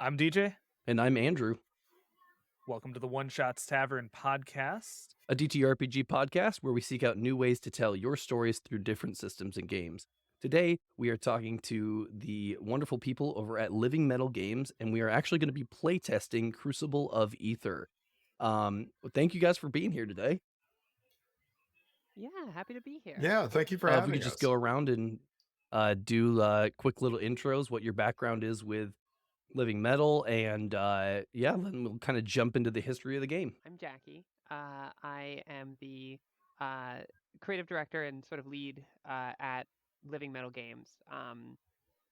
I'm DJ. And I'm Andrew. Welcome to the One Shots Tavern podcast, a TTRPG podcast where we seek out new ways to tell your stories through different systems and games. Today, we are talking to the wonderful people over at Living Metal Games, and we are actually going to be playtesting Crucible of Aether. Thank you guys for being here today. Yeah, happy to be here. Yeah, thank you for having us. If we could just go around and do quick little intros, what your background is with Living Metal, and then we'll kind of jump into the history of the game. I'm Jackie. I am the creative director and sort of lead at Living Metal Games.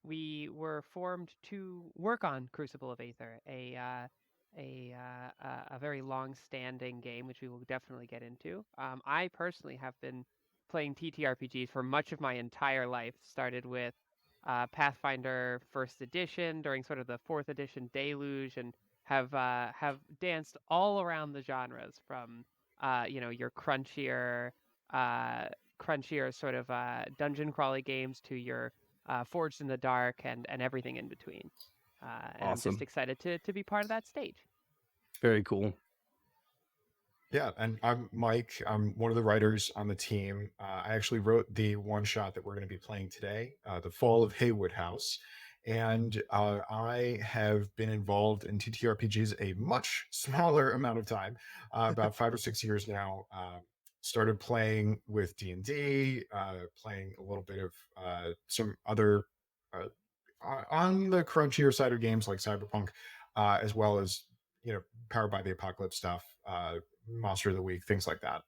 We were formed to work on Crucible of Aether, a very long-standing game, which we will definitely get into. I personally have been playing TTRPGs for much of my entire life. Started with Pathfinder First Edition during sort of the Fourth Edition deluge, and have danced all around the genres from your crunchier sort of dungeon crawly games to your Forged in the Dark and everything in between. And Awesome. I'm just excited to be part of that stage. Very cool. Yeah, and I'm Mike. I'm one of the writers on the team. I actually wrote the one shot that we're going to be playing today, The Fall of Haywood House. And I have been involved in TTRPGs a much smaller amount of time, about 5 or 6 years now. Started playing with D&D, playing a little bit of some other on the crunchier side of games like Cyberpunk, as well as Powered by the Apocalypse stuff, Monster of the Week, things like that.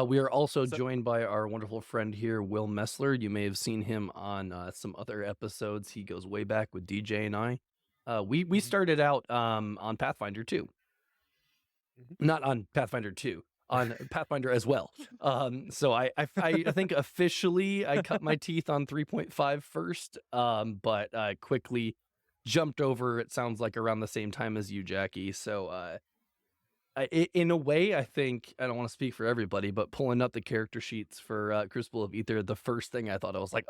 We are also joined by our wonderful friend here, Will Messler. You may have seen him on some other episodes. He goes way back with DJ and I. We started out on Pathfinder 2. Not on Pathfinder 2, on Pathfinder as well. So I think officially I cut my teeth on 3.5 first, but quickly jumped over, it sounds like, around the same time as you, Jackie. So in a way, I think, I don't want to speak for everybody, but pulling up the character sheets for Crucible of Aether, the first thing I thought, I was like,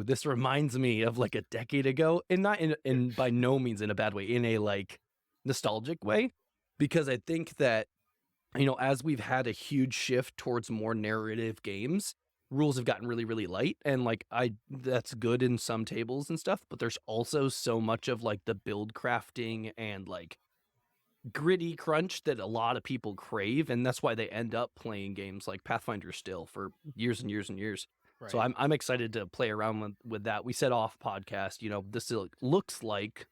this reminds me of like a decade ago, and not in by no means in a bad way, in a like nostalgic way, because I think that, as we've had a huge shift towards more narrative games, rules have gotten really, really light, and like that's good in some tables and stuff, but there's also so much of like the build crafting and like gritty crunch that a lot of people crave, and that's why they end up playing games like Pathfinder still for years and years and years. Right. So I'm excited to play around with that. We said off podcast, this looks like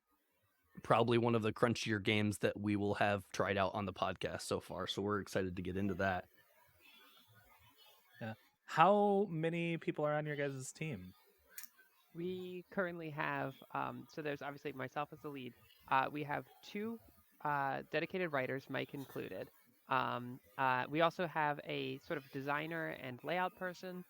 probably one of the crunchier games that we will have tried out on the podcast so far, so we're excited to get into that. Yeah. How many people are on your guys' team? We currently have so there's obviously myself as the lead. We have 2 dedicated writers, Mike included. We also have a sort of designer and layout person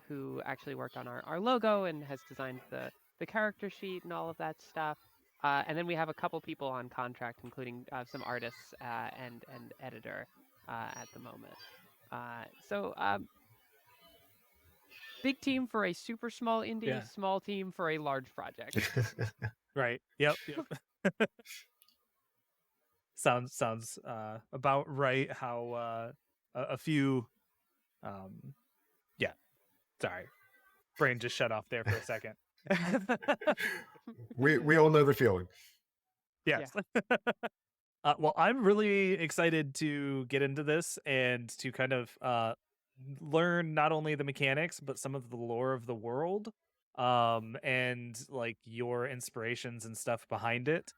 who actually worked on our logo and has designed the character sheet and all of that stuff. And then we have a couple people on contract, including some artists and editor at the moment. So big team for a super small indie, small team for a large project. Right. Yep. Sounds about right. How a few sorry, brain just shut off there for a second. we all know the feeling. Yes. Yeah. Well, I'm really excited to get into this and to kind of learn not only the mechanics but some of the lore of the world, and like your inspirations and stuff behind it.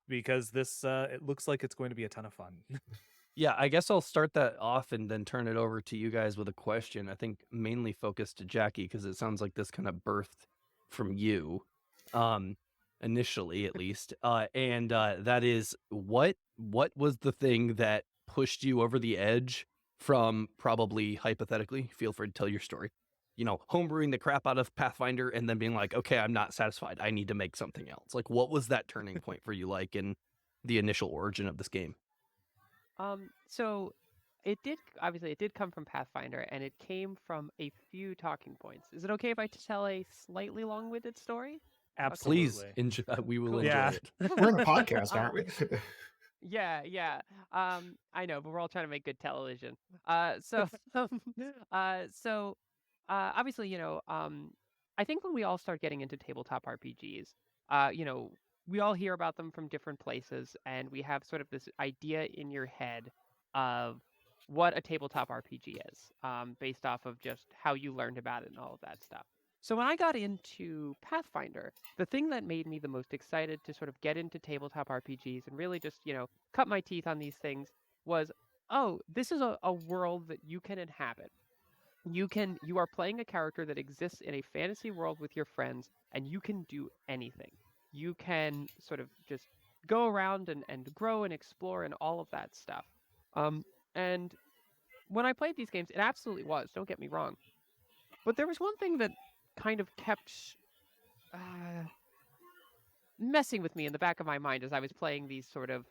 Because this it looks like it's going to be a ton of fun. Yeah, I guess I'll start that off and then turn it over to you guys with a question. I think mainly focused to Jackie, because it sounds like this kind of birthed from you, initially at least. And that is, what was the thing that pushed you over the edge from, probably hypothetically, feel free to tell your story, homebrewing the crap out of Pathfinder and then being like, okay, I'm not satisfied, I need to make something else. Like, what was that turning point for you, like in the initial origin of this game? So it did come from Pathfinder, and it came from a few talking points. Is it okay if I tell a slightly long-winded story? Please Absolutely. enjoy. We will Cool. enjoy Yeah. it. We're in a podcast, aren't we? Yeah. I know, but we're all trying to make good television. So, so, obviously, I think when we all start getting into tabletop RPGs, we all hear about them from different places, and we have sort of this idea in your head of what a tabletop RPG is, based off of just how you learned about it and all of that stuff. So when I got into Pathfinder, the thing that made me the most excited to sort of get into tabletop RPGs and really just, cut my teeth on these things was, oh, this is a world that you can inhabit. You are playing a character that exists in a fantasy world with your friends, and you can do anything. You can sort of just go around and grow and explore and all of that stuff. And when I played these games, it absolutely was, don't get me wrong. But there was one thing that kind of kept uh, messing with me in the back of my mind as I was playing these sort of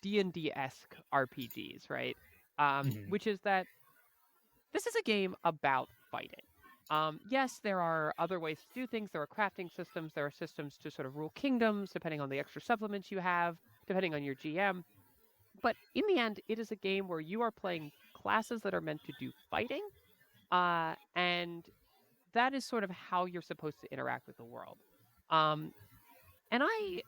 D&D-esque RPGs, right? Mhm. Which is that this is a game about fighting. Yes, there are other ways to do things. There are crafting systems. There are systems to sort of rule kingdoms, depending on the extra supplements you have, depending on your GM. But in the end, it is a game where you are playing classes that are meant to do fighting, and that is sort of how you're supposed to interact with the world. Um, and I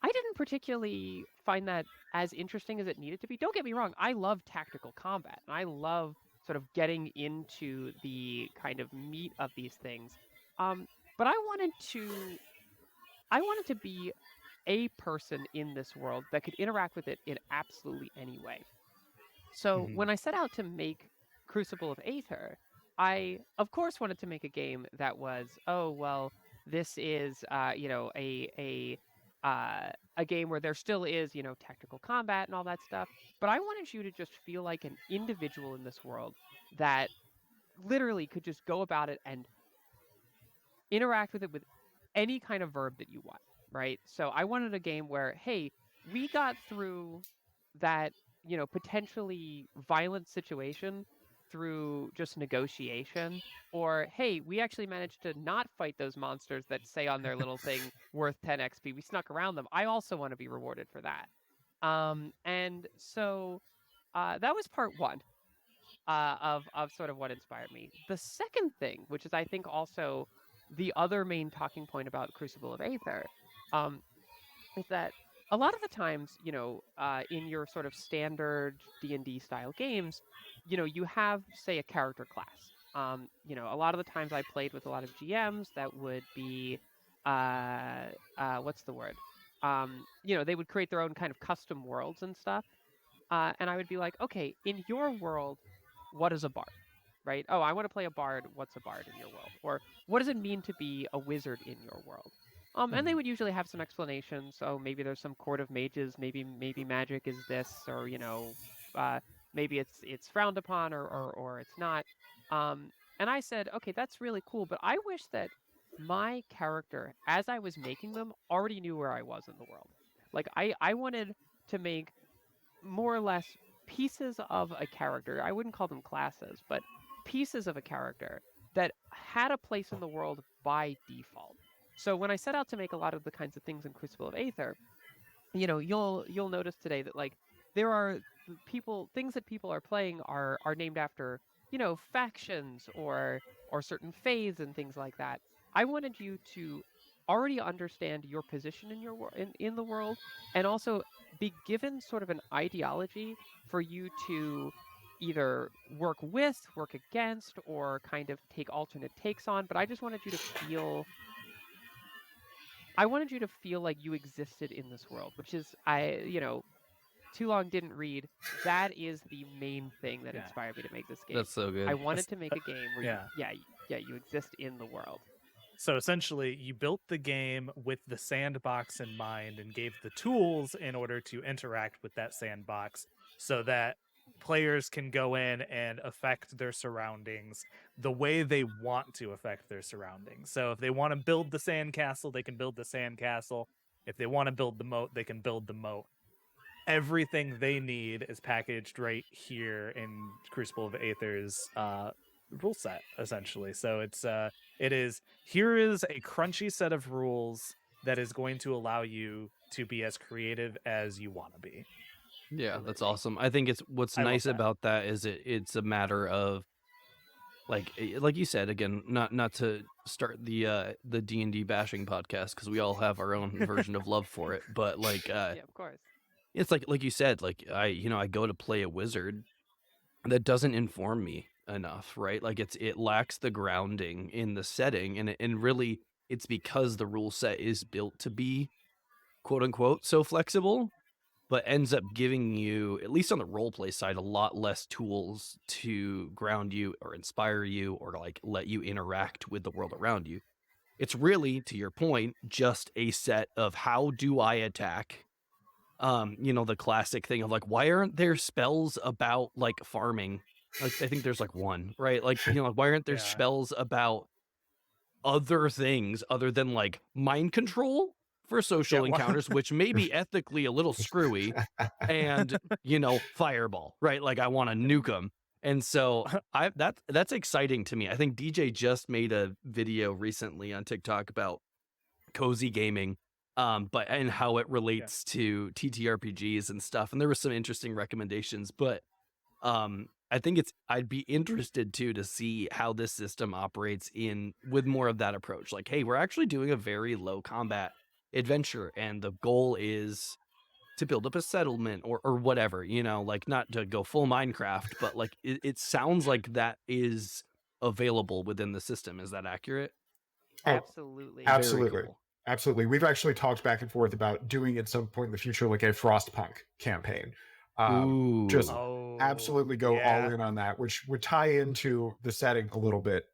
didn't particularly find that as interesting as it needed to be. Don't get me wrong, I love tactical combat, and I love sort of getting into the kind of meat of these things. But I wanted to be a person in this world that could interact with it in absolutely any way. So Mhm. when I set out to make Crucible of Aether, I of course wanted to make a game that was, oh well, this is a game where there still is, tactical combat and all that stuff. But I wanted you to just feel like an individual in this world that literally could just go about it and interact with it with any kind of verb that you want, right? So I wanted a game where, hey, we got through that, potentially violent situation through just negotiation, or hey, we actually managed to not fight those monsters that say on their little thing worth 10 XP. We snuck around them. I also want to be rewarded for that. And so that was part one of sort of what inspired me. The second thing, which is I think also the other main talking point about Crucible of Aether, um, is that a lot of the times, in your sort of standard D&D style games, you have, say, a character class. A lot of the times I played with a lot of GMs that would be, what's the word? They would create their own kind of custom worlds and stuff. And I would be like, okay, in your world, what is a bard? Right? Oh, I want to play a bard. What's a bard in your world? Or what does it mean to be a wizard in your world? And they Mhm. would usually have some explanations. Oh, maybe there's some court of mages. Maybe magic is this, or uh, maybe it's frowned upon, or it's not. And I said, okay, that's really cool, but I wish that my character, as I was making them, already knew where I was in the world. Like I wanted to make more or less pieces of a character. I wouldn't call them classes, but pieces of a character that had a place in the world by default. So when I set out to make a lot of the kinds of things in Crucible of Aether, you'll notice today that like there are things that people are playing are named after, factions or certain faiths and things like that. I wanted you to already understand your position in in the world, and also be given sort of an ideology for you to either work with, work against, or kind of take alternate takes on. But I wanted you to feel like you existed in this world, which is, too long didn't read. That is the main thing that Yeah. inspired me to make this game. That's so good. I wanted to make a game where Yeah. you exist in the world. So essentially, you built the game with the sandbox in mind and gave the tools in order to interact with that sandbox so that players can go in and affect their surroundings the way they want to affect their surroundings. So if they want to build the sandcastle, they can build the sandcastle. If they want to build the moat, they can build the moat. Everything they need is packaged right here in Crucible of Aether's rule set, essentially. So It is, here is a crunchy set of rules that is going to allow you to be as creative as you want to be. Yeah, Absolutely. that's awesome. I think it's what's I love nice that. about that is it's a matter of like you said again, not to start the D&D bashing podcast because we all have our own version of love for it, but like Yeah, of course. it's like you said, like I go to play a wizard that doesn't inform me enough, right? Like it lacks the grounding in the setting, and really it's because the rule set is built to be quote unquote so flexible, but ends up giving you, at least on the role play side, a lot less tools to ground you or inspire you or to like let you interact with the world around you. It's really, to your point, just a set of how do I attack? The classic thing of like, why aren't there spells about like farming? Like I think there's like one, right? Like, like, why aren't there Yeah. spells about other things other than like mind control for social encounters, which may be ethically a little screwy, and fireball, right? Like I want to nuke them. And so that's exciting to me. I think DJ just made a video recently on TikTok about cozy gaming, but and how it relates to TTRPGs and stuff. And there were some interesting recommendations, but I think I'd be interested too to see how this system operates in with more of that approach. Like, hey, we're actually doing a very low combat adventure, and the goal is to build up a settlement or whatever, like not to go full Minecraft, but like it sounds like that is available within the system. Is that accurate? Oh, Absolutely. Very absolutely. cool. Absolutely. We've actually talked back and forth about doing at some point in the future like a Frostpunk campaign. Just Ooh. absolutely go all in on that, which would tie into the setting a little bit.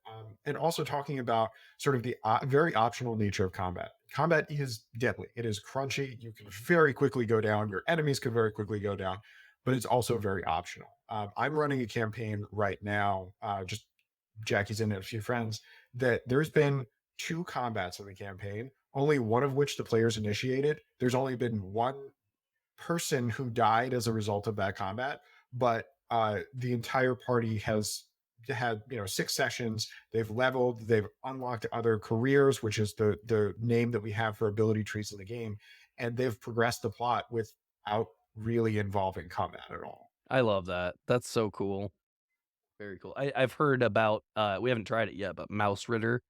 And also talking about sort of the very optional nature of combat. Combat is deadly. It is crunchy. You can very quickly go down. Your enemies can very quickly go down, but it's also very optional. I'm running a campaign right now, just Jackie's in it, a few friends, that there's been 2 combats in the campaign, only one of which the players initiated. There's only been one person who died as a result of that combat, but the entire party has had 6 sessions. They've leveled, they've unlocked other careers, which is the name that we have for ability trees in the game, and they've progressed the plot without really involving combat at all. I love that. That's so cool. Very cool. I've heard about we haven't tried it yet, but Mouse Ritter,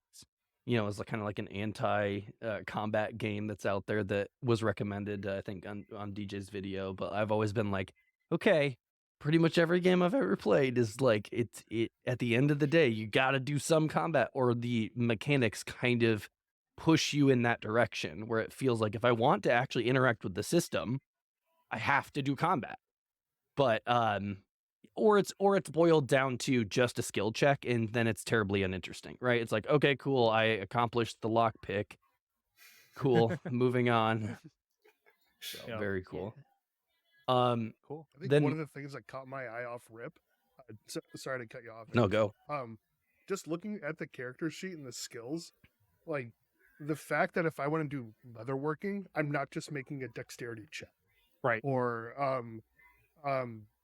is like kind of like an anti combat game that's out there that was recommended, I think, on DJ's video. But I've always been like, okay, pretty much every game I've ever played is like it at the end of the day, you got to do some combat, or the mechanics kind of push you in that direction where it feels like if I want to actually interact with the system, I have to do combat. But or it's boiled down to just a skill check, and then it's terribly uninteresting, right? It's like, okay, cool, I accomplished the lockpick. Cool, moving on. So, very cool. Cool. I think then one of the things that caught my eye off rip. Sorry to cut you off. no, go. Just looking at the character sheet and the skills, like the fact that if I want to do leatherworking, I'm not just making a dexterity check, Right. or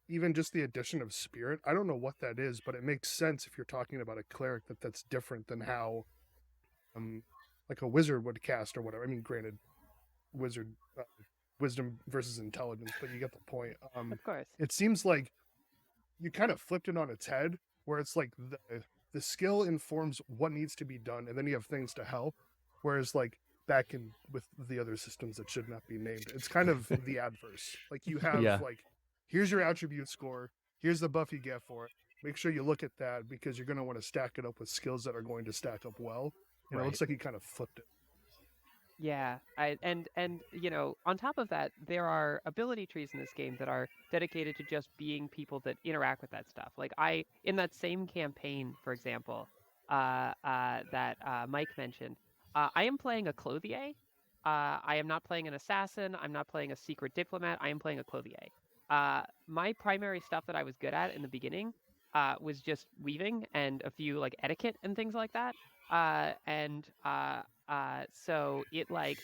even just the addition of spirit. I don't know what that is, but it makes sense if you're talking about a cleric that's different than how like a wizard would cast or whatever. I mean, granted, wizard wisdom versus intelligence, but you get the point. Of course. It seems like you kind of flipped it on its head, where it's like the skill informs what needs to be done, and then you have things to help. Whereas like back in with the other systems that should not be named, it's kind of the adverse. Like you have like, here's your attribute score, here's the buff you get for it. Make sure you look at that because you're going to want to stack it up with skills that are going to stack up well. And it looks like he kind of flipped it. Yeah, and on top of that, there are ability trees in this game that are dedicated to just being people that interact with that stuff. Like in that same campaign, for example, that Mike mentioned, I am playing a clothier. I am not playing an assassin. I'm not playing a secret diplomat. I am playing a clothier. My primary stuff that I was good at in the beginning was just weaving and a few like etiquette and things like that. So it like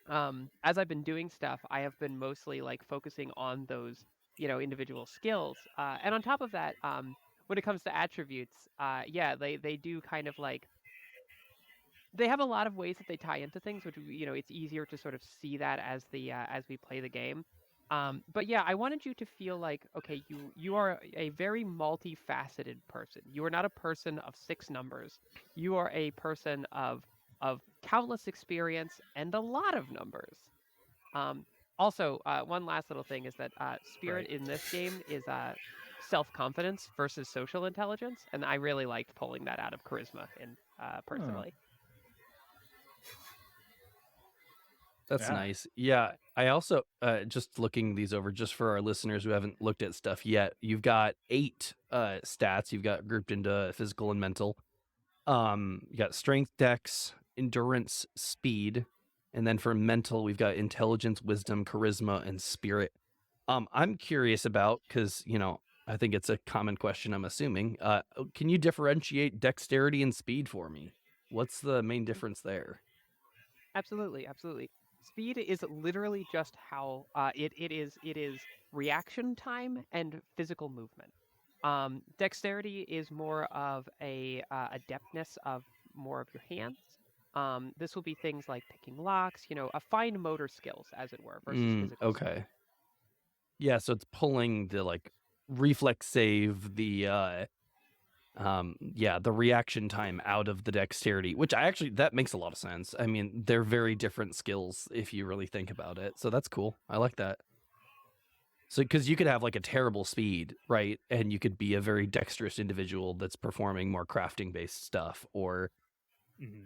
as I've been doing stuff, I have been mostly like focusing on those individual skills. And on top of that, when it comes to attributes, they do kind of like they have a lot of ways that they tie into things, which it's easier to sort of see that as we play the game. But yeah, I wanted you to feel like, okay, you are a very multifaceted person. You are not a person of 6 numbers. You are a person of countless experience and a lot of numbers. Um, Also, one last little thing is that spirit Right. in this game is self-confidence versus social intelligence, and I really liked pulling that out of charisma in personally. That's Yeah. nice. Yeah, I also just looking these over just for our listeners who haven't looked at stuff yet. You've got 8 stats. You've got grouped into physical and mental. You got strength, dex, endurance, speed, and then for mental, we've got intelligence, wisdom, charisma, and spirit. I'm curious about because I think it's a common question. I'm assuming. Can you differentiate dexterity and speed for me? What's the main difference there? Absolutely, absolutely. Speed is literally just how it is reaction time and physical movement. Dexterity is more of a adeptness of more of your hands. This will be things like picking locks, a fine motor skills, as it were, versus physical speed. Okay. Yeah, so it's pulling the like reflex save, the the reaction time out of the dexterity, which that makes a lot of sense. I mean, they're very different skills if you really think about it. So that's cool. I like that. So because you could have like a terrible speed, right? And you could be a very dexterous individual that's performing more crafting based stuff, or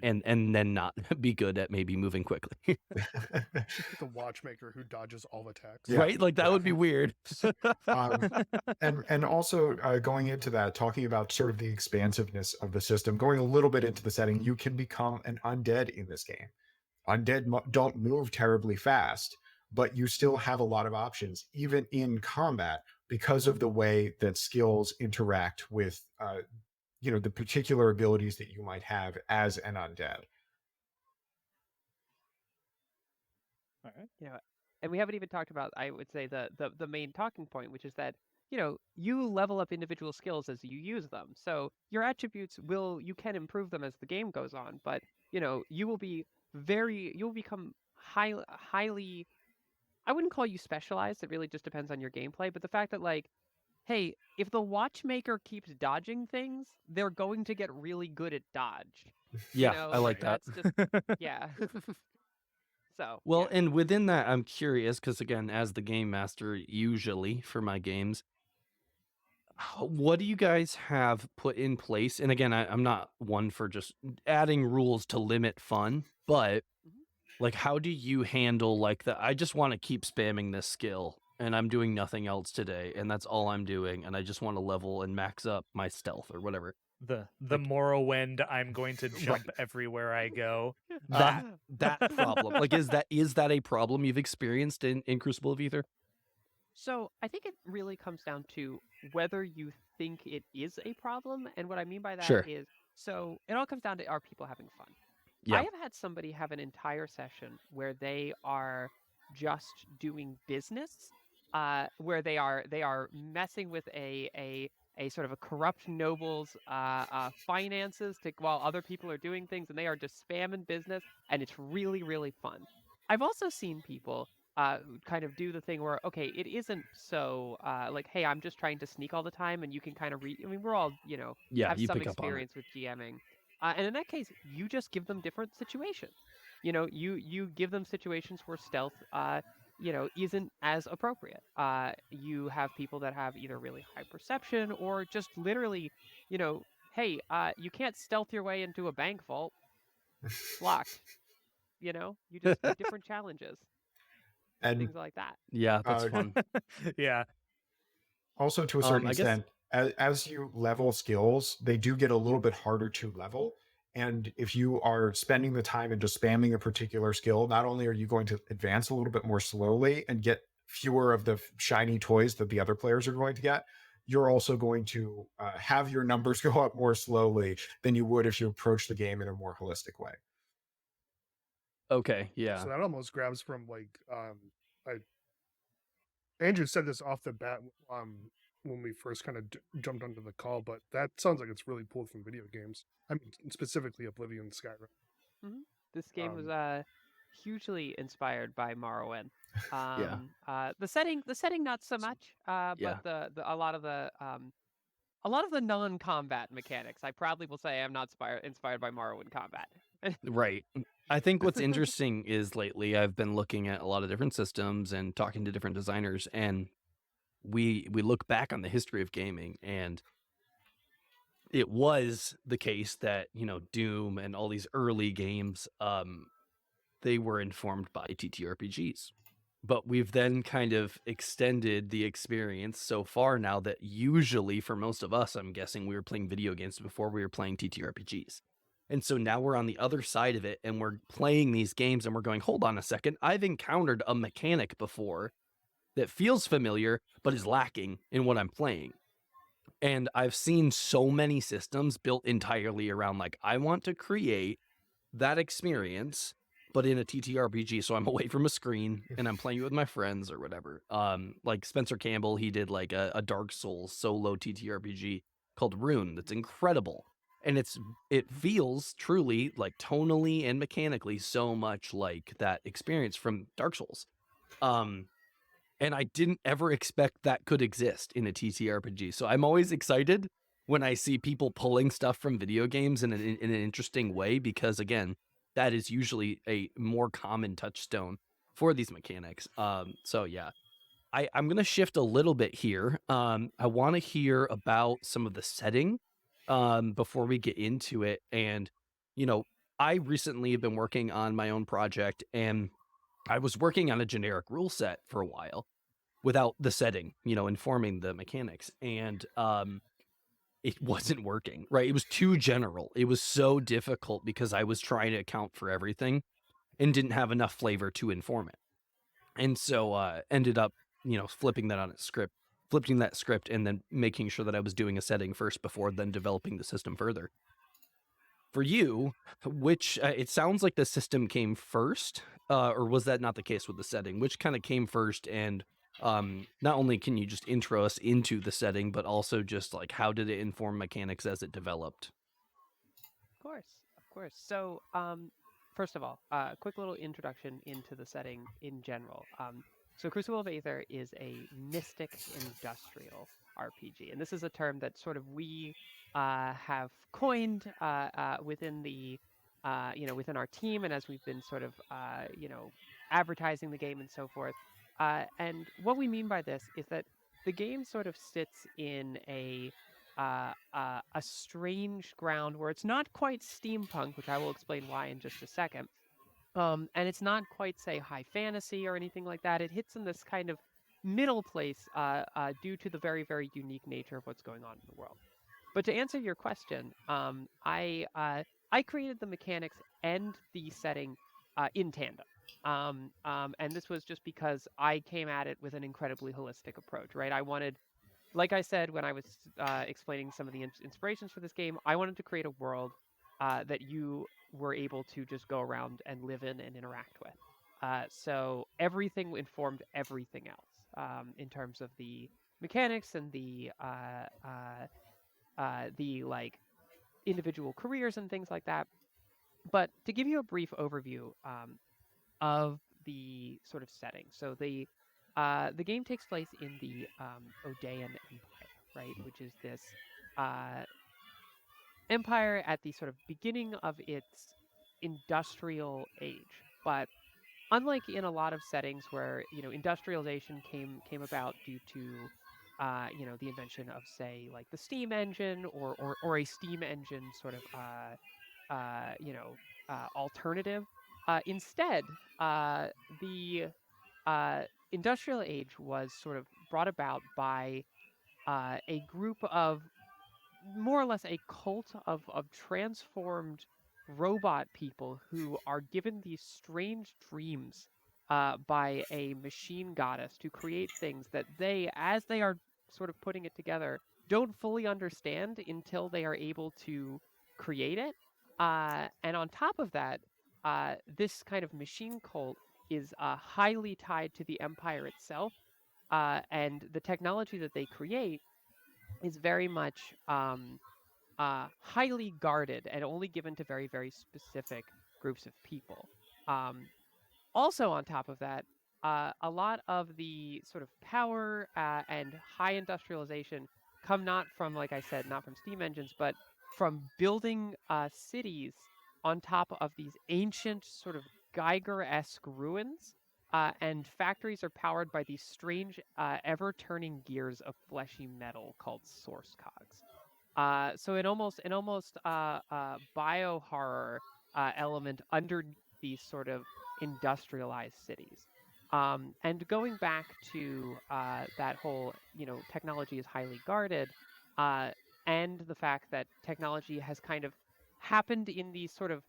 and then not be good at maybe moving quickly. The watchmaker who dodges all attacks. Yeah, Right? Like that yeah. would be weird. And also going into that, talking about sort of the expansiveness of the system, going a little bit into the setting, you can become an undead in this game. Undead don't move terribly fast, but you still have a lot of options, even in combat, because of the way that skills interact with, the particular abilities that you might have as an undead. All right. And we haven't even talked about, I would say, the main talking point, which is that you level up individual skills as you use them. So your attributes you can improve them as the game goes on, but you will become highly. I wouldn't call you specialized. It really just depends on your gameplay. But the fact that like, hey, if the watchmaker keeps dodging things, they're going to get really good at dodge. Yeah, I like that. That's just yeah. So Well, yeah. and within that, I'm curious because again, as the game master, usually for my games, what do you guys have put in place? And again, I'm not one for just adding rules to limit fun, but Mhm. like, how do you handle like the I just want to keep spamming this skill and I'm doing nothing else today, and that's all I'm doing, and I just want to level and max up my stealth or whatever. The Like- Morrowind, I'm going to jump everywhere I go. That problem. Like, is that a problem you've experienced in Crucible of Aether? So I think it really comes down to whether you think it is a problem, and what I mean by that Sure. is, so it all comes down to, are people having fun? Yeah. I have had somebody have an entire session where they are just doing business, where they are messing with a sort of a corrupt noble's finances while other people are doing things, and they are just spamming business, and it's really, really fun. I've also seen people kind of do the thing where, okay, it isn't so like, hey, I'm just trying to sneak all the time, and you can kind of I mean, we're all Yeah, have you some pick up on it. experience with GMing. And in that case, you just give them different situations. You give them situations where stealth, isn't as appropriate. You have people that have either really high perception or just literally, hey, you can't stealth your way into a bank vault. It's locked. You just different challenges, And things like that. Yeah, that's Uh, fun. Yeah. also, to a certain I guess- extent, as you level skills, they do get a little bit harder to level. And if you are spending the time and just spamming a particular skill, not only are you going to advance a little bit more slowly and get fewer of the shiny toys that the other players are going to get, you're also going to have your numbers go up more slowly than you would if you approach the game in a more holistic way. Okay, yeah. So that almost grabs from like Andrew said this off the bat when we first kind of jumped onto the call, but that sounds like it's really pulled from video games. I mean, specifically Oblivion, Skyrim. This game was Um, hugely inspired by Morrowind. Yeah. The setting not so much, but Yeah. a lot of the non-combat mechanics, I probably will say I'm not inspired by Morrowind combat. Right. I think what's interesting is lately I've been looking at a lot of different systems and talking to different designers, and we look back on the history of gaming, and it was the case that, Doom and all these early games, they were informed by TTRPGs. But we've then kind of extended the experience so far now that usually for most of us, I'm guessing we were playing video games before we were playing TTRPGs. And so now we're on the other side of it and we're playing these games and we're going, hold on a second, I've encountered a mechanic before that feels familiar but is lacking in what I'm playing. And I've seen so many systems built entirely around like, I want to create that experience, but in a TTRPG. So I'm away from a screen and I'm playing it with my friends or whatever. Like Spencer Campbell, he did like a Dark Souls solo TTRPG called Rune that's incredible. And it feels truly like tonally and mechanically so much like that experience from Dark Souls. And I didn't ever expect that could exist in a TTRPG. So I'm always excited when I see people pulling stuff from video games in an interesting way, because again, that is usually a more common touchstone for these mechanics. So yeah, I'm going to shift a little bit here. I want to hear about some of the setting before we get into it. And, I recently have been working on my own project, and I was working on a generic rule set for a while without the setting, informing the mechanics. And it wasn't working, right? It was too general. It was so difficult because I was trying to account for everything and didn't have enough flavor to inform it. And so ended up, flipping that script and then making sure that I was doing a setting first before then developing the system further. For you, which it sounds like the system came first, or was that not the case with the setting? Which kind of came first? And not only can you just intro us into the setting, but also just like how did it inform mechanics as it developed? Of course. So, first of all, a quick little introduction into the setting in general. So, Crucible of Aether is a mystic industrial RPG, and this is a term that sort of we have coined within the within our team, and as we've been sort of advertising the game and so forth. And what we mean by this is that the game sort of sits in a strange ground where it's not quite steampunk, which I will explain why in just a second. And it's not quite, say, high fantasy or anything like that. It hits in this kind of middle place due to the very, very unique nature of what's going on in the world. But to answer your question, I created the mechanics and the setting in tandem. And this was just because I came at it with an incredibly holistic approach, right? I wanted, like I said when I was explaining some of the inspirations for this game, I wanted to create a world that you were able to just go around and live in and interact with. So everything informed everything else in terms of the mechanics and the like individual careers and things like that. But to give you a brief overview of the sort of setting, so the game takes place in the Odean Empire, right, which is this uh, empire at the sort of beginning of its industrial age. But unlike in a lot of settings where industrialization came about due to the invention of, say, like the steam engine or a steam engine sort of alternative. Instead, the industrial age was sort of brought about by a group of more or less a cult of transformed robot people who are given these strange dreams by a machine goddess to create things that they, as they are sort of putting it together, don't fully understand until they are able to create it. And on top of that, this kind of machine cult is highly tied to the empire itself, and the technology that they create is very much highly guarded and only given to very, very specific groups of people. Also, on top of that, a lot of the sort of power and high industrialization come not from, like I said, not from steam engines, but from building cities on top of these ancient sort of Geiger-esque ruins. And factories are powered by these strange, ever-turning gears of fleshy metal called source cogs. So an almost bio horror element underneath these sort of industrialized cities. And going back to that whole, technology is highly guarded, uh, and the fact that technology has kind of happened in these sort of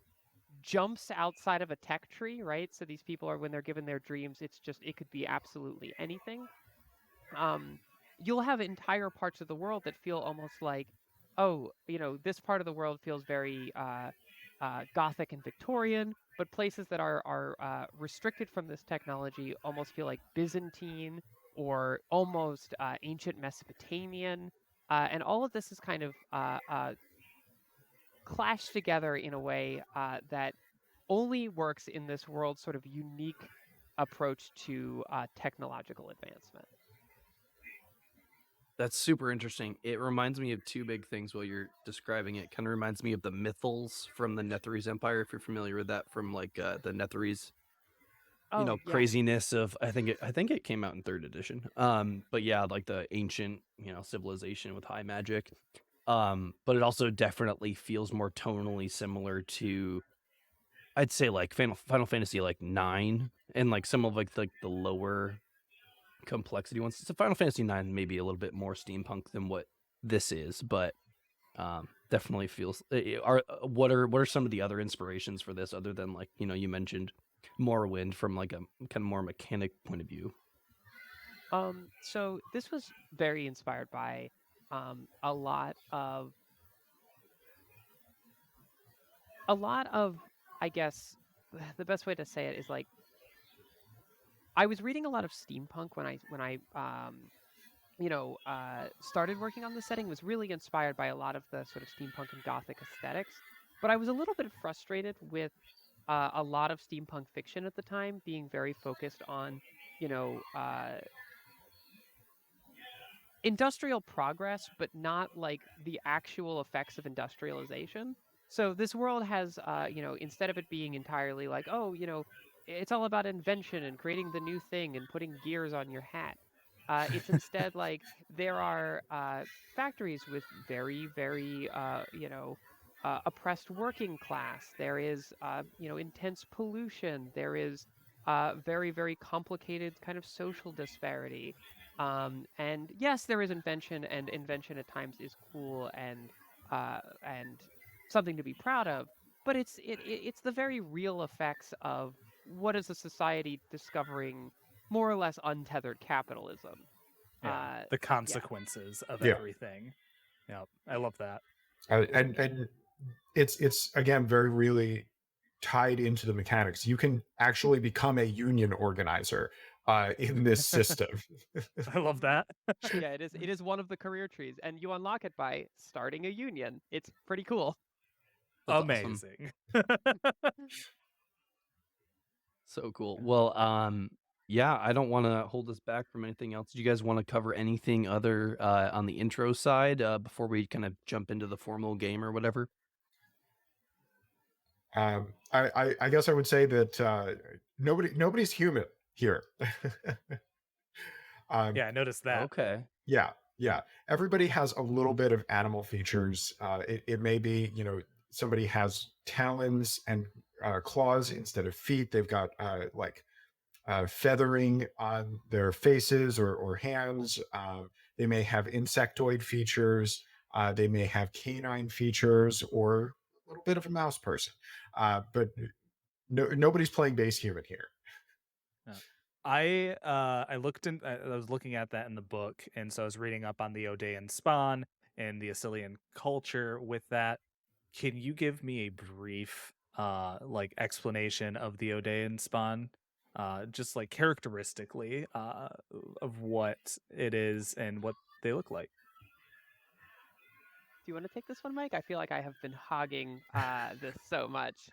jumps outside of a tech tree, right? So these people are, when they're given their dreams, it could be absolutely anything. um, you'll have entire parts of the world that feel almost like, oh, this part of the world feels very Gothic and Victorian, but places that are restricted from this technology almost feel like Byzantine or almost ancient Mesopotamian. And all of this is kind of clashed together in a way that only works in this world's sort of unique approach to technological advancement. That's super interesting. It reminds me of two big things while you're describing it. Kind of reminds me of the Mythals from the Netherese Empire, if you're familiar with that, from like the Netherese, Oh, yeah. craziness of I think it came out in 3rd edition. But yeah, like the ancient, civilization with high magic. But it also definitely feels more tonally similar to, I'd say, like Final Fantasy like 9 and like some of like the lower complexity ones. So Final Fantasy 9 maybe a little bit more steampunk than what this is, but definitely feels what are some of the other inspirations for this other than, like, you mentioned Morrowind from like a kind of more mechanic point of view? So this was very inspired by a lot of I guess the best way to say it is like I was reading a lot of steampunk when I started working on the setting. Was really inspired by a lot of the sort of steampunk and gothic aesthetics, but I was a little bit frustrated with a lot of steampunk fiction at the time being very focused on, you know, uh, industrial progress, but not like the actual effects of industrialization. So this world has, instead of it being entirely like, oh, it's all about invention and creating the new thing and putting gears on your hat. It's instead like there are factories with very, very, oppressed working class. There is, intense pollution. There is very, very complicated kind of social disparity. And yes, there is invention, and invention at times is cool and something to be proud of. But it's the very real effects of what is a society discovering more or less untethered capitalism. Yeah, the Yeah. consequences of Yeah. everything. Yeah, I love that. And it's again very really tied into the mechanics. You can actually become a union organizer in this system. I love that. Yeah, it is one of the career trees, and you unlock it by starting a union. It's pretty cool. That's awesome. Amazing. So cool. Well, yeah, I don't want to hold us back from anything else. Do you guys want to cover anything other on the intro side before we kind of jump into the formal game or whatever? I guess I would say that nobody's human here. Yeah, I noticed that. Okay. Yeah. Everybody has a little bit of animal features. It may be, somebody has talons and claws instead of feet. They've got feathering on their faces or hands. They may have insectoid features. They may have canine features or a little bit of a mouse person. But nobody's playing base human here. I looked in. I was looking at that in the book, and so I was reading up on the Odean spawn and the Assylian culture with that. Can you give me a brief, explanation of the Odean spawn, just like characteristically, of what it is and what they look like? Do you want to take this one, Mike? I feel like I have been hogging this so much.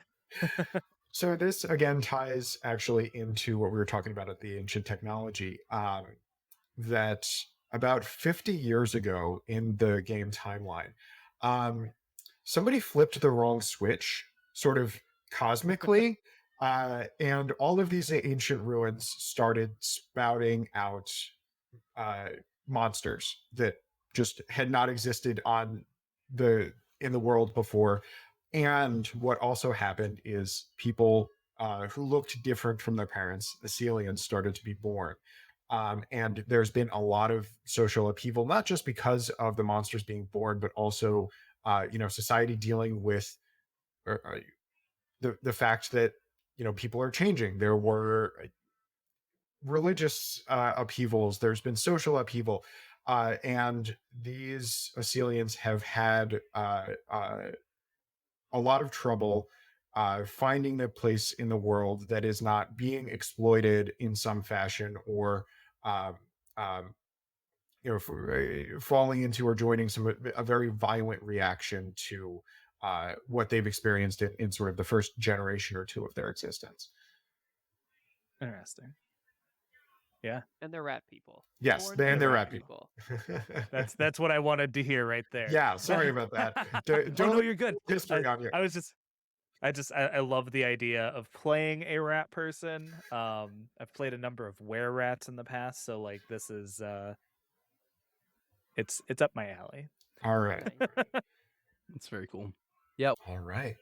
So this again ties actually into what we were talking about at the ancient technology. That about 50 years ago in the game timeline, um, somebody flipped the wrong switch, sort of cosmically, and all of these ancient ruins started spouting out uh, monsters that just had not existed on the in the world before. And what also happened is people who looked different from their parents, the Celians, started to be born. And there's been a lot of social upheaval, not just because of the monsters being born, but also, society dealing with the fact that people are changing. There were religious upheavals. There's been social upheaval, and these Assyrians have had a lot of trouble finding their place in the world that is not being exploited in some fashion, or um, um, falling into or joining a very violent reaction to what they've experienced in sort of the first generation or two of their existence. Interesting. Yeah. And they're rat people. Yes, Born they're rat people. That's what I wanted to hear right there. Yeah, sorry about that. Don't Oh no, you're good. history on you. I love the idea of playing a rat person. I've played a number of were rats in the past, so like this is it's up my alley. All right. It's very cool. Yeah. All right.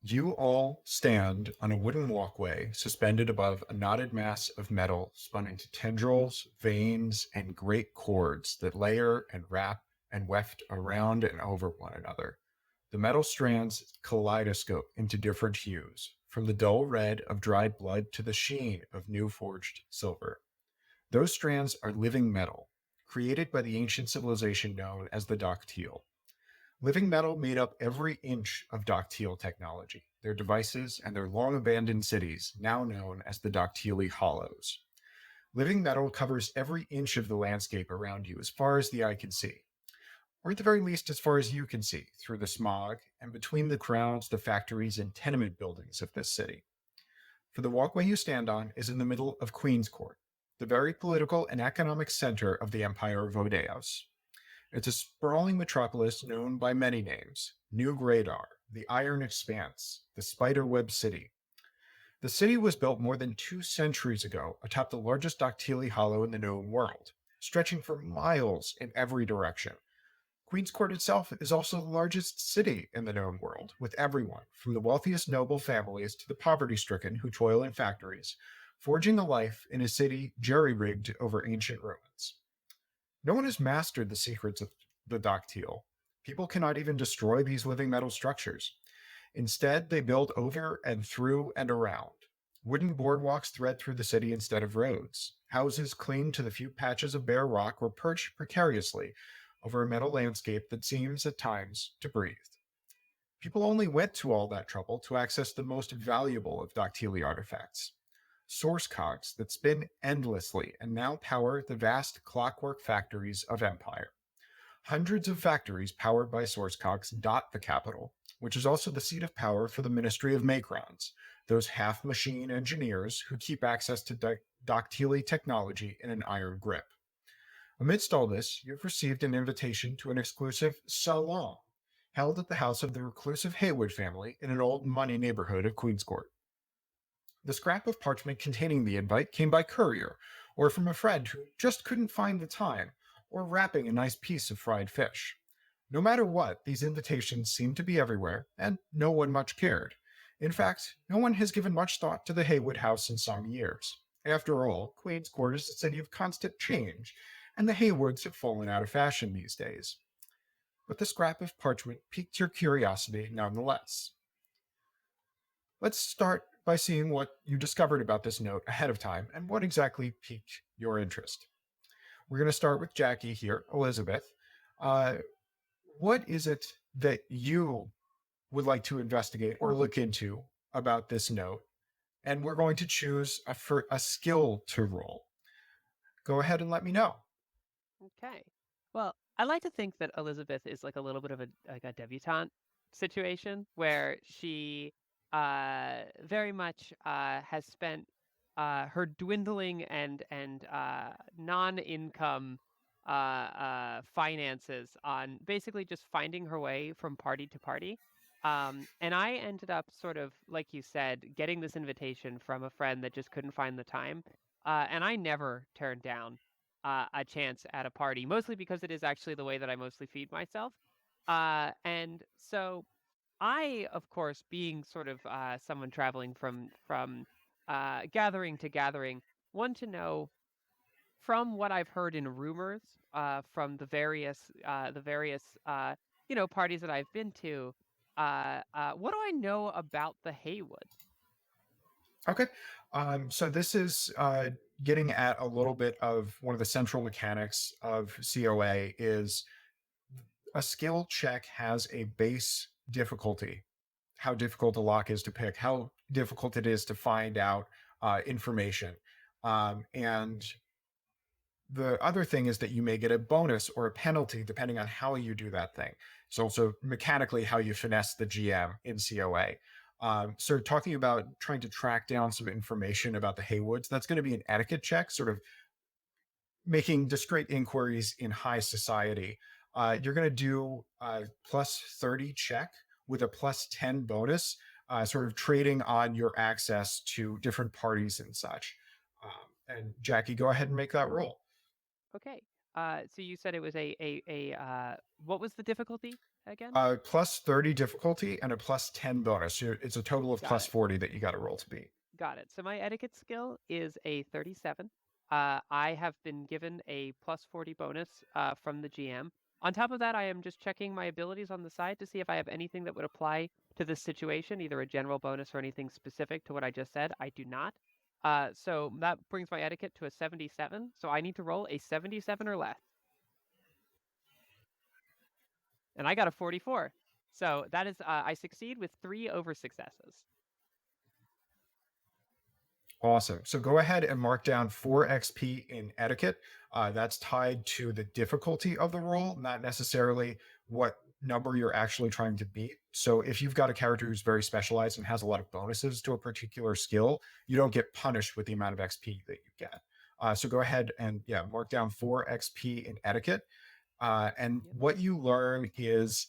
You all stand on a wooden walkway suspended above a knotted mass of metal spun into tendrils, veins, and great cords that layer and wrap and weft around and over one another. The metal strands kaleidoscope into different hues, from the dull red of dried blood to the sheen of new forged silver. Those strands are living metal, created by the ancient civilization known as the Doctile. Living metal made up every inch of Doctile technology, their devices, and their long abandoned cities, now known as the Doctili Hollows. Living metal covers every inch of the landscape around you as far as the eye can see, or at the very least as far as you can see, through the smog and between the crowds, the factories, and tenement buildings of this city. For the walkway you stand on is in the middle of Queen's Court, the very political and economic center of the Empire of Odeos. It's a sprawling metropolis known by many names: New Gradar, the Iron Expanse, the Spiderweb City. The city was built more than 2 centuries ago atop the largest Doctili Hollow in the known world, stretching for miles in every direction. Queen's Court itself is also the largest city in the known world, with everyone, from the wealthiest noble families to the poverty-stricken who toil in factories, forging a life in a city jerry-rigged over ancient ruins. No one has mastered the secrets of the Doctile. People cannot even destroy these living metal structures. Instead, they build over and through and around. Wooden boardwalks thread through the city instead of roads. Houses cling to the few patches of bare rock or perch precariously over a metal landscape that seems, at times, to breathe. People only went to all that trouble to access the most valuable of Doctili artifacts: source cogs that spin endlessly and now power the vast clockwork factories of Empire. Hundreds of factories powered by source cogs dot the capital, which is also the seat of power for the Ministry of Macrons, those half-machine engineers who keep access to Doctili technology in an iron grip. Amidst all this, you've received an invitation to an exclusive salon held at the house of the reclusive Haywood family in an old money neighborhood of Queen's Court. The scrap of parchment containing the invite came by courier, or from a friend who just couldn't find the time, or wrapping a nice piece of fried fish. No matter what, these invitations seem to be everywhere, and no one much cared. In fact, no one has given much thought to the Haywood house in some years. After all, Queen's Court is a city of constant change, and the Haywoods have fallen out of fashion these days. But the scrap of parchment piqued your curiosity nonetheless. Let's start by seeing what you discovered about this note ahead of time and what exactly piqued your interest. We're going to start with Jackie here, Elizabeth. What is it that you would like to investigate or look into about this note? And we're going to choose a skill to roll. Go ahead and let me know. Okay. Well, I like to think that Elizabeth is like a little bit of a debutante situation where she very much has spent her dwindling and non-income finances on basically just finding her way from party to party. And I ended up sort of, like you said, getting this invitation from a friend that just couldn't find the time. And I never turned down a chance at a party, mostly because it is actually the way that I mostly feed myself. And so I, of course, being sort of someone traveling from gathering to gathering, want to know from what I've heard in rumors from the various parties that I've been to. What do I know about the Haywood? Okay. So this is getting at a little bit of one of the central mechanics of COA is a skill check has a base difficulty, how difficult a lock is to pick, how difficult it is to find out information. And the other thing is that you may get a bonus or a penalty depending on how you do that thing. It's also mechanically how you finesse the GM in COA. So talking about trying to track down some information about the Haywoods, that's going to be an etiquette check, sort of making discreet inquiries in high society. You're going to do a plus 30 check with a plus 10 bonus, sort of trading on your access to different parties and such. And Jackie, go ahead and make that roll. Okay. So you said it was what was the difficulty again? Plus 30 difficulty and a plus 10 bonus. It's a total of Got plus it. 40 that you got to roll to beat. Got it. So my etiquette skill is a 37. I have been given a plus 40 bonus from the GM. On top of that, I am just checking my abilities on the side to see if I have anything that would apply to this situation, either a general bonus or anything specific to what I just said. I do not. So that brings my etiquette to a 77. So I need to roll a 77 or less. And I got a 44. So that is, I succeed with 3 over successes. Awesome. So go ahead and mark down 4 XP in etiquette. That's tied to the difficulty of the roll, not necessarily what number you're actually trying to beat. So if you've got a character who's very specialized and has a lot of bonuses to a particular skill, you don't get punished with the amount of XP that you get. So go ahead and mark down 4 XP in etiquette. And what you learn is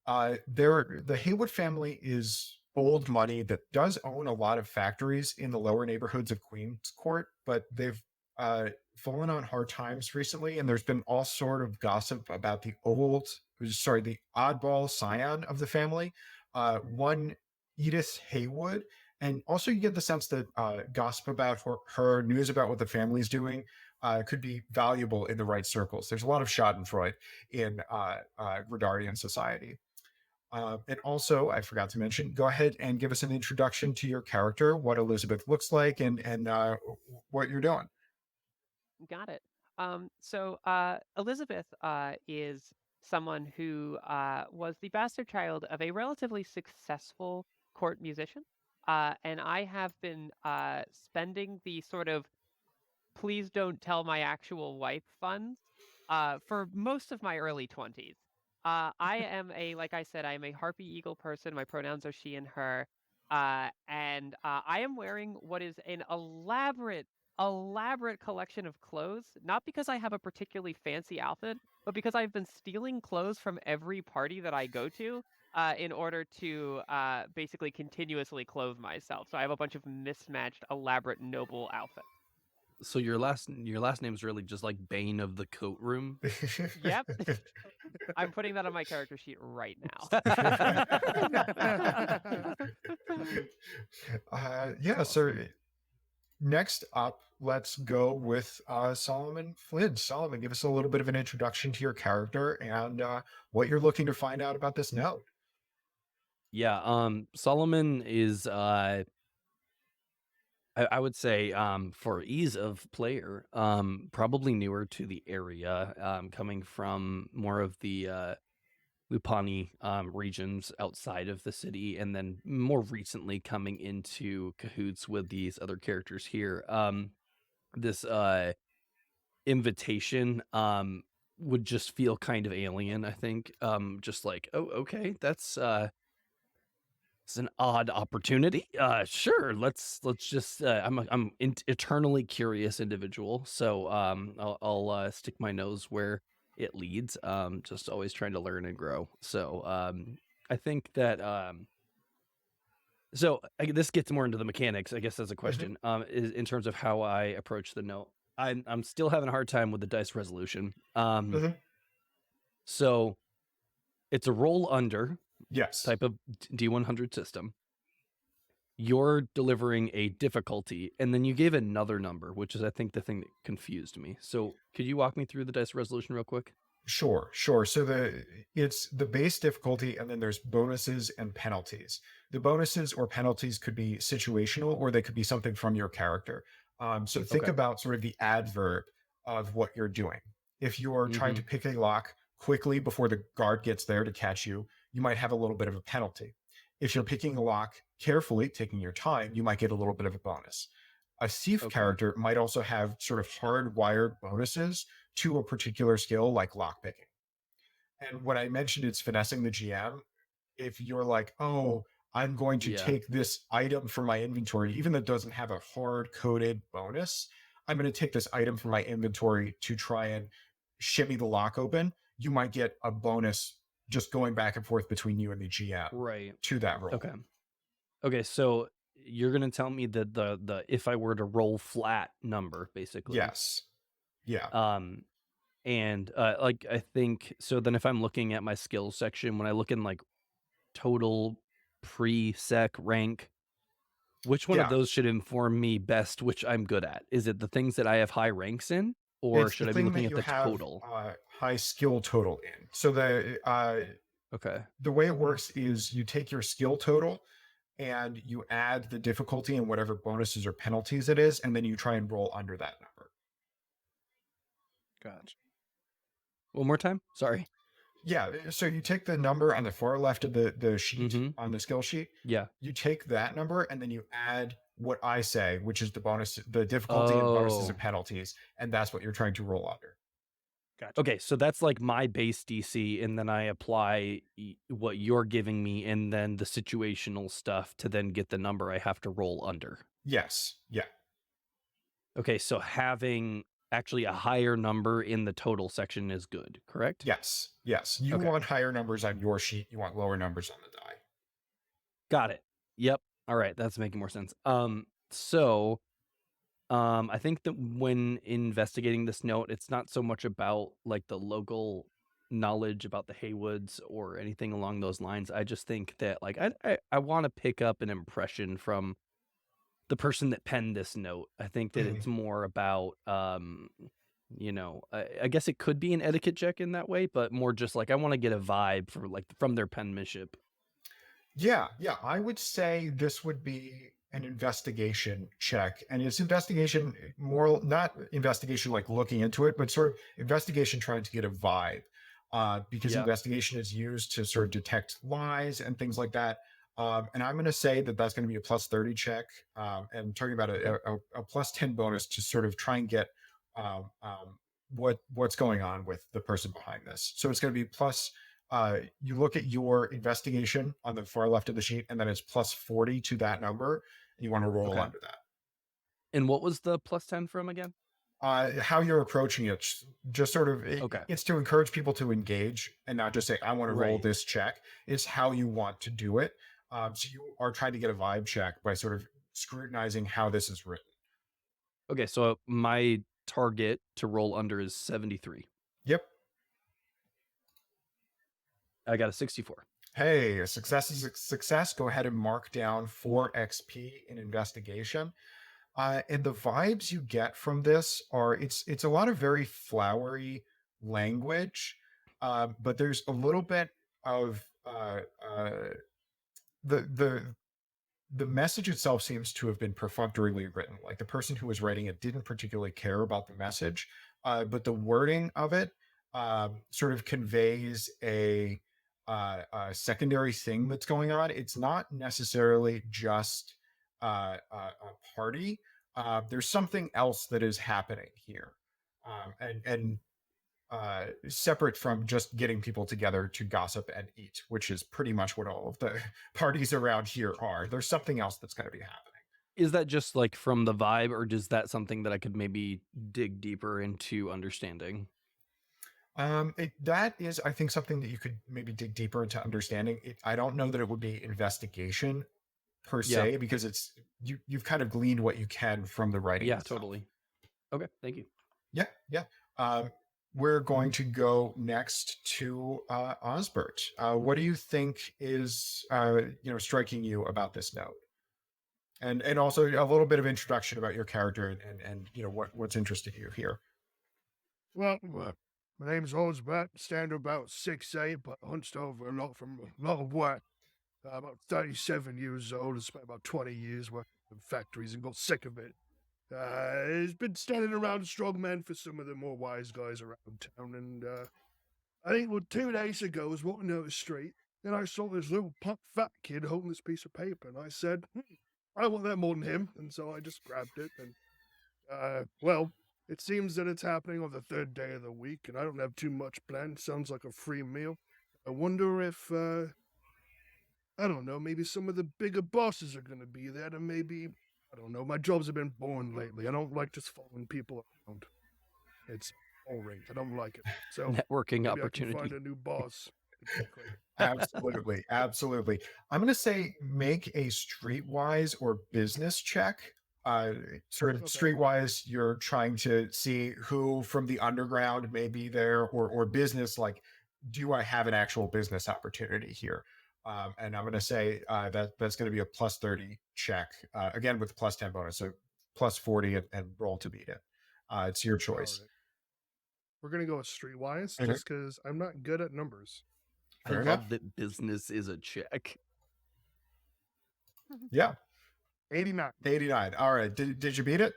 the Haywood family is old money that does own a lot of factories in the lower neighborhoods of Queens Court, but they've fallen on hard times recently, and there's been all sort of gossip about the oddball scion of the family, one Edith Haywood. And also, you get the sense that gossip about her, news about what the family's doing, could be valuable in the right circles. There's a lot of Schadenfreude in Gridarian society. And also, I forgot to mention, go ahead and give us an introduction to your character, what Elizabeth looks like, and what you're doing. Got it. So Elizabeth is someone who was the bastard child of a relatively successful court musician. And I have been spending the sort of please don't tell my actual wife funds for most of my early 20s. I am like I said, I am a harpy eagle person. My pronouns are she and her. And I am wearing what is an elaborate collection of clothes, not because I have a particularly fancy outfit, but because I've been stealing clothes from every party that I go to in order to basically continuously clothe myself. So I have a bunch of mismatched, elaborate, noble outfits. So your last name is really just like Bane of the Coat Room. Yep. I'm putting that on my character sheet right now. So next up, let's go with Solomon Flynn. Solomon, give us a little bit of an introduction to your character and what you're looking to find out about this node. Yeah, Solomon is I would say for ease of player, probably newer to the area, coming from more of the Lupani regions outside of the city, and then more recently coming into cahoots with these other characters here. This invitation would just feel kind of alien, I think. Just like, oh, okay, that's It's an odd opportunity. Sure. Let's just. I'm eternally curious individual, so I'll stick my nose where it leads. Just always trying to learn and grow. So I think that so this gets more into the mechanics, I guess, as a question. Is in terms of how I approach the note. I'm still having a hard time with the dice resolution. So it's a roll under Yes. type of D100 system. You're delivering a difficulty, and then you gave another number, which is, I think, the thing that confused me. So could you walk me through the dice resolution real quick? Sure. So it's the base difficulty, and then there's bonuses and penalties. The bonuses or penalties could be situational, or they could be something from your character. So think Okay. about sort of the adverb of what you're doing. If you're trying to pick a lock quickly before the guard gets there to catch you, you might have a little bit of a penalty. If you're picking a lock carefully, taking your time, you might get a little bit of a bonus. A thief Okay. character might also have sort of hardwired bonuses to a particular skill like lockpicking. And when I mentioned it's finessing the GM, if you're like, oh, I'm going to Yeah. take this item from my inventory, even though it doesn't have a hard coded bonus, I'm going to take this item from my inventory to try and shimmy the lock open. You might get a bonus just going back and forth between you and the GM Right. to that roll. Okay. So you're gonna tell me that the if I were to roll flat number, basically. Yes. Yeah. And like I think so. Then if I'm looking at my skills section, when I look in like total, pre-sec, rank, which one of Yeah. those should inform me best which I'm good at? Is it the things that I have high ranks in, or It's should the I be thing looking that at you the have total? high skill total in. So Okay. the way it works is you take your skill total and you add the difficulty and whatever bonuses or penalties it is, and then you try and roll under that number. Gotcha. One more time. Sorry. Yeah. So you take the number on the far left of the sheet on the skill sheet. Yeah. You take that number and then you add what I say, which is the bonus, the difficulty and bonuses and penalties, and that's what you're trying to roll under. Gotcha. Okay, so that's like my base DC, and then I apply what you're giving me, and then the situational stuff to then get the number I have to roll under. Yes. Yeah. Okay, so having actually a higher number in the total section is good, correct? Yes. Yes. You want higher numbers on your sheet. You want lower numbers on the die. Got it. Yep. All right, that's making more sense. So I think that when investigating this note, it's not so much about like the local knowledge about the Haywoods or anything along those lines. I just think that like I want to pick up an impression from the person that penned this note. I think that it's more about you know, I guess it could be an etiquette check in that way, but more just like I want to get a vibe for like from their penmanship. Yeah, I would say this would be an investigation check, and it's investigation more not investigation like looking into it, but sort of investigation trying to get a vibe, because investigation is used to sort of detect lies and things like that. And I'm going to say that that's going to be a plus 30 check, and talking about a plus 10 bonus to sort of try and get what's going on with the person behind this. So it's going to be plus. You look at your investigation on the far left of the sheet, and then it's plus 40 to that number. And you want to roll under that. And what was the plus 10 from again? How you're approaching it, just sort of, it's to encourage people to engage and not just say, I want to roll this check. It's how you want to do it. So you are trying to get a vibe check by sort of scrutinizing how this is written. Okay, so my target to roll under is 73. Yep. I got a 64. Hey, a success is a success. Go ahead and mark down 4 XP in investigation. And the vibes you get from this are it's a lot of very flowery language, but there's a little bit of the message itself seems to have been perfunctorily written. Like the person who was writing it didn't particularly care about the message, but the wording of it sort of conveys a secondary thing that's going on. It's not necessarily just a party. There's something else that is happening here, and separate from just getting people together to gossip and eat, which is pretty much what all of the parties around here are. There's something else that's going to be happening. Is that just like from the vibe, or is that something that I could maybe dig deeper into understanding? That is, I think, something that you could maybe dig deeper into understanding. I don't know that it would be investigation per Yeah. se, because you've kind of gleaned what you can from the writing. Yeah, itself. totally. Okay, thank you. Yeah. We're going to go next to Osbert. What do you think is striking you about this note? And also a little bit of introduction about your character and what's interested you here. Well, my name's Osbert, stand about 6'8", but hunched over a lot from a lot of work. About 37 years old, I spent about 20 years working in factories and got sick of it. He's been standing around strongmen for some of the more wise guys around town, and I think 2 days ago I was walking down the street, and I saw this little punk fat kid holding this piece of paper, and I said, I want that more than him, and so I just grabbed it, and well, it seems that it's happening on the 3rd day of the week, and I don't have too much planned. Sounds like a free meal. I wonder if, I don't know, maybe some of the bigger bosses are going to be there, and maybe, I don't know, my jobs have been boring lately. I don't like just following people around. It's boring. I don't like it. So Networking maybe opportunity. I can find a new boss. Absolutely. I'm going to say make a streetwise or business check. Sort of Okay. streetwise, you're trying to see who from the underground may be there, or business, like, do I have an actual business opportunity here? And I'm going to say that's going to be a plus 30 check, again with plus 10 bonus, so plus 40 and roll to beat it. It's your choice. Right. We're going to go with streetwise Okay. just because I'm not good at numbers. I Fair love enough. that business is a check. Yeah, 89. 89. All right. Did you beat it?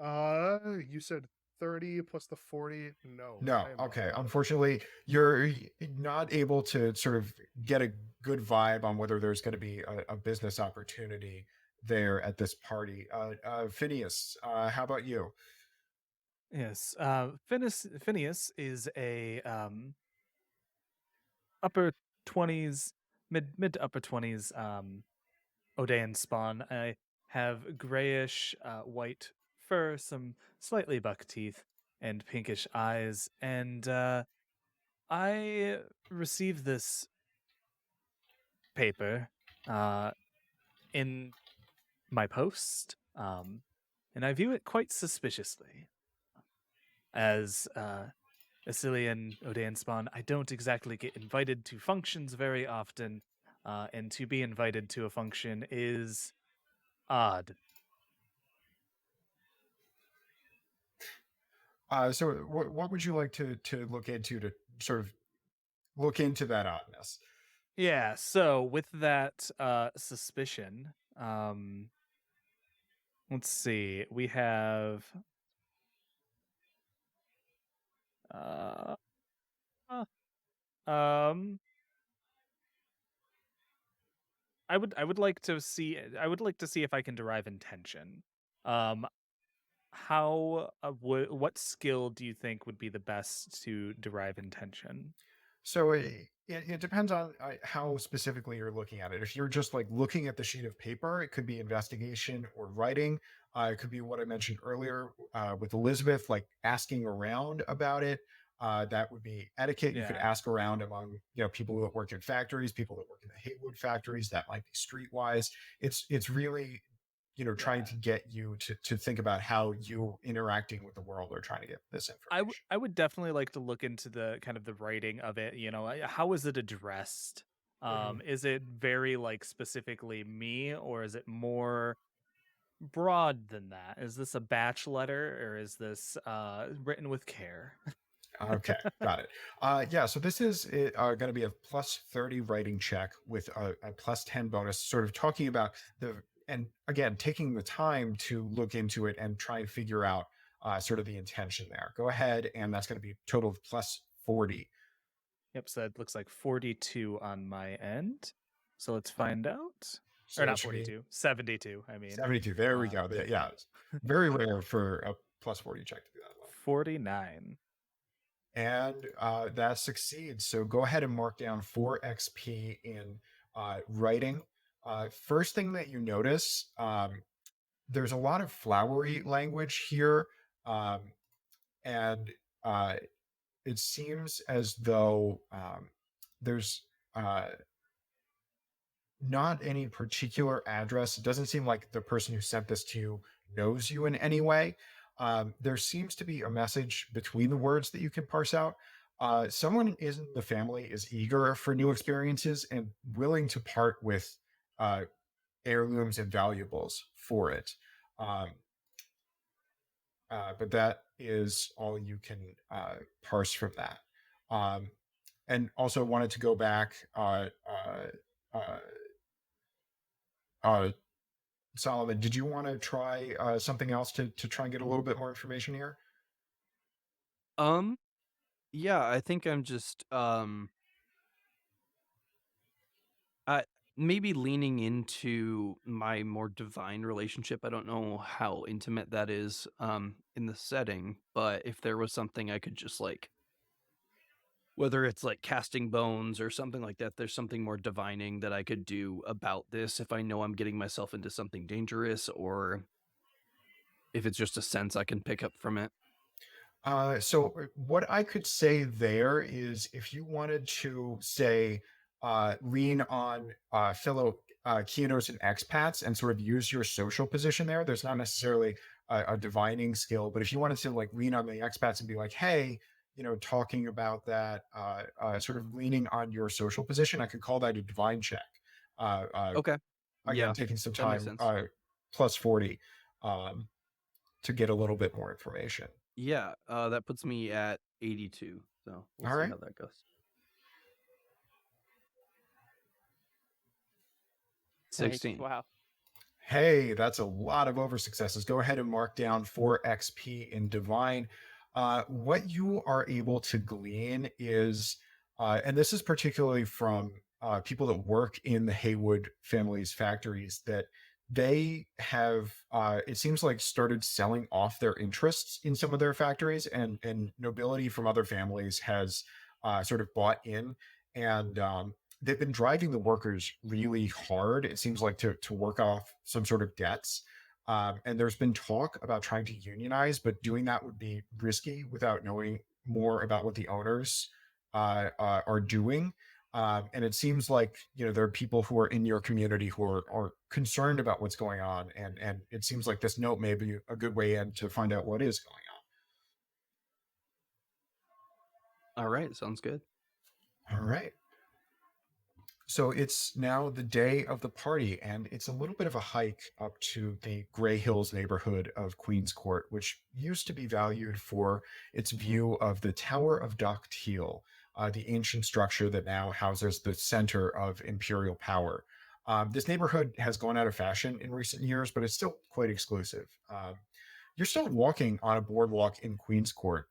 You said 30 plus the 40. No. No. I am not. Okay. Unfortunately, you're not able to sort of get a good vibe on whether there's going to be a business opportunity there at this party. Phineas, how about you? Yes. Phineas is a upper 20s, mid to upper 20s Odean spawn. I have grayish white fur, some slightly buck teeth, and pinkish eyes. And I received this paper in my post, and I view it quite suspiciously. As Asilian Odean spawn, I don't exactly get invited to functions very often, and to be invited to a function is odd. So what would you like to look into to sort of look into that oddness? Yeah, so with that suspicion, let's see. We have um I would like to see if I can derive intention. Um how what skill do you think would be the best to derive intention? So it depends on how specifically you're looking at it. If you're just like looking at the sheet of paper, it could be investigation or writing. It could be what I mentioned earlier with Elizabeth, like asking around about it. That would be etiquette. You could Yeah. ask around among people that work in factories, people that work in the Haywood factories. That might be streetwise. It's really trying to get you to think about how you interacting with the world or trying to get this information. I would definitely like to look into the kind of the writing of it. How is it addressed? Is it very like specifically me, or is it more broad than that? Is this a batch letter, or is this written with care? Okay, got it. Yeah, so this is going to be a plus 30 writing check with a plus 10 bonus, sort of talking about and again, taking the time to look into it and try and figure out sort of the intention there. Go ahead, and that's going to be a total of plus 40. Yep, so that looks like 42 on my end. So let's find out. So Or that not should be 42, 72, I mean. 72. There we go. Yeah, it's very rare for a plus 40 check to be that low. 49. And that succeeds. So go ahead and mark down 4 XP in writing. First thing that you notice, there's a lot of flowery language here. Um, and it seems as though there's not any particular address. It doesn't seem like the person who sent this to you knows you in any way. There seems to be a message between the words that you can parse out. Someone in the family is eager for new experiences and willing to part with heirlooms and valuables for it. Um, but that is all you can parse from that. And also wanted to go back. Solomon, did you want to try something else to try and get a little bit more information here? Yeah, I think I'm just maybe leaning into my more divine relationship. I don't know how intimate that is in the setting, but if there was something I could just like, whether it's like casting bones or something like that, there's something more divining that I could do about this if I know I'm getting myself into something dangerous, or if it's just a sense I can pick up from it. So what I could say there is, if you wanted to say lean on fellow Keanos and expats and sort of use your social position there, there's not necessarily a divining skill, but if you wanted to like lean on the expats and be like, hey, talking about that, sort of leaning on your social position, I could call that a divine check. Okay. Again, Yeah, taking some that makes time, sense. plus 40 to get a little bit more information. Yeah, that puts me at 82. So we'll All see right. how that goes. 16. Wow. Hey, that's a lot of over successes. Go ahead and mark down 4 XP in Divine. What you are able to glean is, and this is particularly from people that work in the Haywood family's factories, that they have, it seems like, started selling off their interests in some of their factories, and nobility from other families has sort of bought in. And they've been driving the workers really hard, it seems like, to work off some sort of debts. And there's been talk about trying to unionize, but doing that would be risky without knowing more about what the owners are doing. And it seems like, there are people who are in your community who are concerned about what's going on, and it seems like this note may be a good way in to find out what is going All right, sounds good. on. All right. So it's now the day of the party, and it's a little bit of a hike up to the Gray Hills neighborhood of Queens Court, which used to be valued for its view of the Tower of Docteel, the ancient structure that now houses the center of imperial power. This neighborhood has gone out of fashion in recent years, but it's still quite exclusive. You're still walking on a boardwalk in Queens Court,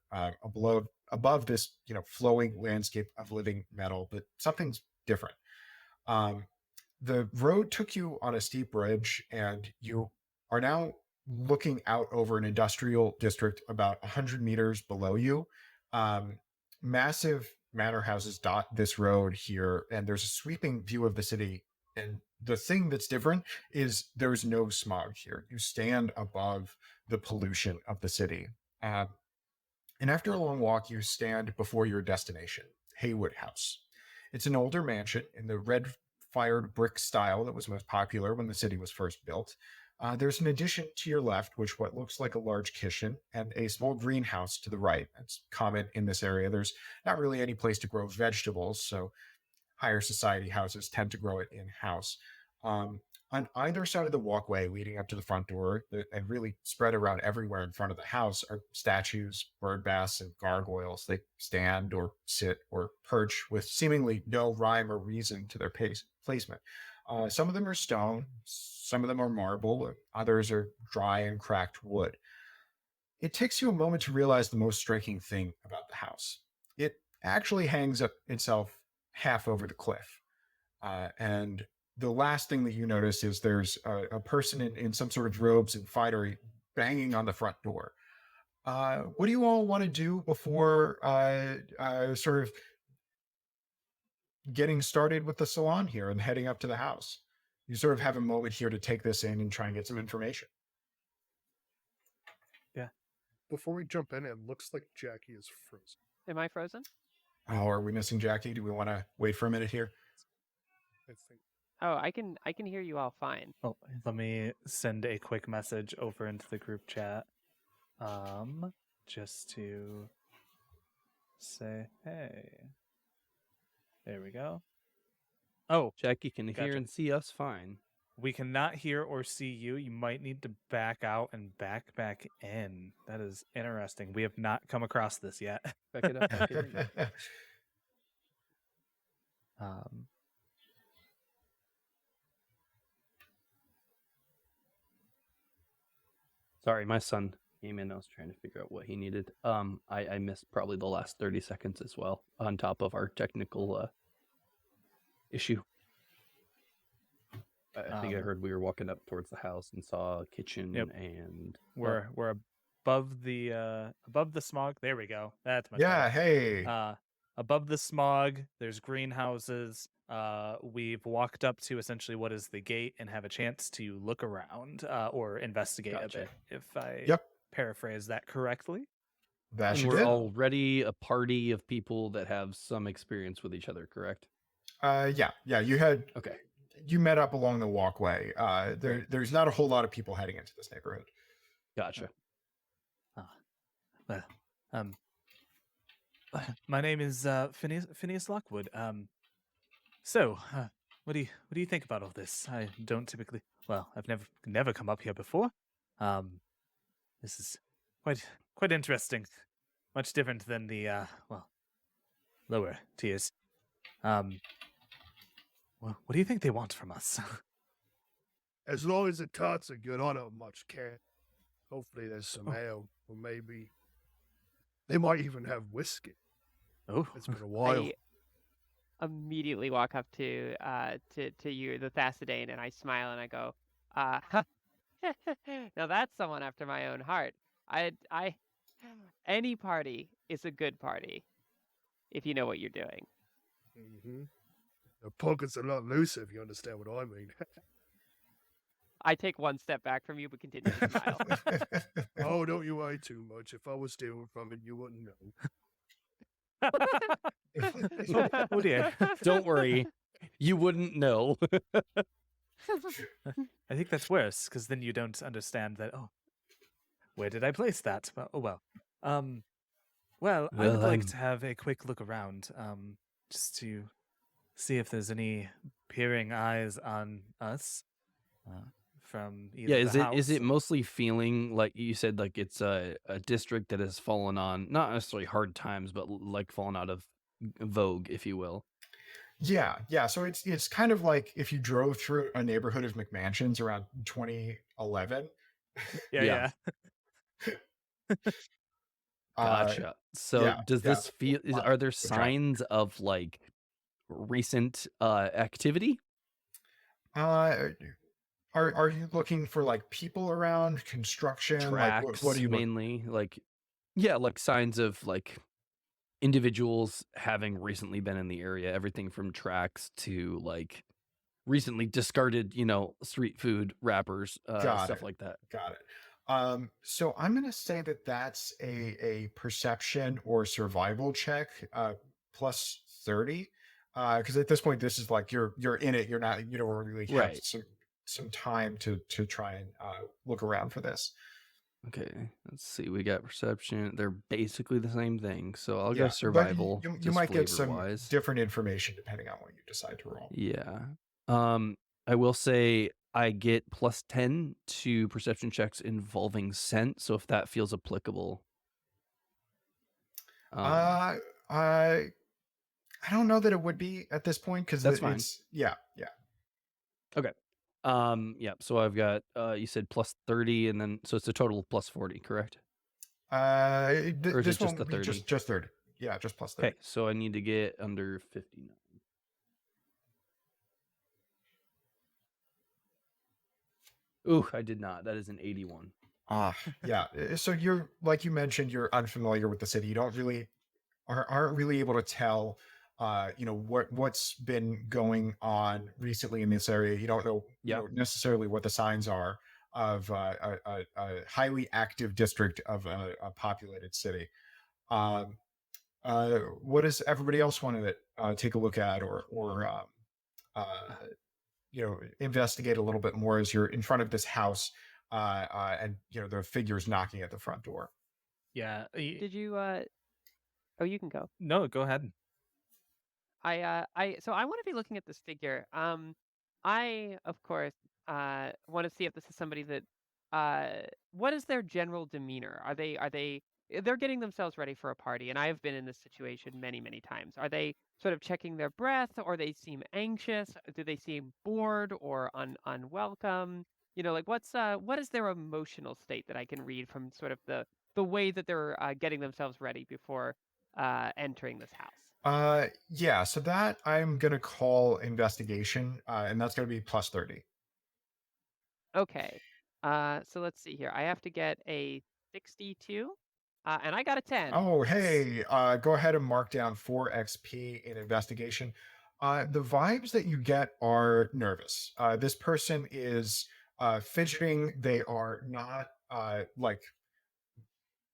above this, flowing landscape of living metal, but something's different. Um, the road took you on a steep ridge, and you are now looking out over an industrial district about 100 meters below you. Massive manor houses dot this road here, and there's a sweeping view of the city. And the thing that's different is there's no smog here. You stand above the pollution of the city. And after a long walk, you stand before your destination, Haywood House. It's an older mansion in the red fired brick style that was most popular when the city was first built. There's an addition to your left, which what looks like a large kitchen, and a small greenhouse to the right. That's common in this area. There's not really any place to grow vegetables, so higher society houses tend to grow it in-house. On either side of the walkway leading up to the front door, and really spread around everywhere in front of the house, are statues, bird baths, and gargoyles. They stand or sit or perch with seemingly no rhyme or reason to their placement. Some of them are stone, some of them are marble, others are dry and cracked wood. It takes you a moment to realize the most striking thing about the house. It actually hangs up itself half over the cliff. And the last thing that you notice is there's a person in some sort of robes and finery banging on the front door. What do you all want to do before sort of getting started with the salon here and heading up to the house? You sort of have a moment here to take this in and try and get some information. Yeah. Before we jump in, it looks like Jackie is frozen. Am I frozen? Oh, are we missing Jackie? Do we want to wait for a minute here? I think. Oh, I can hear you all fine. Oh, let me send a quick message over into the group chat. Just to say, hey. There we go. Oh, Jackie can hear Gotcha. and see us fine. we cannot hear or see you. You might need to back out and back in. That is interesting. We have not come across this yet. Back it up. Back it up. Sorry, my son came in. I was trying to figure out what he needed. I missed probably the last 30 seconds as well, on top of our technical issue. I think I heard we were walking up towards the house and saw a kitchen and we're above the smog. There we go. That's much Yeah, better. hey. Above the smog, there's greenhouses. We've walked up to essentially what is the gate and have a chance to look around or investigate a Gotcha. bit, if I Yep, paraphrase that correctly. that and you we're did. already a party of people that have some experience with each other, correct? Yeah, Okay. you met up along the walkway. There's not a whole lot of people heading into this neighborhood. Gotcha. Well, my name is Phineas Lockwood. So, what do you think about all this? I don't typically. Well, I've never come up here before. This is quite interesting. Much different than the lower tiers. Well, what do you think they want from us? As long as the tots are good, I don't much care. Hopefully there's some ale, or maybe they might even have whiskey. Oh, It's been a while. I immediately walk up to you, the Thassadane, and I smile and I go, now that's someone after my own heart. Any party is a good party if you know what you're doing. Mm-hmm. The pocket's a lot looser, if you understand what I mean. I take one step back from you, but continue to smile. Oh, don't you worry too much. If I was stealing from it, you wouldn't know. oh dear. Don't worry. You wouldn't know. I think that's worse because then you don't understand that. Oh, where did I place that? Well, oh well. Well, I would like to have a quick look around, just to see if there's any peering eyes on us from either Yeah, the house. is it mostly feeling like you said, like it's a district that has fallen on not necessarily hard times, but like fallen out of vogue, if you will? Yeah. So it's kind of like if you drove through a neighborhood of McMansions around 2011. Yeah. Gotcha. So yeah, does yeah. this feel? Are there signs of like recent activity? Are you looking for like people around, construction, Tracks, like what do you mainly like? Yeah, like signs of like individuals having recently been in the area. Everything from tracks to like recently discarded, street food wrappers, stuff like that. Got it. So I'm gonna say that that's a perception or survival check, plus 30. Because at this point, this is like you're in it. You don't really have Right. some time to try and look around for this. Okay, let's see. We got perception. They're basically the same thing. So I'll Yeah, go survival. but you just might get some flavor-wise. different information depending on what you decide to roll. Yeah. I will say I get plus 10 to perception checks involving scent. So if that feels applicable. I don't know that it would be at this point because That's fine. it's yeah. Okay. Yeah. So I've got you said plus 30, and then so it's a total of plus 40, correct? Or is it this just one the would be 30? just 30. Yeah, just plus 30. Okay. So I need to get under 59. Ooh, I did not. That is an 81. Yeah. So you're like you mentioned, you're unfamiliar with the city. You don't really aren't really able to tell what's been going on recently in this area. You don't know Yeah. necessarily what the signs are of a highly active district of a populated city. Um, what does everybody else want to take a look at or uh, investigate a little bit more as you're in front of this house and the figures knocking at the front door? Yeah. Did you? Oh, you can go. No, go ahead. So I want to be looking at this figure. I of course want to see if this is somebody that what is their general demeanor? They're getting themselves ready for a party, and I have been in this situation many, many times. Are they sort of checking their breath, or they seem anxious? Do they seem bored or unwelcome? Like what is their emotional state that I can read from sort of the way that they're getting themselves ready before entering this house? Yeah, so that I'm gonna call investigation, and that's gonna be plus 30. Okay. So let's see here. I have to get a 62, and I got a 10. Oh, Nice. hey, go ahead and mark down 4 XP in investigation. The vibes that you get are nervous. This person is fidgeting. They are not like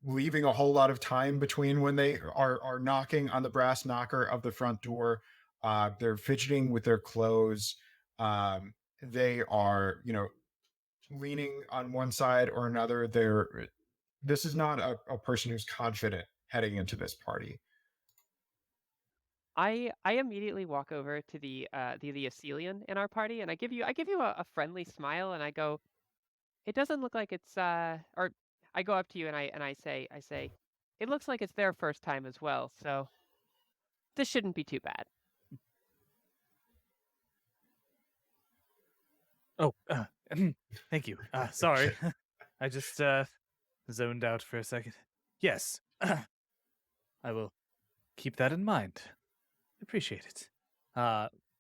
leaving a whole lot of time between when they are knocking on the brass knocker of the front door. They're fidgeting with their clothes. They are, leaning on one side or another. This is not a person who's confident heading into this party. I immediately walk over to the Assylian in our party, and I give you a friendly smile, and I go, it doesn't look like it's or I go up to you and I say, it looks like it's their first time as well, so this shouldn't be too bad. Oh, thank you. Sorry. I just zoned out for a second. Yes. I will keep that in mind. Appreciate it.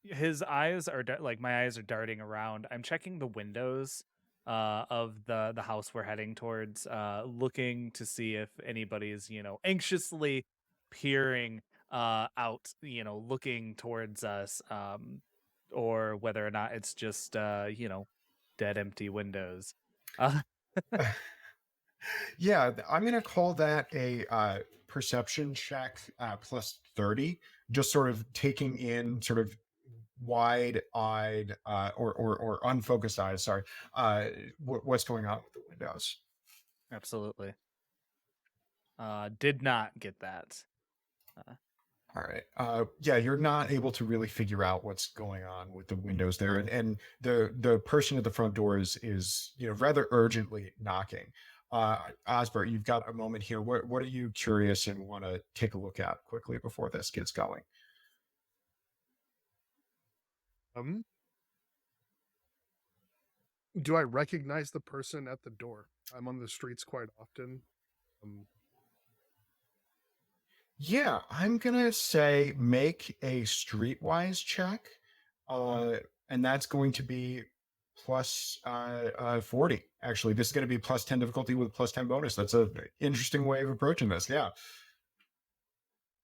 His eyes are like my eyes are darting around. I'm checking the windows of the house we're heading towards, looking to see if anybody's, anxiously peering out, looking towards us, or whether or not it's just dead empty windows. Uh, Yeah, I'm gonna call that a perception check plus 30, just sort of taking in sort of wide-eyed or unfocused eyes, sorry, what's going on with the windows. Absolutely. Did not get that. All right. Yeah, you're not able to really figure out what's going on with the windows there, and the person at the front door is rather urgently knocking. Osbert, you've got a moment here. What are you curious and want to take a look at quickly before this gets going? Um, do I recognize the person at the door? I'm on the streets quite often. Yeah, I'm gonna say make a streetwise check, and that's going to be plus 40. Actually, this is going to be plus 10 difficulty with plus 10 bonus. That's a interesting way of approaching this. Yeah.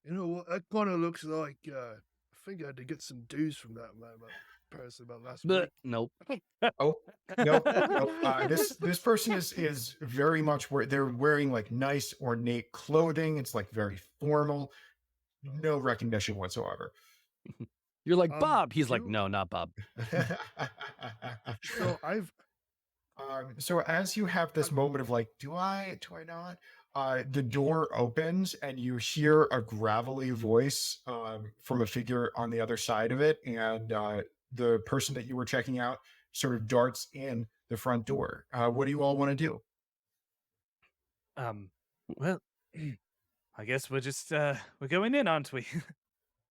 That kind of looks like I think I had to get some dues from that person about last But week. nope. Oh, no, no. This person is very much they're wearing like nice ornate clothing. It's like very formal. No recognition whatsoever. You're like, Um, Bob. He's like, you- no, not Bob. So I've So as you have this moment of like, do I not? The door opens and you hear a gravelly voice from a figure on the other side of it, and the person that you were checking out sort of darts in the front door. What do you all want to do? Well, I guess we're just we're going in, aren't we?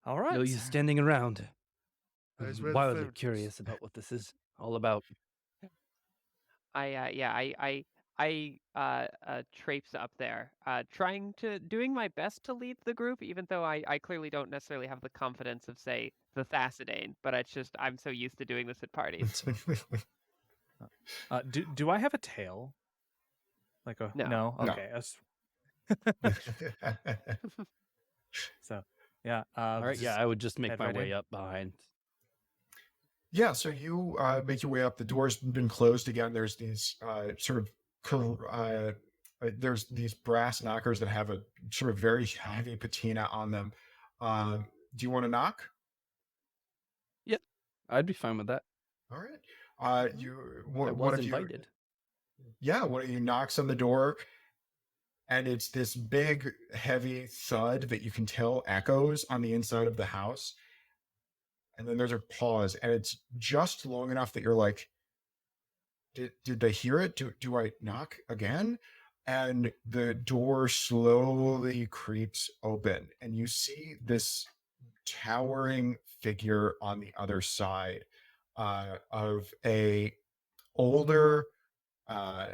All right. No use standing around. Guys, we're the Wildly favorites. curious about what this is all about. I traipse up there, doing my best to lead the group, even though I clearly don't necessarily have the confidence of, say, the Thassidane, but it's just I'm so used to doing this at parties. Do I have a tail? Like a No. no? No. Okay. So yeah. All right, yeah, I would just make head my right way in. up behind. Yeah, so you make your way up. The door's been closed again. There's these there's these brass knockers that have a sort of very heavy patina on them. Do you want to knock? Yep, I'd be fine with that. All right. I One was of you, invited. yeah, one of you knocks on the door, and it's this big, heavy thud that you can tell echoes on the inside of the house. And then there's a pause, and it's just long enough that you're like, did they hear it? Do I knock again? And the door slowly creeps open, and you see this towering figure on the other side of a older, uh,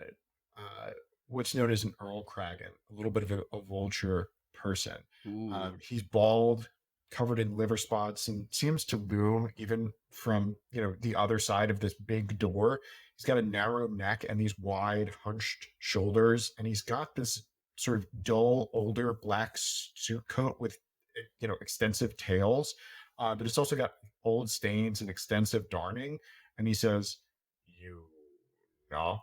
what's known as an Earl Kragan, a little bit of a vulture person. Ooh. He's bald, covered in liver spots, and seems to loom even from the other side of this big door. He's got a narrow neck and these wide, hunched shoulders, and he's got this sort of dull, older black suit coat with extensive tails, but it's also got old stains and extensive darning. And he says, "You knocked."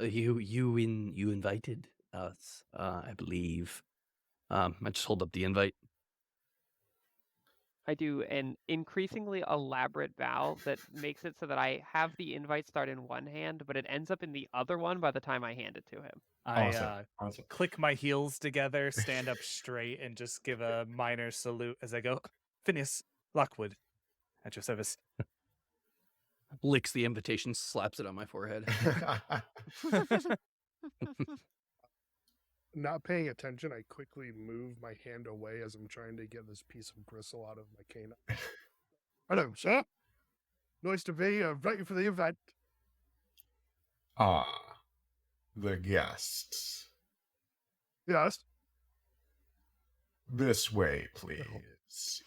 You invited us, I believe. I just hold up the invite. I do an increasingly elaborate bow that makes it so that I have the invite start in one hand, but it ends up in the other one by the time I hand it to him. I Awesome. click my heels together, stand up straight, and just give a minor salute as I go. Phineas Lockwood, at your service. Licks the invitation, slaps it on my forehead. Not paying attention, I quickly move my hand away as I'm trying to get this piece of gristle out of my canine. Hello, sir. Nice to be ready for the event. The guests. Yes. This way, please.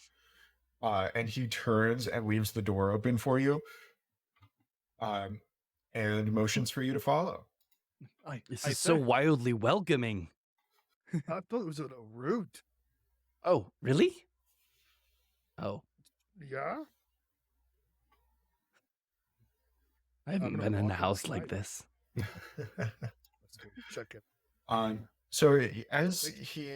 And he turns and leaves the door open for you, and motions for you to follow. This is so wildly welcoming. I thought it was a little rude. Oh, really? Oh, Yeah? I haven't been in a house like this. Let's go check it. So as he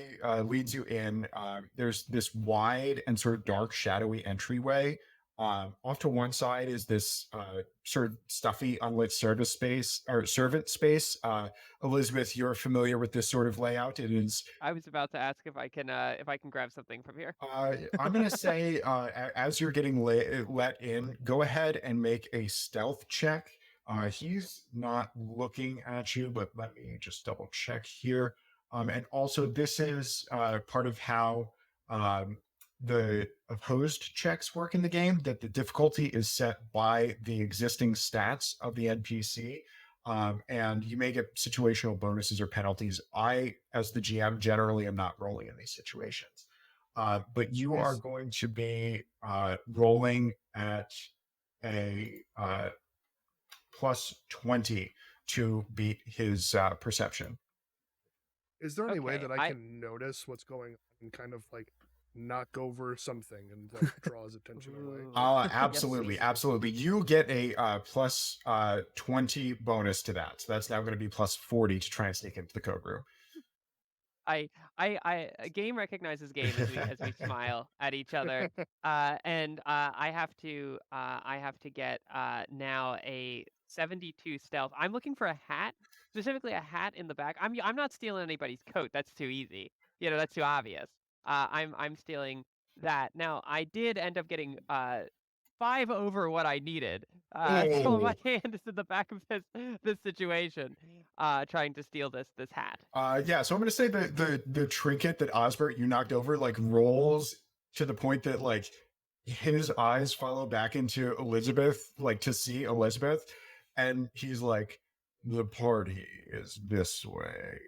leads you in, there's this wide and sort of dark, shadowy entryway. Off to one side is this sort of stuffy, unlit servant space. Elizabeth, you're familiar with this sort of layout. It is. I was about to ask if I can grab something from here. I'm going to say, as you're getting let in, go ahead and make a stealth check. He's not looking at you, but let me just double check here. And also, this is part of how the opposed checks work in the game, that the difficulty is set by the existing stats of the NPC. And you may get situational bonuses or penalties. I, as the GM, generally am not rolling in these situations. But you are going to be rolling at a plus 20 to beat his perception. Is there any way Okay, that I can notice what's going on and kind of like knock over something and like draw his attention away? Absolutely, Yes, absolutely. You get a plus 20 bonus to that. So that's now going to be plus 40 to try and sneak into the code room. A game recognizes game as we smile at each other, and I have to get now a 72 stealth. I'm looking for a hat, specifically a hat in the back. I'm not stealing anybody's coat. That's too easy. That's too obvious. I'm stealing that. Now I did end up getting 5 over what I needed. So my hand is in the back of this situation, trying to steal this hat. Yeah, so I'm going to say the trinket that Osbert you knocked over like rolls to the point that like his eyes follow back into Elizabeth, like to see Elizabeth, and he's like, "The party is this way."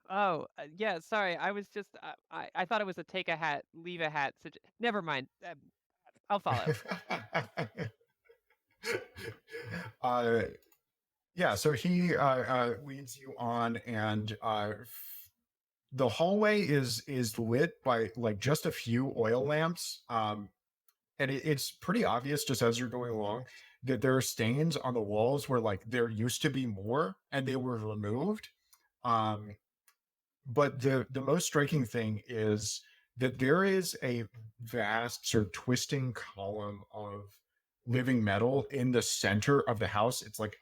Oh, yeah, sorry. I was just I thought it was a take a hat, leave a hat. Never mind. I'll follow. Yeah, so he leads you on, and the hallway is lit by like just a few oil lamps. And it's pretty obvious just as you're going along that there are stains on the walls where like there used to be more and they were removed. Um, but the most striking thing is that there is a vast sort of twisting column of living metal in the center of the house. It's like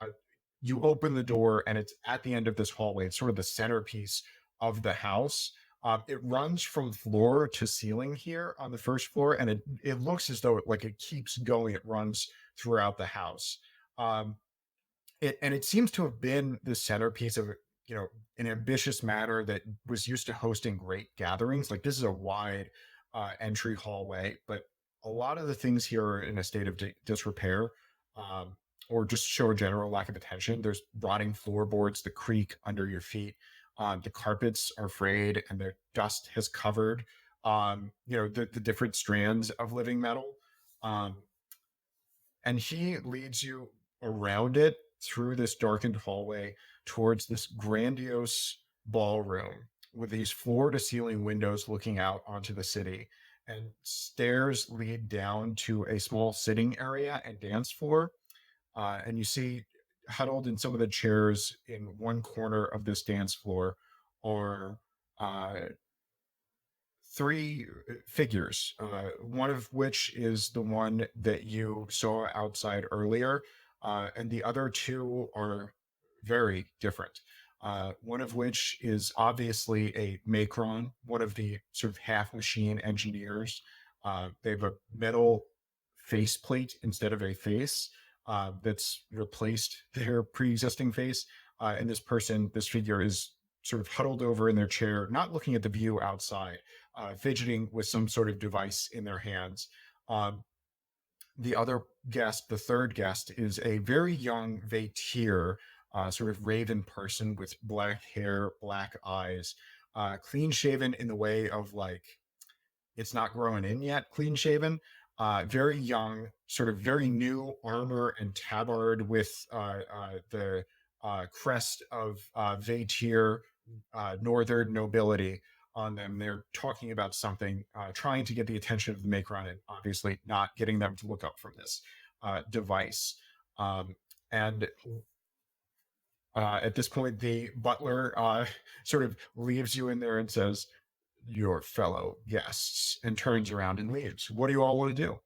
you open the door and it's at the end of this hallway. It's sort of the centerpiece of the house. It runs from floor to ceiling here on the first floor, and it looks as though it keeps going. It runs throughout the house. Um, it seems to have been the centerpiece of an ambitious matter that was used to hosting great gatherings. Like this is a wide entry hallway, but a lot of the things here are in a state of disrepair, um, or just show a general lack of attention. There's rotting floorboards that creak under your feet. The carpets are frayed and the dust has covered the different strands of living metal. um, and he leads you around it through this darkened hallway towards this grandiose ballroom with these floor to ceiling windows looking out onto the city, and stairs lead down to a small sitting area and dance floor. And you see huddled in some of the chairs in one corner of this dance floor are uh, three figures, one of which is the one that you saw outside earlier, and the other two are very different. One of which is obviously a Macron, one of the sort of half machine engineers. They have a metal faceplate instead of a face that's replaced their pre existing face. And this figure is sort of huddled over in their chair, not looking at the view outside, fidgeting with some sort of device in their hands. Um, the other guest, the third guest, is a very young Vatir, sort of raven person with black hair, black eyes, clean shaven in the way of like it's not growing in yet, clean shaven. Very young, sort of very new armor and tabard with the crest of Vatir northern nobility on them. They're talking about something, trying to get the attention of the Macron, and obviously not getting them to look up from this device. And at this point, the butler sort of leaves you in there and says, "Your fellow guests," and turns around and leaves. What do you all want to do?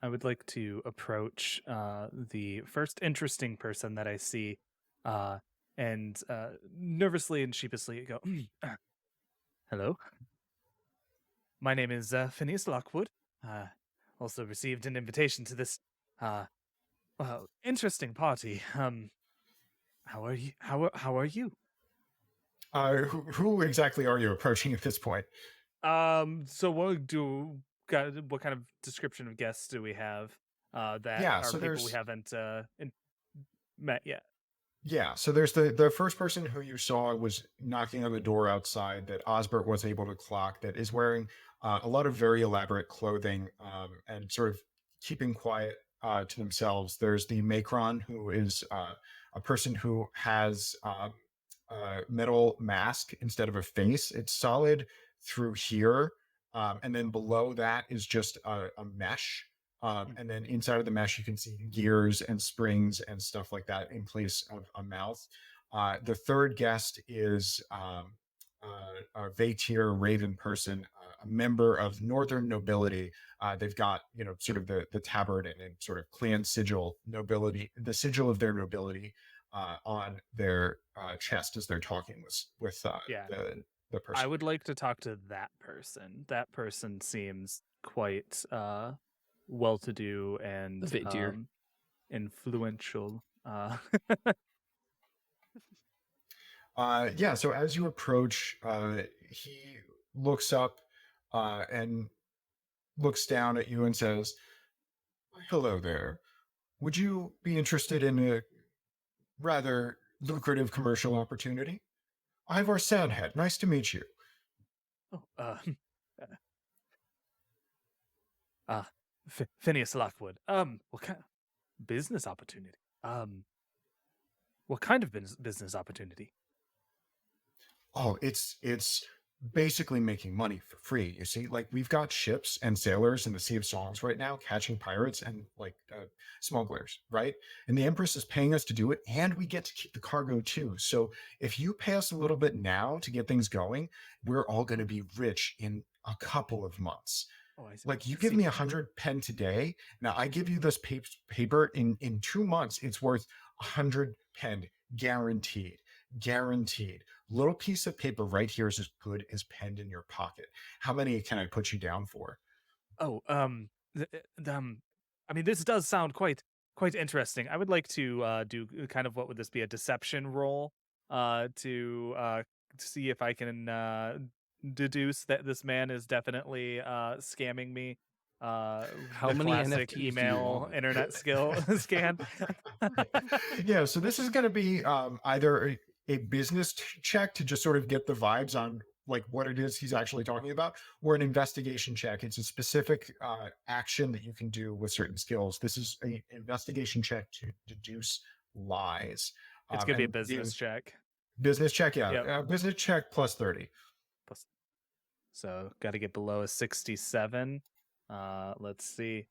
I would like to approach the first interesting person that I see, and nervously and sheepishly go, "Hello, my name is Phineas Lockwood. Also received an invitation to this interesting party. How are you? How are you?" Who exactly are you approaching at this point? So what kind of description of guests do we have that Yeah, are so people we there's haven't met yet? Yeah, so there's the first person who you saw was knocking on the door outside that Osbert was able to clock, that is wearing a lot of very elaborate clothing, and sort of keeping quiet to themselves. There's the Macron, who is a person who has a metal mask instead of a face. It's solid through here, and then below that is just a mesh. And then inside of the mesh, you can see gears and springs and stuff like that in place of a mouth. The third guest is a Vatir Raven person, a member of Northern nobility. They've got, sort of the tabard and sort of clan sigil nobility, the sigil of their nobility on their chest as they're talking with Yeah. the person. I would like to talk to that person. That person seems quite well-to-do and Vatir. influential. Yeah, so as you approach, he looks up and looks down at you and says, "Hello there. Would you be interested in a rather lucrative commercial opportunity? Ivor Sandhead, nice to meet you." Oh, Phineas Lockwood. What kind? business opportunity. What kind of business opportunity? Oh, it's basically making money for free. You see, like we've got ships and sailors in the Sea of Songs right now catching pirates and like smugglers, right? And the Empress is paying us to do it, and we get to keep the cargo too. So if you pay us a little bit now to get things going, we're all going to be rich in a couple of months. Oh, I see. Like you I give see. me 100 pen today. Now I give you this paper in 2 months. It's worth 100 pen, guaranteed, guaranteed. Little piece of paper right here is as good as pen in your pocket. How many can I put you down for? Oh, I mean, this does sound quite interesting. I would like to do kind of, what would this be, a deception roll, to see if I can deduce that this man is definitely scamming me. How The many classic NFTs do you email want? internet skill scan. Yeah, so this is going to be either a business check to just sort of get the vibes on like what it is he's actually talking about, or an investigation check. It's a specific action that you can do with certain skills. This is an investigation check to deduce lies. It's gonna be a And the business check. business check, yeah, Yep. business check plus 30. Plus, so got to get below a 67. Let's see.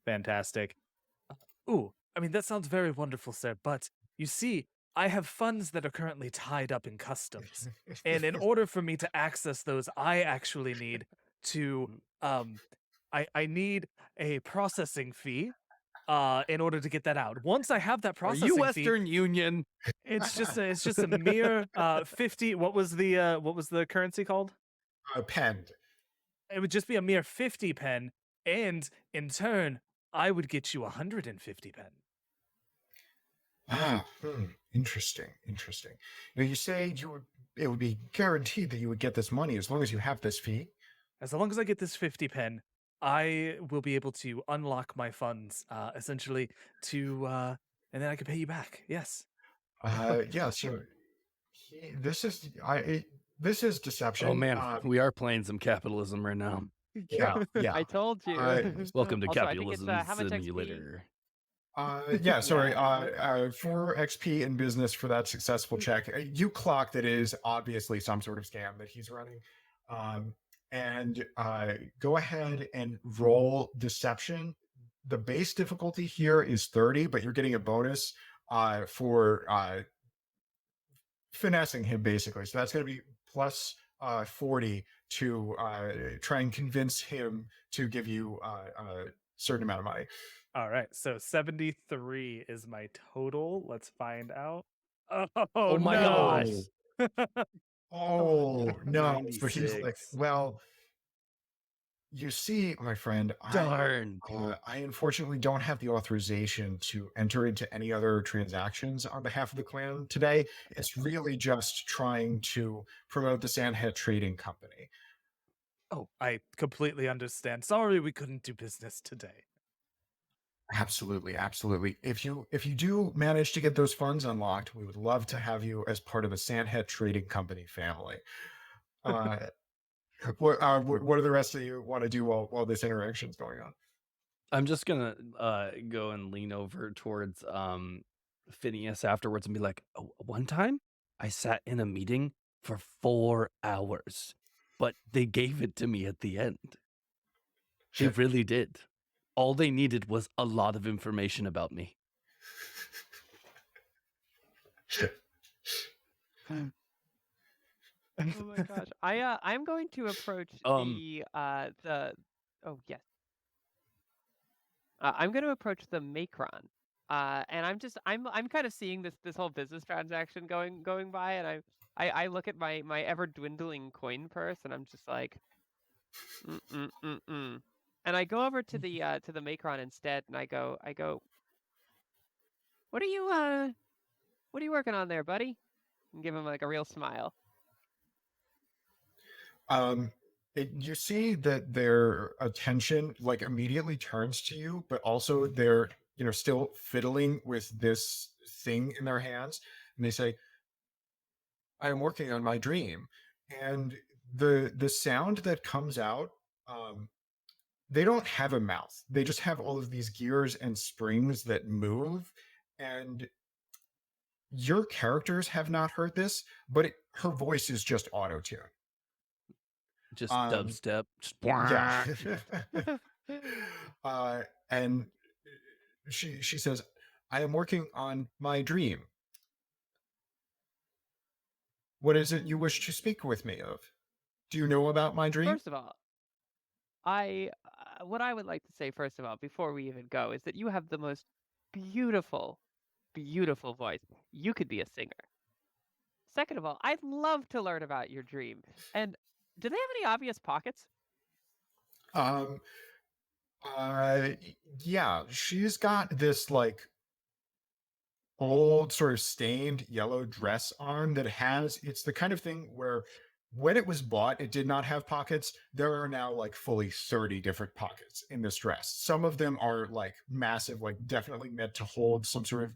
Fantastic. Ooh, I mean, that sounds very wonderful, sir, but you see, I have funds that are currently tied up in customs. And in order for me to access those, I actually need to I need a processing fee in order to get that out. Once I have that Are you processing fee, Western Union? it's just a mere 50. What was the currency called? Penned. It would just be a mere 50 pen, and in turn, I would get you 150 pen. Interesting, interesting. Now you say it would be guaranteed that you would get this money as long as you have this fee. As long as I get this 50 pen, I will be able to unlock my funds, essentially, and then I can pay you back. Yes. Yeah. So this is deception. Oh man, we are playing some capitalism right now. Yeah, yeah. I told you. Welcome to Also, I think it's, Capitalism how much XP? Simulator. Yeah, sorry. 4 XP in business for that successful check. You clock that is obviously some sort of scam that he's running. And go ahead and roll deception. The base difficulty here is 30, but you're getting a bonus for finessing him, basically. So that's going to be plus 40 to try and convince him to give you a certain amount of money. All right. So 73 is my total. Let's find out. Oh my no. gosh. Oh no! So he's like, 96. well, you see, my friend, Darn. I unfortunately don't have the authorization to enter into any other transactions on behalf of the clan today. It's really just trying to promote the Sandhead Trading Company. Oh, I completely understand. Sorry we couldn't do business today. Absolutely, absolutely. If you do manage to get those funds unlocked, we would love to have you as part of the Sandhead Trading Company family. What do the rest of you want to do while this interaction is going on? I'm just gonna go and lean over towards Phineas afterwards and be like, oh, one time I sat in a meeting for 4 hours, but they gave it to me at the end. They really did. All they needed was a lot of information about me. Oh my gosh. I'm going to approach the oh yes. I'm going to approach the Macron. And I'm kind of seeing this whole business transaction going by, and I look at my ever dwindling coin purse, and I'm just like and I go over to the Macron instead, and I go what are you working on there, buddy? And give him like a real smile. You see that their attention like immediately turns to you, but also they're still fiddling with this thing in their hands, and they say, I am working on my dream. And the sound that comes out they don't have a mouth. They just have all of these gears and springs that move. And your characters have not heard this, but her voice is just auto tune. Just Um, dubstep. Just yeah. And she says, I am working on my dream. What is it you wish to speak with me of? Do you know about my dream? First of all, what I would like to say first of all, before we even go, is that you have the most beautiful, beautiful voice. You could be a singer. Second of all, I'd love to learn about your dream. And do they have any obvious pockets? Um, yeah, she's got this like old sort of stained yellow dress on that it's the kind of thing where when it was bought it did not have pockets. There are now like fully 30 different pockets in this dress. Some of them are like massive, like definitely meant to hold some sort of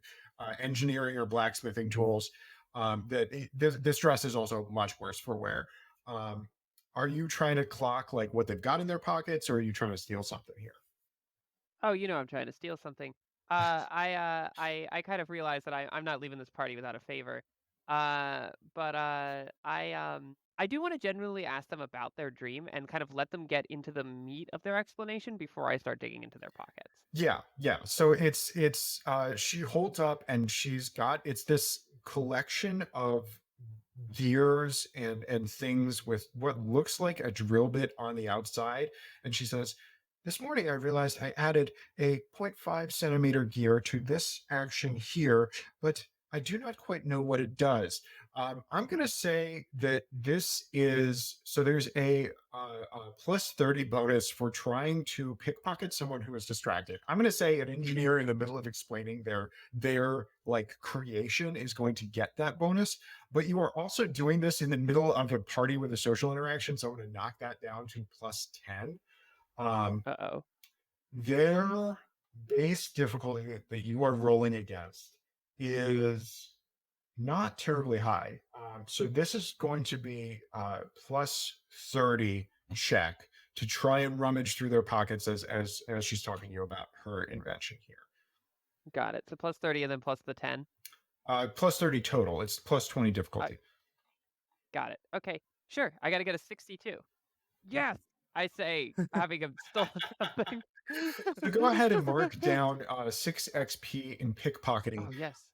engineering or blacksmithing tools. This dress is also much worse for wear. Are you trying to clock like what they've got in their pockets, or are you trying to steal something here? Oh, I'm trying to steal something. I kind of realized that I'm not leaving this party without a favor. But I do want to genuinely ask them about their dream and kind of let them get into the meat of their explanation before I start digging into their pockets. Yeah. So it's she holds up and it's this collection of gears and things with what looks like a drill bit on the outside. And she says, this morning I realized I added a 0.5 centimeter gear to this action here, but I do not quite know what it does. I'm going to say that this is, so there's a plus 30 bonus for trying to pickpocket someone who is distracted. I'm going to say an engineer in the middle of explaining their like creation is going to get that bonus, but you are also doing this in the middle of a party with a social interaction. So I'm going to knock that down to plus 10. Uh-oh. Their base difficulty that you are rolling against is not terribly high. So this is going to be plus 30 check to try and rummage through their pockets as she's talking to you about her invention here. Got it. So plus 30 and then plus the 10. Plus 30 total. It's plus 20 difficulty. Got it. Okay. Sure. I got to get a 62. Yes, I say, having stolen something. So go ahead and mark down 6 XP in pickpocketing. Oh, yes.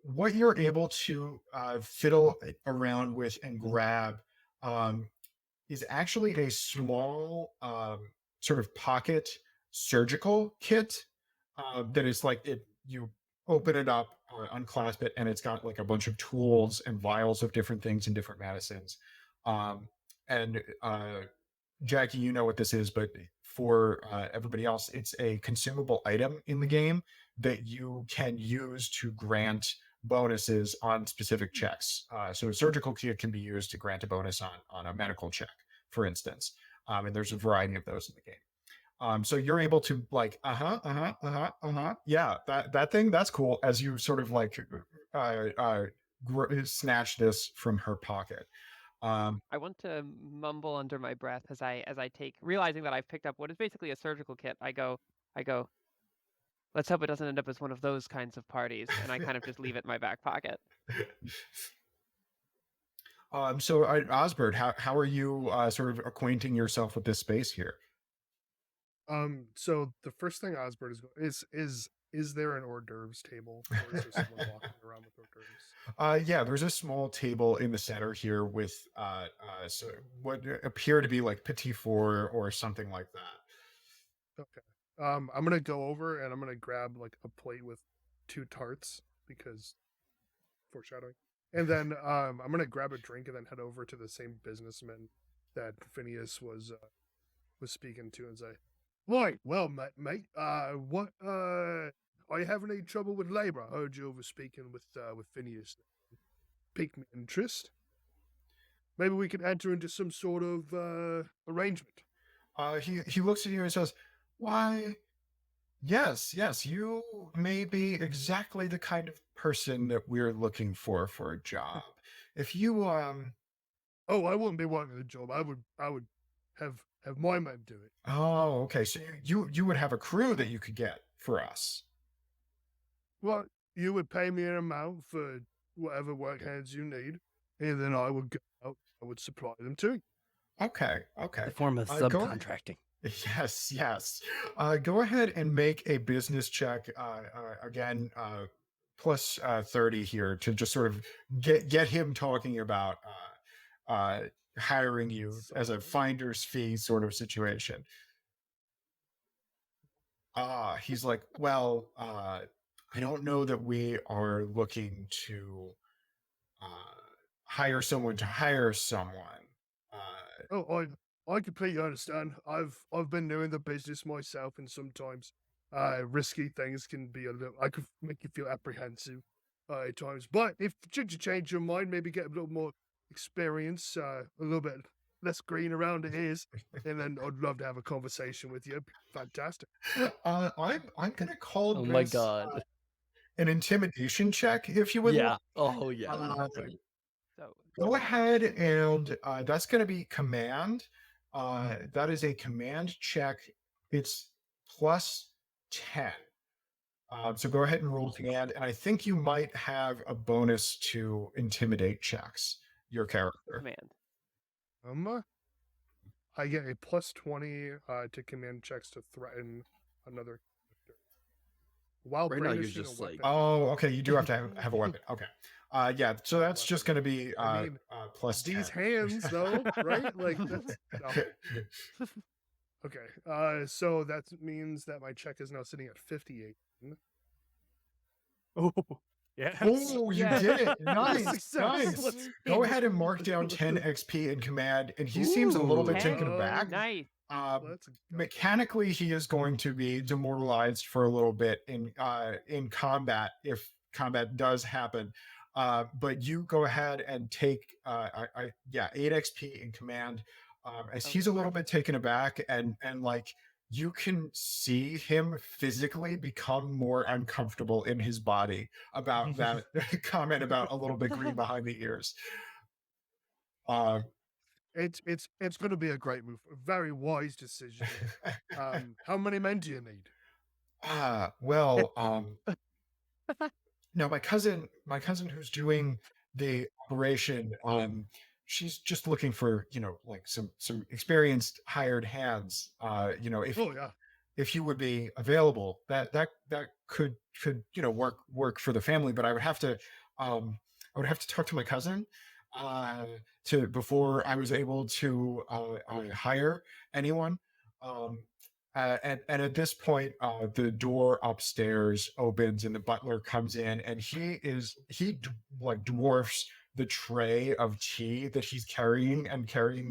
What you're able to fiddle around with and grab is actually a small sort of pocket surgical kit that is like you open it up, unclasp it, and it's got like a bunch of tools and vials of different things and different medicines. And Jackie, you know what this is, but for everybody else, it's a consumable item in the game that you can use to grant bonuses on specific checks. So a surgical kit can be used to grant a bonus on a medical check, for instance. And there's a variety of those in the game. So you're able to like, yeah, that thing, that's cool. As you sort of like snatch this from her pocket. I want to mumble under my breath as I take, realizing that I've picked up what is basically a surgical kit. I go, let's hope it doesn't end up as one of those kinds of parties. And I kind of just leave it in my back pocket. So Osbert, how are you sort of acquainting yourself with this space here? So the first thing Osbert is there an hors d'oeuvres table, or is there someone walking around with hors d'oeuvres? Yeah, there's a small table in the center here with so what appear to be like petit four or something like that. Okay. I'm gonna go over and I'm gonna grab like a plate with 2 tarts because foreshadowing. And then I'm gonna grab a drink and then head over to the same businessman that Phineas was speaking to and say, "Right, well, mate, what are you having any trouble with labor? I heard you over speaking with Phineas. Piqued my interest. Maybe we could enter into some sort of arrangement." He looks at you and says, "Why, yes, you may be exactly the kind of person that we're looking for a job. If you Oh, I wouldn't be wanting a job. I would have have my men do it. Oh, okay. So you would have a crew that you could get for us. Well, you would pay me an amount for whatever work hands you need, and then I would go out. I would supply them to you. Okay, okay. The form of Go ahead. subcontracting. Yes, yes. Go ahead and make a business check. Again, plus 30 here to just sort of get him talking about hiring you as a finder's fee sort of situation. He's like, well, I don't know that we are looking to hire someone to hire someone. Oh, I completely understand. I've been doing the business myself, and sometimes risky things can be I could make you feel apprehensive at times. But if should you change your mind, maybe get a little more experience, a little bit less green around the ears, and then I'd love to have a conversation with you. Fantastic. I'm gonna call Oh this my god. an intimidation check, if you would Yeah. like. Oh yeah. So Go ahead, and that's going to be command. That is a command check. It's plus 10. So go ahead and roll command, and I think you might have a bonus to intimidate checks, your character. command. I get a plus 20 to command checks to threaten another character. While Right now, you're brandishing just a like- weapon. Oh, okay, you do have to have a weapon. Okay. Yeah, so that's just going to be I mean, plus 10. These hands, though, right? Like, that's... No. Okay, so that means that my check is now sitting at 58. Oh, yeah. Oh, you Yes. did it. Nice, Success. nice. Go ahead and mark down 10 XP in command. And he seems a little bit Ooh. taken Oh, aback. Nice. Let's go. Mechanically, he is going to be demoralized for a little bit in combat if combat does happen. But you go ahead and take 8 XP in command. As he's a little bit taken aback, and like you can see him physically become more uncomfortable in his body about that comment about a little bit green behind the ears. It's going to be a great move. A very wise decision. How many men do you need? No, my cousin who's doing the operation, she's just looking for, like some experienced hired hands. If Oh yeah. if you would be available, that could work for the family, but I would have to talk to my cousin before I was able to hire anyone. And at this point, the door upstairs opens and the butler comes in, and he like dwarfs the tray of tea that he's carrying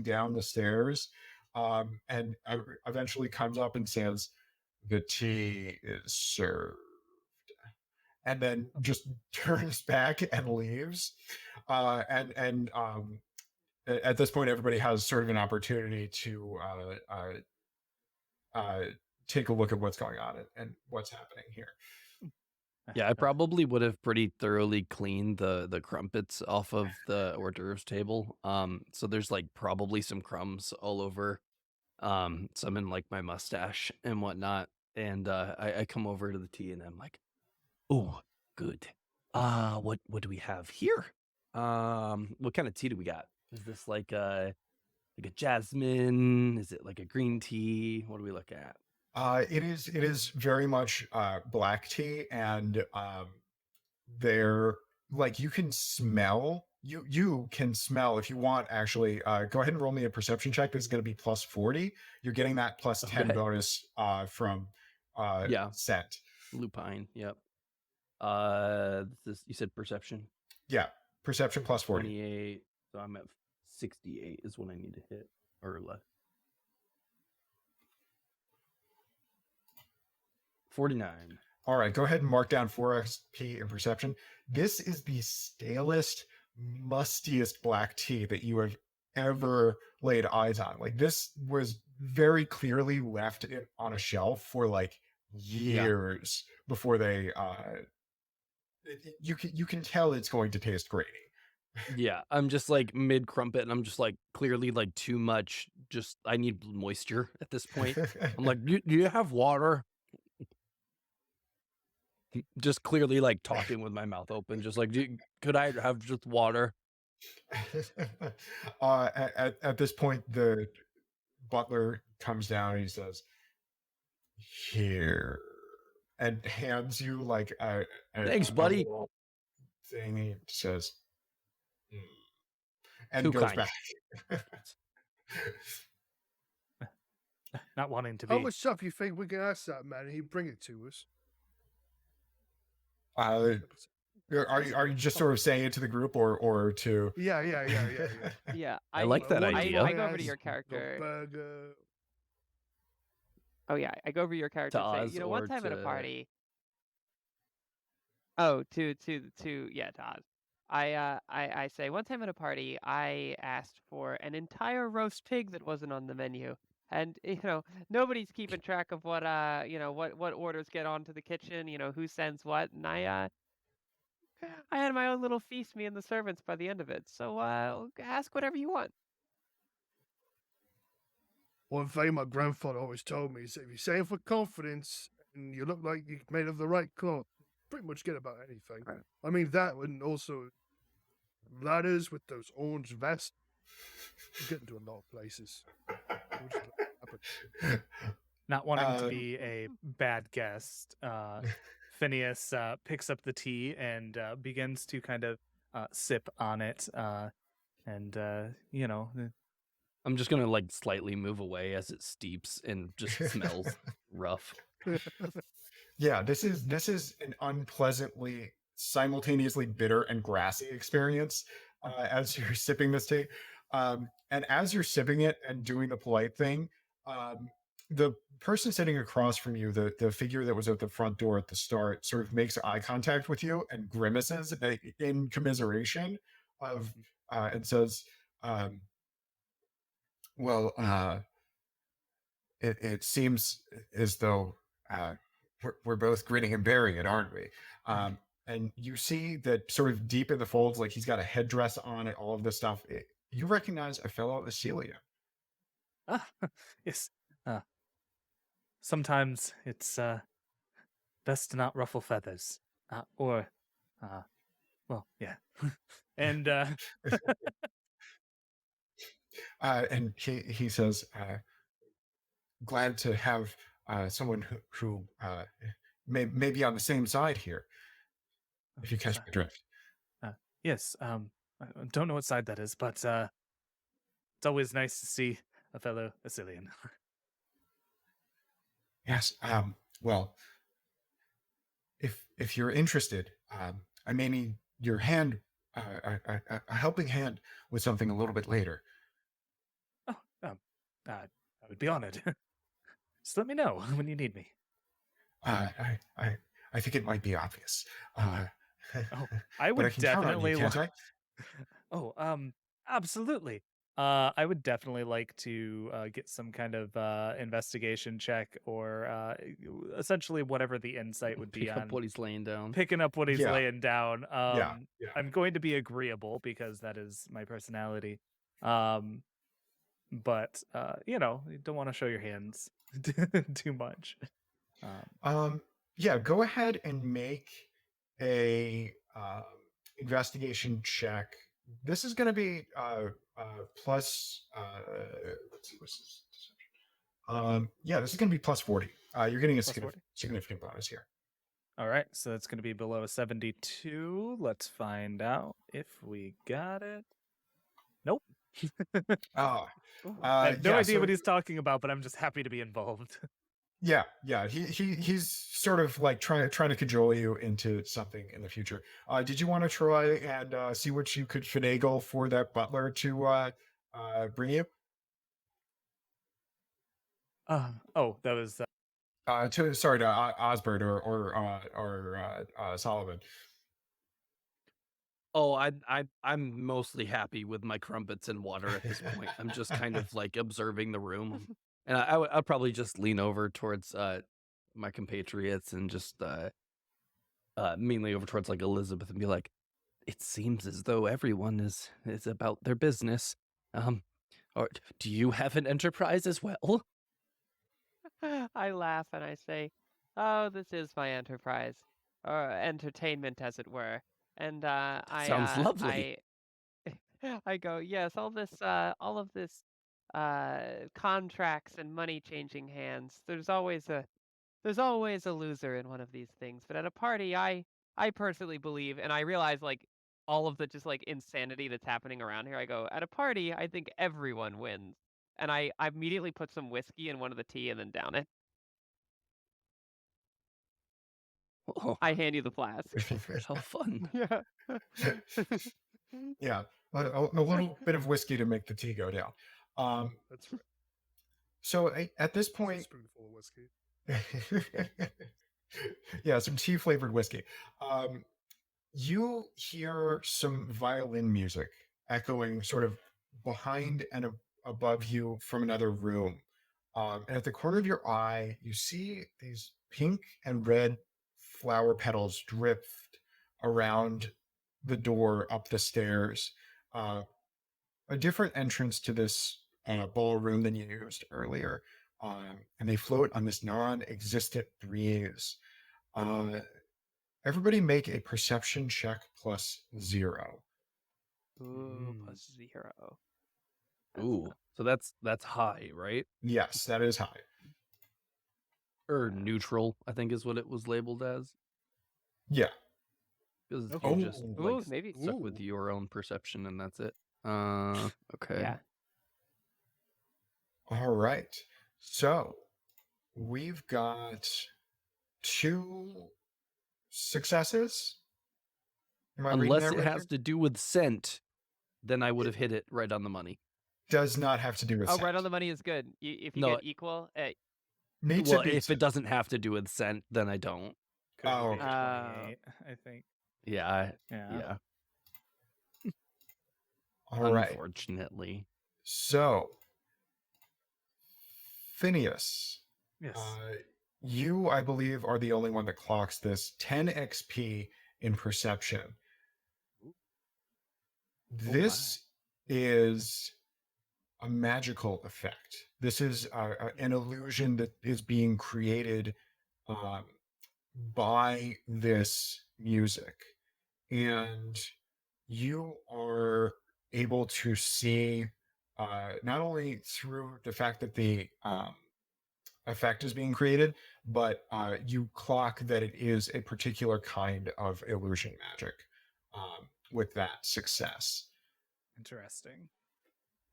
down the stairs, and eventually comes up and says, "The tea is served," and then just turns back and leaves. At this point, everybody has sort of an opportunity to take a look at what's going on and what's happening here. Yeah, I probably would have pretty thoroughly cleaned the crumpets off of the hors d'oeuvres table. So there's like probably some crumbs all over, some in like my mustache and whatnot. And I come over to the tea and I'm like, oh, good. What do we have here? What kind of tea do we got? Is this like a jasmine? Is it like a green tea? What do we look at? It is very much black tea, and they're like you can smell. You can smell if you want. Actually, go ahead and roll me a perception check. This is going to be plus 40. You're getting that plus 10 Okay. bonus from scent. Lupine. Yep. You said perception. Yeah, perception plus 40. 28. So I'm at 68 is what I need to hit or less. 49. All right, go ahead and mark down 4 XP in perception. This is the stalest, mustiest black tea that you have ever laid eyes on. Like, this was very clearly left on a shelf for like years before they you can tell it's going to taste grainy. Yeah, I'm just like mid crumpet, and I'm just like clearly like too much. Just I need moisture at this point. I'm like, do you have water? Just clearly like talking with my mouth open, just like, could I have just water? At this point, the butler comes down and he says, "Here," and hands you like Thanks, a buddy. little thing. He says, "Mm," and Too goes kind. back. Not wanting to How be. much stuff you think we can ask that man and he bring it to us? Are you just sort of saying it to the group or to? Yeah. Yeah, I like that What do you idea. I go over to ask? your The character. burger. Oh yeah, I go over to your character To and Oz say, one or time at a to- party. Oh, to Oz. I say one time at a party I asked for an entire roast pig that wasn't on the menu. And nobody's keeping track of what what orders get onto the kitchen, who sends what, and I had my own little feast, me and the servants, by the end of it. So ask whatever you want. One thing my grandfather always told me is if you're saying for confidence and you look like you're made of the right cloth, pretty much get about anything. Right. I mean that, and also ladders with those orange vests. You get into a lot of places. We'll just let it happen. Not wanting to be a bad guest, Phineas picks up the tea and begins to kind of sip on it. And, I'm just gonna like slightly move away as it steeps and just smells rough. Yeah, this is an unpleasantly simultaneously bitter and grassy experience as you're sipping this tea. And as you're sipping it and doing the polite thing, the person sitting across from you, the figure that was at the front door at the start, sort of makes eye contact with you and grimaces in commiseration of and says, "Well, it seems as though we're both grinning and bearing it, aren't we?" And you see that sort of deep in the folds, like he's got a headdress on it, all of this stuff. You recognize a fellow Asilian. yes. Sometimes it's best to not ruffle feathers. Well, yeah. And And he says, "Glad to have someone who may be on the same side here, if you catch my drift." yes, I don't know what side that is, but it's always nice to see a fellow Asilian. Yes. Well, if you're interested, I may need your hand, a helping hand with something a little bit later. Oh, I would be honored. Just let me know when you need me. I think it might be obvious. I But would I can count on you, definitely. can't I? Oh, absolutely. I would definitely like to get some kind of investigation check, or essentially whatever the insight would be Pick up on what he's laying down. picking up what he's Yeah. laying down. Yeah. I'm going to be agreeable because that is my personality. But you don't want to show your hands too much. Yeah. Go ahead and make a investigation check. This is going to be plus. Let's see, what's this? Yeah, this is going to be plus 40. You're getting a Plus 40? significant bonus here. All right, so it's going to be below a 72. Let's find out if we got it. Nope. Oh, I have no yeah, idea so- what he's talking about, but I'm just happy to be involved. Yeah. He's sort of like trying to cajole you into something in the future. Did you want to try and see what you could finagle for that butler to bring you? Oh, that was To Osbert or Solomon. Oh, I'm mostly happy with my crumpets and water at this point. I'm just kind of like observing the room, and I'd probably just lean over towards my compatriots and just mainly over towards like Elizabeth and be like, It seems as though everyone is about their business. Or do you have an enterprise as well? I laugh and I say, "Oh, this is my enterprise, or entertainment, as it were." And Sounds lovely. I go, "Yes, all of this, contracts and money changing hands. There's always a loser in one of these things. But at a party, I personally believe, and I realize like all of the just like insanity that's happening around here. I go, at a party, I think everyone wins." And I immediately put some whiskey in one of the tea and then down it. Oh, I hand you the flask. how fun. Yeah. Yeah, a little bit of whiskey to make the tea go down. That's right. So at this It's a point, spoonful of whiskey. yeah, some tea flavored whiskey. You hear some violin music echoing sort of behind and above you from another room. And at the corner of your eye, you see these pink and red flower petals drift around the door up the stairs. Uh, a different entrance to this ballroom than you used earlier. And they float on this non existent breeze. Uh, Everybody make a perception check +0. Ooh, Mm. +0. That's Ooh, so that's high, right? Yes, that is high. Or neutral, I think is what it was labeled as. Yeah. Because Okay. you're just Ooh, like maybe. stuck with Ooh. your own perception, and that's it. Okay. Yeah. All right. So we've got 2 successes. Am I reading Unless that it right has there? to do with scent, then I would have hit it right on the money. Does not have to do with Oh, scent. right on the money is good. If you No, get equal, Needs well, to be if it doesn't have to do with scent, then I don't. Could Oh, be okay. 28, I think. Yeah, Yeah. All right. Unfortunately. So Phineas, Yes. you, I believe, are the only one that clocks this 10 XP in perception. This is a magical effect. This is an illusion that is being created um, by this music. And you are able to see not only through the fact that the effect is being created, but you clock that it is a particular kind of illusion magic with that success. Interesting.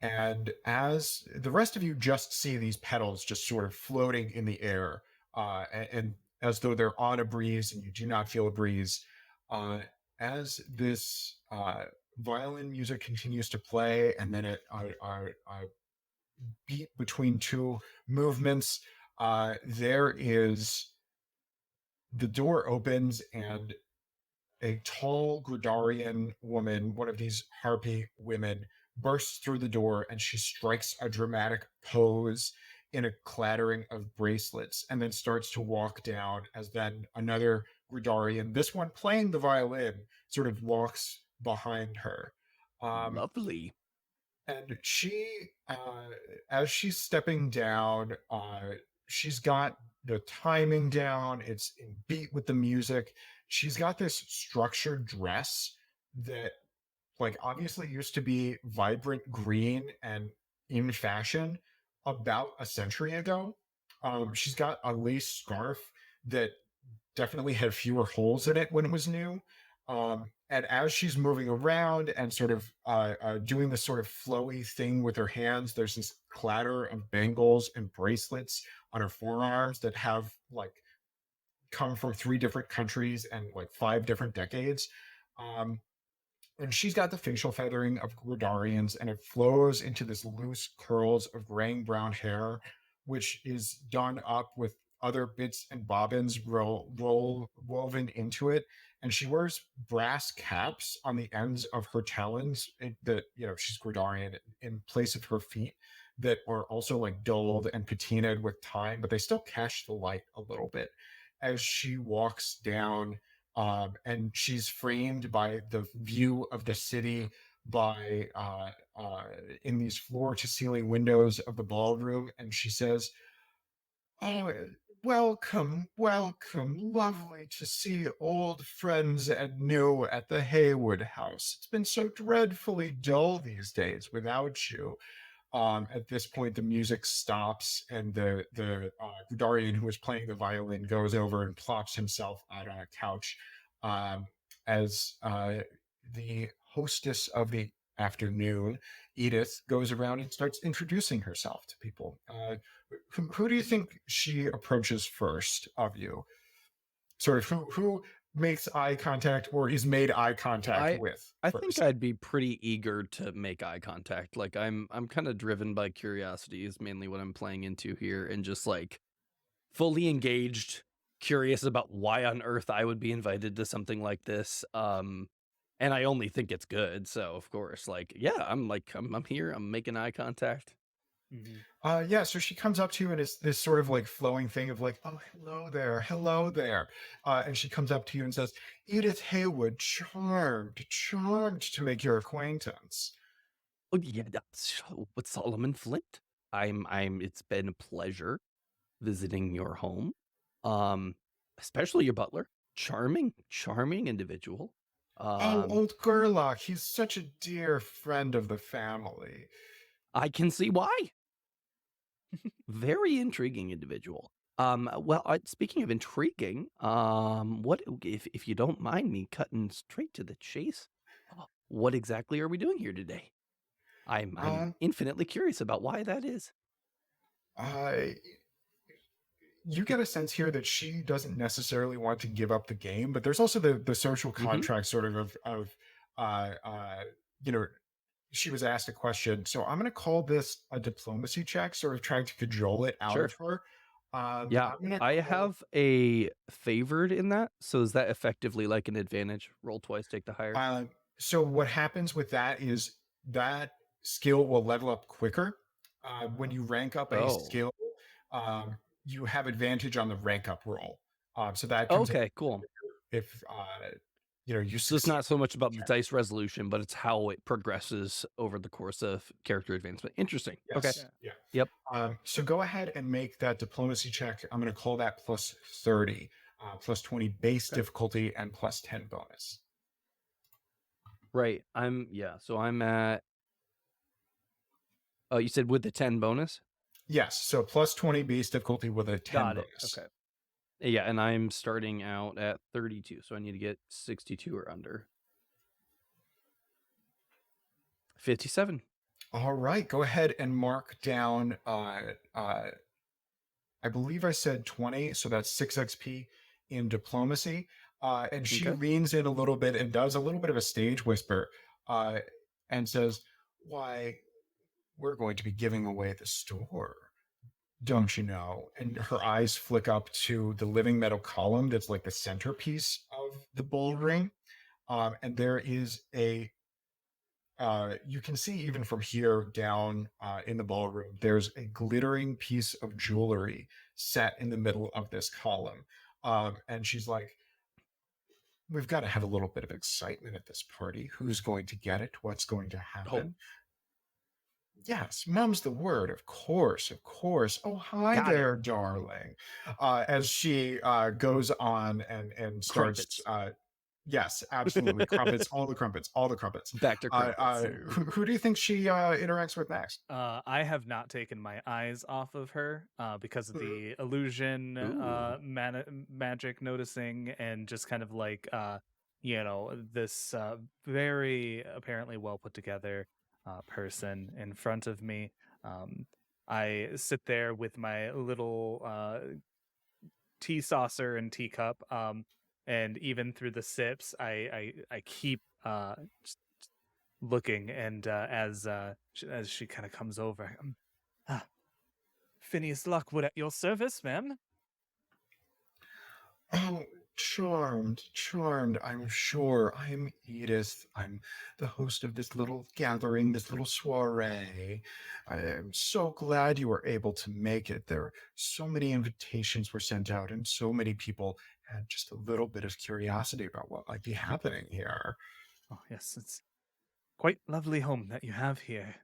And as the rest of you just see these petals just sort of floating in the air, and as though they're on a breeze and you do not feel a breeze, as this violin music continues to play, and then it beat between 2 movements, there is the door opens and a tall Gridarian woman, one of these harpy women, bursts through the door and she strikes a dramatic pose in a clattering of bracelets and then starts to walk down as then another Gridarian, this one playing the violin, sort of walks behind her. Lovely. And she, as she's stepping down, she's got the timing down. It's in beat with the music. She's got this structured dress that, like, obviously used to be vibrant green and in fashion about a century ago. She's got a lace scarf that definitely had fewer holes in it when it was new. And as she's moving around and sort of doing this sort of flowy thing with her hands, there's this clatter of bangles and bracelets on her forearms that have like come from 3 different countries and like 5 different decades. And she's got the facial feathering of Gridarians, and it flows into this loose curls of graying brown hair, which is done up with other bits and bobbins woven into it. And she wears brass caps on the ends of her talons that, you know, she's Gridarian, in place of her feet, that are also like dulled and patinaed with time, but they still catch the light a little bit as she walks down and she's framed by the view of the city by in these floor to ceiling windows of the ballroom, and she says, "Oh, welcome, welcome. Lovely to see old friends and new at the Haywood house. It's been so dreadfully dull these days without you." At this point, the music stops, and the Gudarian who was playing the violin goes over and plops himself out on a couch, um, as the hostess of the afternoon, Edith, goes around and starts introducing herself to people. Who do you think she approaches first of you? Sort of who makes eye contact or is made eye contact I with I think first? I'd be pretty eager to make eye contact. Like I'm kind of driven by curiosity is mainly what I'm playing into here, and just like fully engaged, curious about why on earth I would be invited to something like this. And I only think it's good, so of course, like, yeah, I'm here, I'm making eye contact. Mhm. Yeah, so she comes up to you and it's this sort of like flowing thing of like, "Oh, hello there, hello there." And she comes up to you and says, "Edith Haywood, charmed to make your acquaintance." Oh yeah, that's with Solomon Flint. It's been a pleasure visiting your home. Um, Especially your butler. Charming individual. "Oh, Um, old Gerlach, he's such a dear friend of the family." I can see why. Very intriguing individual. Well, speaking of intriguing, what if you don't mind me cutting straight to the chase? What exactly are we doing here today? I'm Uh, infinitely curious about why that is. uh, you get a sense here that she doesn't necessarily want to give up the game, but there's also the social Mm-hmm. contract sort of uh, uh, you know, she was asked a question. So I'm going to call this a diplomacy check, sort of trying to cajole it out of Sure. her. Yeah, I'm going to I call. have a favored in that. So is that effectively like an advantage? Roll twice, take the higher. Uh, so what happens with that is that skill will level up quicker. When you rank up a Oh. skill, you have advantage on the rank up roll. So that comes in Okay, cool. if you So it's succeed. not so much about the dice resolution, but it's how it progresses over the course of character advancement. Interesting. Okay. Yes. Yeah. Yep. So go ahead and make that diplomacy check. I'm going to call that plus 30, plus 20 base Okay. difficulty, and plus 10 bonus. Right. So I'm at oh, you said with the 10 bonus? Yes. So plus 20 base difficulty with a 10 Got it. bonus. Okay. Yeah, and I'm starting out at 32, so I need to get 62 or under. 57. All right. Go ahead and mark down. I believe I said 20, so that's 6 XP in diplomacy. And she Okay. leans in a little bit and does a little bit of a stage whisper, and says, "Why, we're going to be giving away the store, don't you know?" And her eyes flick up to the living metal column that's like the centerpiece of the bull ring. And there is you can see even from here down in the ballroom, there's a glittering piece of jewelry set in the middle of this column. And she's like, "We've got to have a little bit of excitement at this party. Who's going to get it? What's going to Oh, happen?" "Yes, mum's the word. Of course, of course. Oh, hi got it. there, darling." As she goes on and starts. Crumpets. Yes, absolutely. Crumpets, all the crumpets, all the crumpets. Back to crumpets. Who do you think she interacts with next? I have not taken my eyes off of her because of the illusion, Ooh. magic noticing, and just kind of like this very apparently well put together person in front of me. I sit there with my little tea saucer and teacup, and even through the sips, I keep just looking, and as she kind of comes over, ah, Phineas Lockwood at your service, ma'am. "Oh, charmed, charmed, I'm sure. I'm Edith. I'm the host of this little gathering, this little soiree. I am so glad you were able to make it. There, so many invitations were sent out, and so many people had just a little bit of curiosity about what might be happening here. Oh, yes, it's quite lovely home that you have here.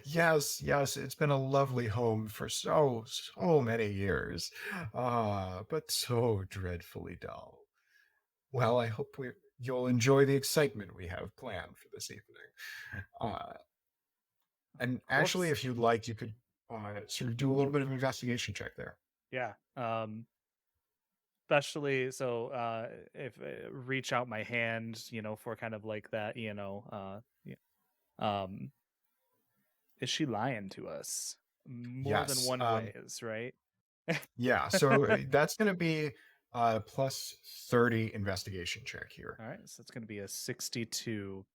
Yes, yes, it's been a lovely home for so many years, but so dreadfully dull. Well, I hope you'll enjoy the excitement we have planned for this evening. Uh, and Of actually, course. if you'd like, you could sort of do a little bit of an investigation check there. Yeah. Especially so if reach out my hand, for kind of like that, is she lying to us? More than Yes. one ways, right? Yeah. So that's going to be plus 30 investigation check here. All right, so it's going to be a 62.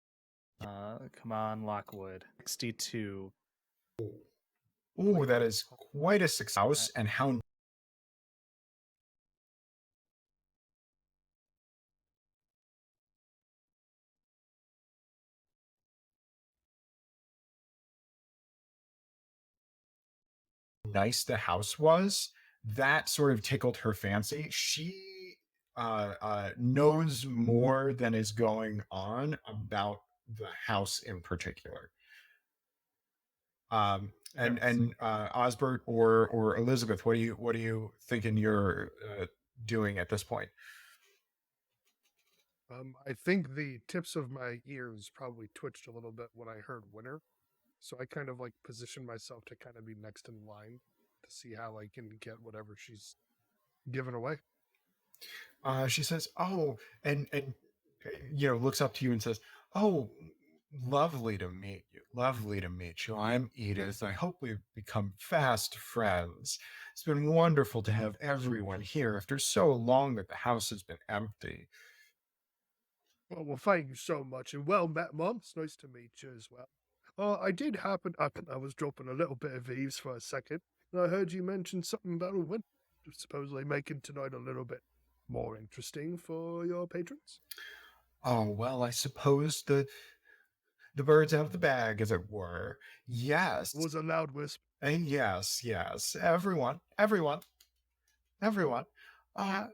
Come on, Lockwood. 62. Ooh, that is quite a success. Right. And how nice the house was, that sort of tickled her fancy. She knows more than is going on about the house in particular. And Osbert or Elizabeth, what do you thinking you're doing at this point? I think the tips of my ears probably twitched a little bit when I heard winner. So I kind of like position myself to kind of be next in line to see how I can get whatever she's giving away. She says, "Oh," and looks up to you and says, "Oh, lovely to meet you. Lovely to meet you. I'm Edith. I hope we've become fast friends. It's been wonderful to have everyone here after so long that the house has been empty." Well, thank you so much, and well met, Mum. It's nice to meet you as well. I did happen. I was dropping a little bit of eaves for a second, and I heard you mention something about a win, supposedly making tonight a little bit more interesting for your patrons. Oh, well, I suppose the bird's out of the bag, as it were. Yes. It was a loud wisp. And yes. Everyone. Uh,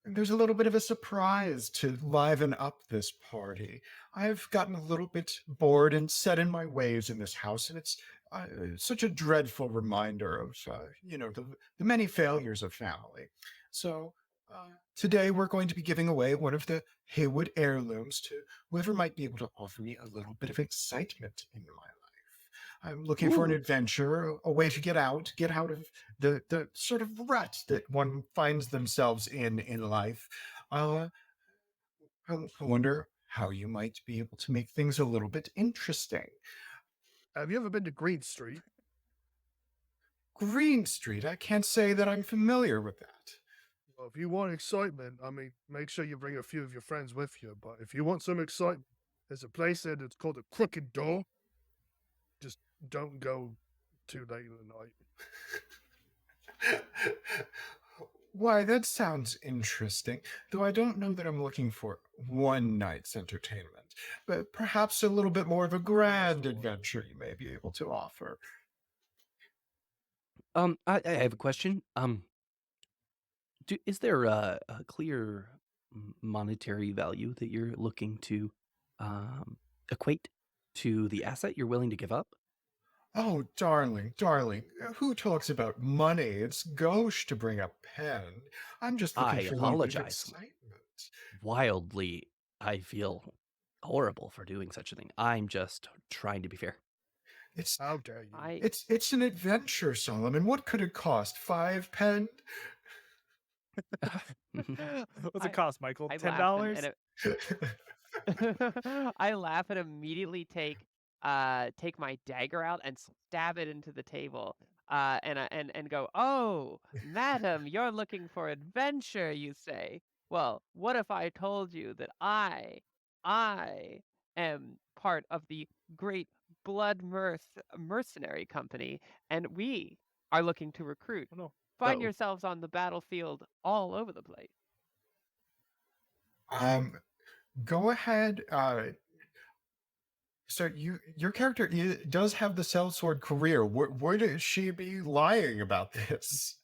there's a little bit of a surprise to liven up this party. I've gotten a little bit bored and set in my ways in this house, and it's such a dreadful reminder of, the many failures of family. So today we're going to be giving away one of the Haywood heirlooms to whoever might be able to offer me a little bit of excitement in my life. I'm looking for an adventure, a way to get out of the sort of rut that one finds themselves in life. I wonder how you might be able to make things a little bit interesting. Have you ever been to Green Street? Green Street, I can't say that I'm familiar with that. Well, if you want excitement, I mean, make sure you bring a few of your friends with you. But if you want some excitement, there's a place there that's called the Crooked Door. Just don't go too late in the night. Why, that sounds interesting, though I don't know that I'm looking for one night's entertainment, but perhaps a little bit more of a grand adventure you may be able to offer. I have a question. Is there a clear monetary value that you're looking to equate to the asset you're willing to give up? Oh, darling, who talks about money? It's gauche to bring up pen. I'm just I looking for a little bit of apologize. excitement. Wildly, I feel horrible for doing such a thing. I'm just trying to be fair. It's How dare you? it's an adventure, Solomon. What could it cost? 5 pen? What's it cost, Michael? I $10? I laugh and immediately take my dagger out and stab it into the table. And go, "Oh, madam, you're looking for adventure, you say? Well, what if I told you that I am part of the great Blood Mirth mercenary company, and we are looking to recruit. Oh, no. Find Oh. yourselves on the battlefield all over the place." Go ahead. So your character does have the sellsword career. Would she be lying about this?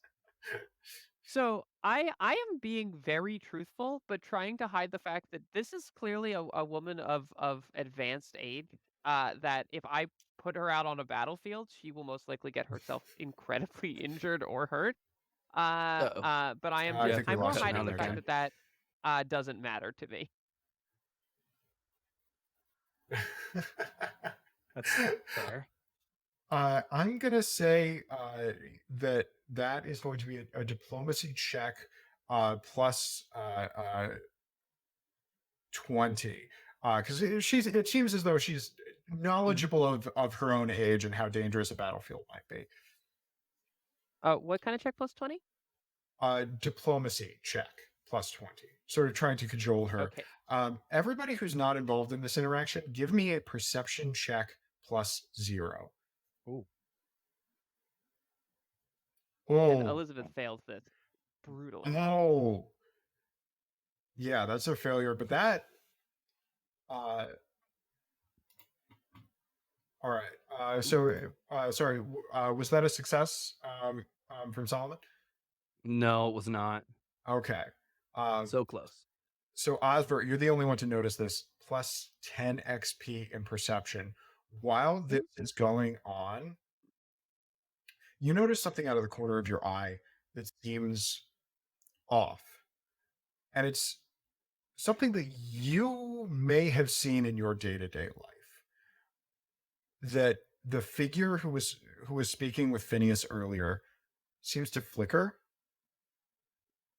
So I am being very truthful, but trying to hide the fact that this is clearly a woman of advanced age. That if I put her out on a battlefield, she will most likely get herself incredibly injured or hurt. Uh-oh. But I am I just think we I'm more lost you hiding down the there, fact again. that doesn't matter to me. That's fair. I'm gonna say that is going to be a diplomacy check plus 20 because it seems as though she's knowledgeable of her own age and how dangerous a battlefield might be. What kind of check plus 20? Diplomacy check plus 20, sort of trying to cajole her. Okay. Everybody who's not involved in this interaction, give me a perception check plus 0. Ooh. And Oh, Elizabeth fails this brutally. oh, yeah, that's a failure. But that, all right. Sorry, was that a success from Solomon? No, it was not. Okay. So close. So Osbert, you're the only one to notice this. Plus 10 XP in perception. While this is going on, you notice something out of the corner of your eye that seems off. And it's something that you may have seen in your day-to-day life. That the figure who was speaking with Phineas earlier seems to flicker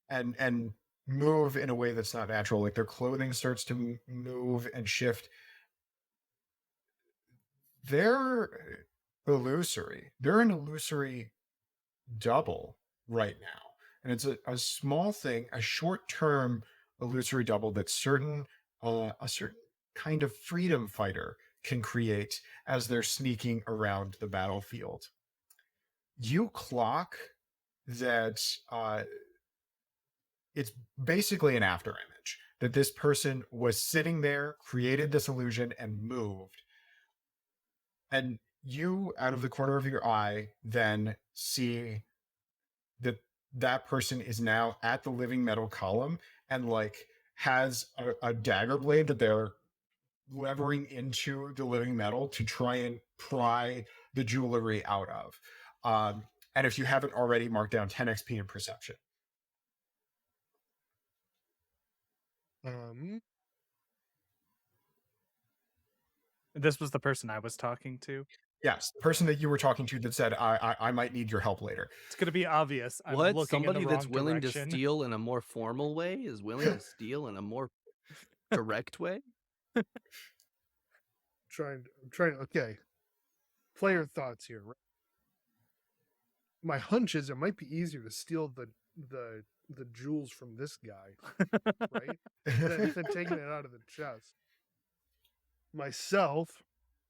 and move in a way that's not natural. Like their clothing starts to move and shift. They're illusory. They're an illusory double right now. And it's a small thing, a short-term illusory double that a certain kind of freedom fighter can create as they're sneaking around the battlefield. You clock that it's basically an after image, that this person was sitting there, created this illusion, and moved. And you, out of the corner of your eye, then see that that person is now at the living metal column and like has a dagger blade that they're levering into the living metal to try and pry the jewelry out of. And if you haven't already, mark down 10 XP in perception. This was the person I was talking to. Yes, the person that you were talking to that said, I might need your help later. It's going to be obvious. I'm What? looking Somebody in the that's wrong willing direction. to steal in a more formal way is willing to steal in a more direct way? I'm trying. Okay, player thoughts here. Right? My hunch is it might be easier to steal the jewels from this guy, right? than taking it out of the chest. Myself,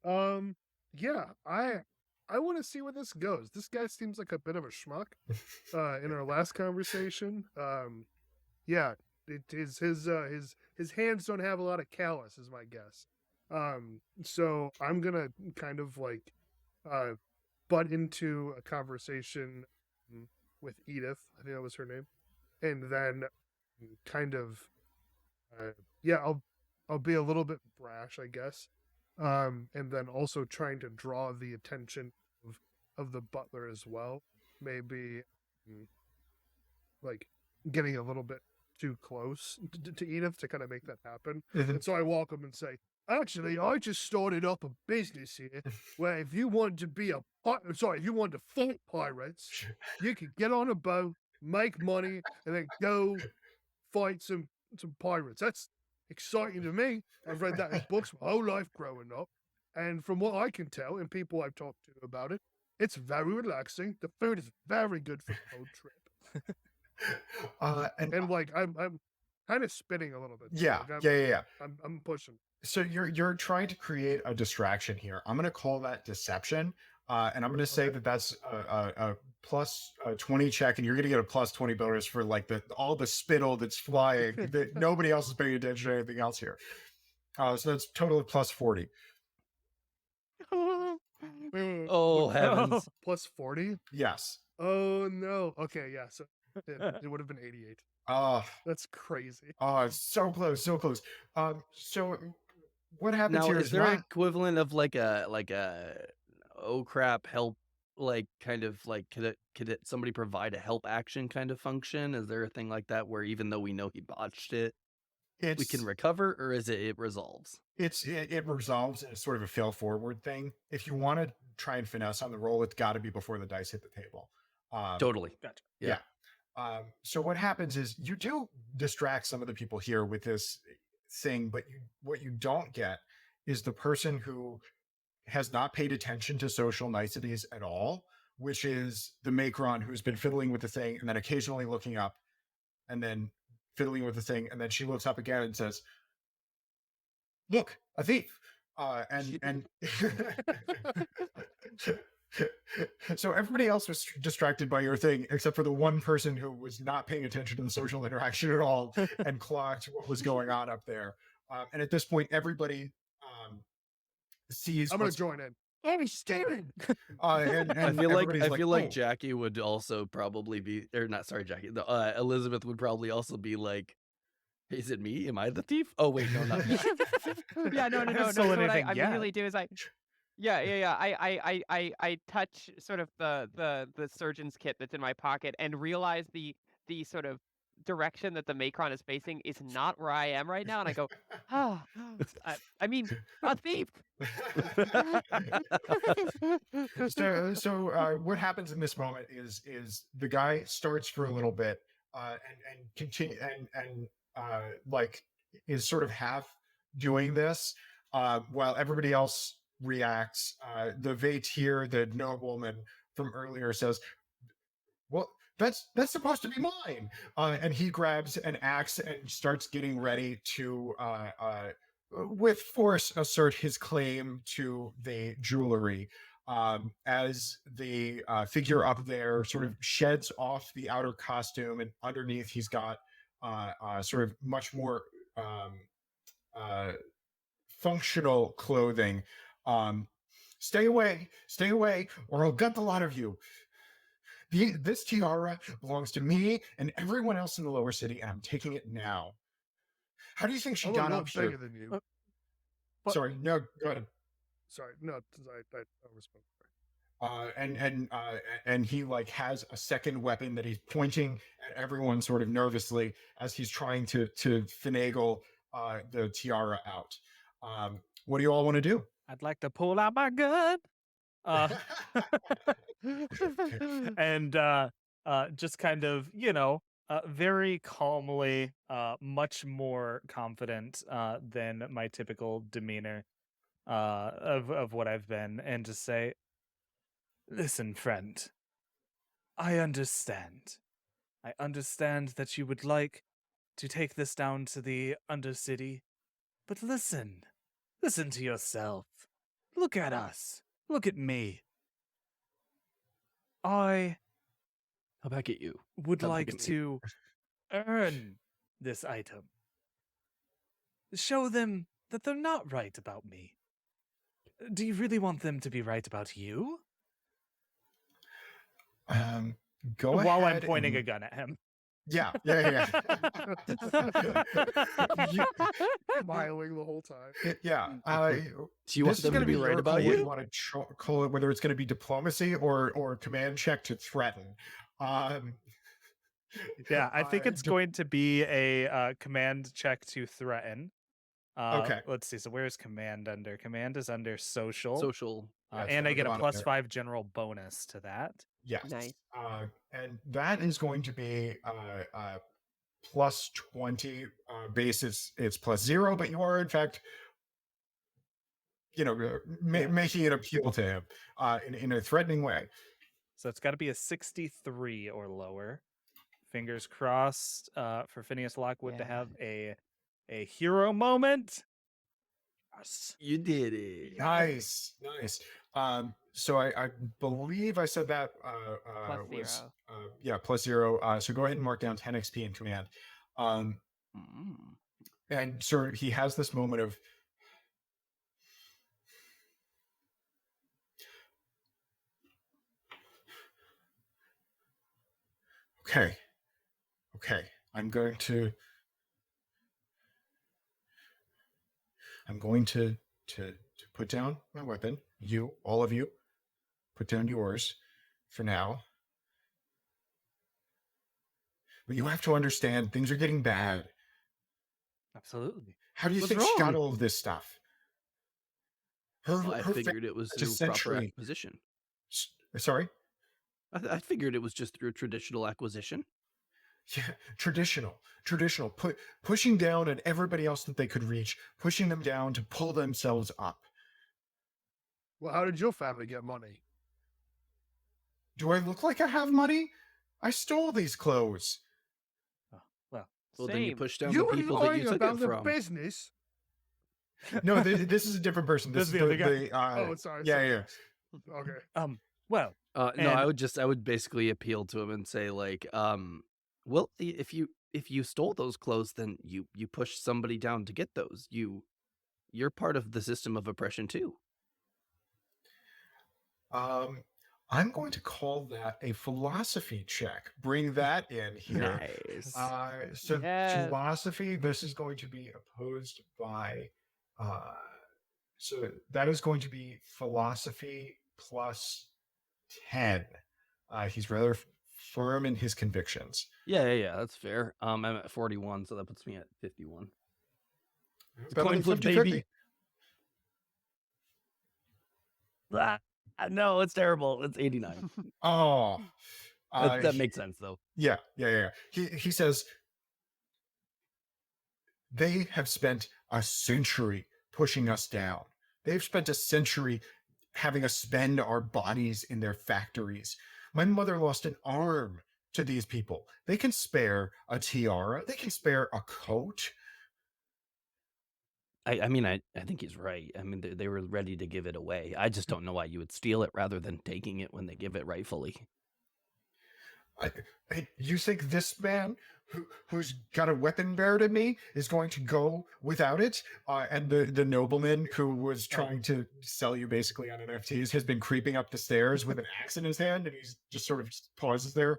yeah, I want to see where this goes. This guy seems like a bit of a schmuck. In our last conversation, yeah, his hands don't have a lot of callus, is my guess. So I'm gonna kind of like butt into a conversation with Edith. I think that was her name, and then kind of yeah, I'll be a little bit brash, I guess. And then also trying to draw the attention of the butler as well. Maybe like getting a little bit too close to Edith to kind of make that happen. And so I walk up and say, actually, I just started up a business here where if you wanted to be if you wanted to fight pirates, you could get on a boat, make money, and then go fight some pirates. That's exciting to me. I've read that in books my whole life growing up. And from what I can tell and people I've talked to about it, it's very relaxing. The food is very good for the whole trip. And like I'm kind of spinning a little bit. Yeah, like yeah. I'm pushing. So you're trying to create a distraction here. I'm going to call that deception, and I'm going to say that that's a plus 20 check, and you're going to get a plus 20 bonus for like all the spittle that's flying. That nobody else is paying attention to anything else here. So that's a total of plus 40. Oh, heavens. Plus 40? Yes. Oh no. Okay, yeah. So It would have been 88. Oh, That's crazy. oh, so close, so close. So what happens Now, here is is there an not. equivalent of like a oh crap help, like kind of like could somebody provide a help action kind of function? Is there a thing like that where even though we know he botched it, we can It's recover, or is it resolves? it resolves in a sort of a fail forward thing. If you want to try and finesse on the roll, it's got to be before the dice hit the table. Totally. Gotcha. Yeah. So what happens is you do distract some of the people here with this thing, but what you don't get is the person who has not paid attention to social niceties at all, which is the Macron who's been fiddling with the thing and then occasionally looking up and then fiddling with the thing. And then she looks up again and says, "Look, a thief." And so everybody else was distracted by your thing, except for the one person who was not paying attention to the social interaction at all and clocked what was going on up there. And at this point, everybody sees. I'm going to join in. Hey, Steven! And I feel like everybody's I feel like "Oh." Jackie would also probably be, or not. Sorry, Jackie. Elizabeth would probably also be like, "Is it me? Am I the thief? Oh wait, no, not me." Yeah, no. haven't So stolen what I anything yet. immediately do is I touch sort of the surgeon's kit that's in my pocket and realize the sort of direction that the Macron is facing is not where I am right now, and I go, I mean, a thief. So what happens in this moment is the guy starts for a little bit and continue and like is sort of half doing this while everybody else reacts. The Vatir, the nobleman from earlier, says, "Well, that's supposed to be mine," and he grabs an axe and starts getting ready to with force assert his claim to the jewelry. As the figure up there sort of sheds off the outer costume, and underneath he's got sort of much more uh, functional clothing. Um, stay away, or I'll gut the lot of you. This tiara belongs to me and everyone else in the lower city, and I'm taking it now. How do you think she I'm got a up little bigger here? than you. But- Sorry, no, go ahead. Sorry, no, I respond. And he like has a second weapon that he's pointing at everyone sort of nervously as he's trying to finagle the tiara out. What do you all want to do? I'd like to pull out my gun. And just kind of, very calmly, much more confident than my typical demeanor of what I've been, and just say, "Listen, friend, I understand. I understand that you would like to take this down to the Undercity, but listen to yourself. Look at us. Look at me. I How back at you? would Come like look at me. to earn this item. Show them that they're not right about me. Do you really want them to be right about you?" Go While I'm ahead pointing a and- gun at him. Yeah. Smiling the whole time. Yeah. Do you want This is them going to be be right your about call whether you? want to call it, whether it's going to be diplomacy or command check to threaten. Yeah, I think it's d- going to be a command check to threaten. Okay. Let's see. So where's command under? Command is under social. Social. Yes, And I look get it a on up there. +5 general bonus to that. Yes. Nice. And that is going to be plus 20 base. It's plus 0, but you are in fact, making it appeal to him in a threatening way. So it's got to be a 63 or lower. Fingers crossed for Phineas Lockwood to Yeah. have a hero moment. Yes. You did it. Nice. So I believe I said that Plus was 0. plus 0. So go ahead and mark down 10 XP in command. And so he has this moment of okay. Okay, I'm going to put down my weapon. You, all of you, put down yours for now. But you have to understand, things are getting bad. Absolutely. How do you What's think she got wrong? all of this stuff? Well, I Her figured it was such a through proper century. acquisition. Sorry? I figured it was just through traditional acquisition. Yeah, traditional, pushing down on everybody else that they could reach, pushing them down to pull themselves up. Well, how did your family get money? Do I look like I have money? I stole these clothes. Oh, well, Well, then you Same. push down You the were people that lying you took about it the from. business. No, this is a different person. This That's is the other guy. the Oh, sorry. yeah, sorry. yeah. Okay. Well, No, And- I would basically appeal to him and say like, well, if you stole those clothes, then you pushed somebody down to get those. You're part of the system of oppression too. I'm going to call that a philosophy check. Bring that in here. Nice. So Yes. philosophy, this is going to be opposed by so that is going to be philosophy plus 10. He's rather firm in his convictions. Yeah, that's fair. I'm at 41, so that puts me at 51. Better Coin than flip, 50-50. baby. No, it's terrible. It's 89. Oh, That makes sense though. yeah. He says they have spent a century pushing us down. They've spent a century having us spend our bodies in their factories. My mother lost an arm to these people. They can spare a tiara. They can spare a coat. I mean, I think he's right. I mean, they were ready to give it away. I just don't know why you would steal it rather than taking it when they give it rightfully. You think this man who's got a weapon bearer to me is going to go without it? And the nobleman who was trying to sell you basically on NFTs has been creeping up the stairs with an axe in his hand, and he's just sort of just pauses there.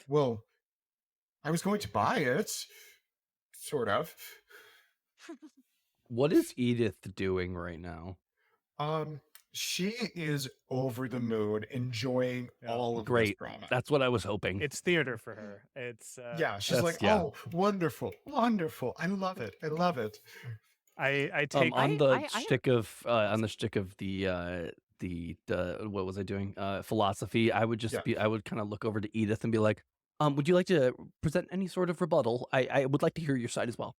Well, I was going to buy it, sort of. What is Edith doing right now? She is over the moon, enjoying Yeah. all of Great. this drama. That's what I was hoping. it's theater for her. It's Yeah, she's like, yeah. oh, wonderful. I love it. I take on the I- shtick of the what was I doing? Philosophy. I would just Yeah. I would kind of look over to Edith and be like, would you like to present any sort of rebuttal? I would like to hear your side as well.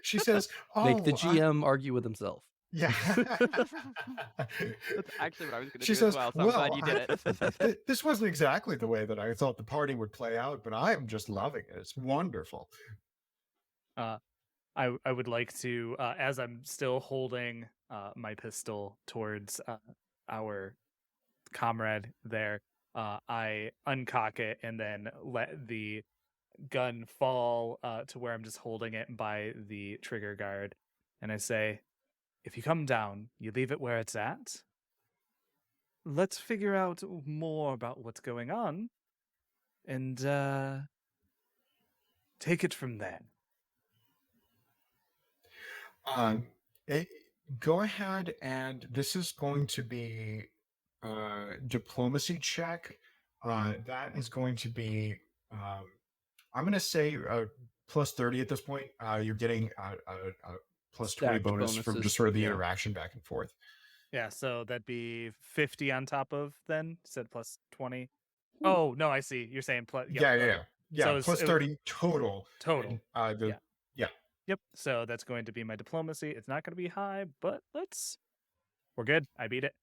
She says, oh, Make the GM argue with himself. yeah. That's actually what I was going to She do says, as well, so I'm glad you did it. This wasn't exactly the way that I thought the party would play out, but I am just loving it. It's wonderful. I would like to, as I'm still holding my pistol towards our comrade there, I uncock it and then let the gun fall to where I'm just holding it by the trigger guard. And I say, if you come down, you leave it where it's at. Let's figure out more about what's going on and take it from there. Go ahead, and this is going to be a diplomacy check. That is going to be, I'm going to say plus 30 at this point. You're getting a plus 20 Stacked bonus from bonuses, just sort of the yeah. interaction back and forth. Yeah, so that'd be 50 on top of then. Said plus 20. Oh, no, I see. You're saying plus. Yeah. okay. So it's- Plus it- 30 total. Total. And, Yeah. Yep. So that's going to be my diplomacy. It's not going to be high, but we're good. I beat it.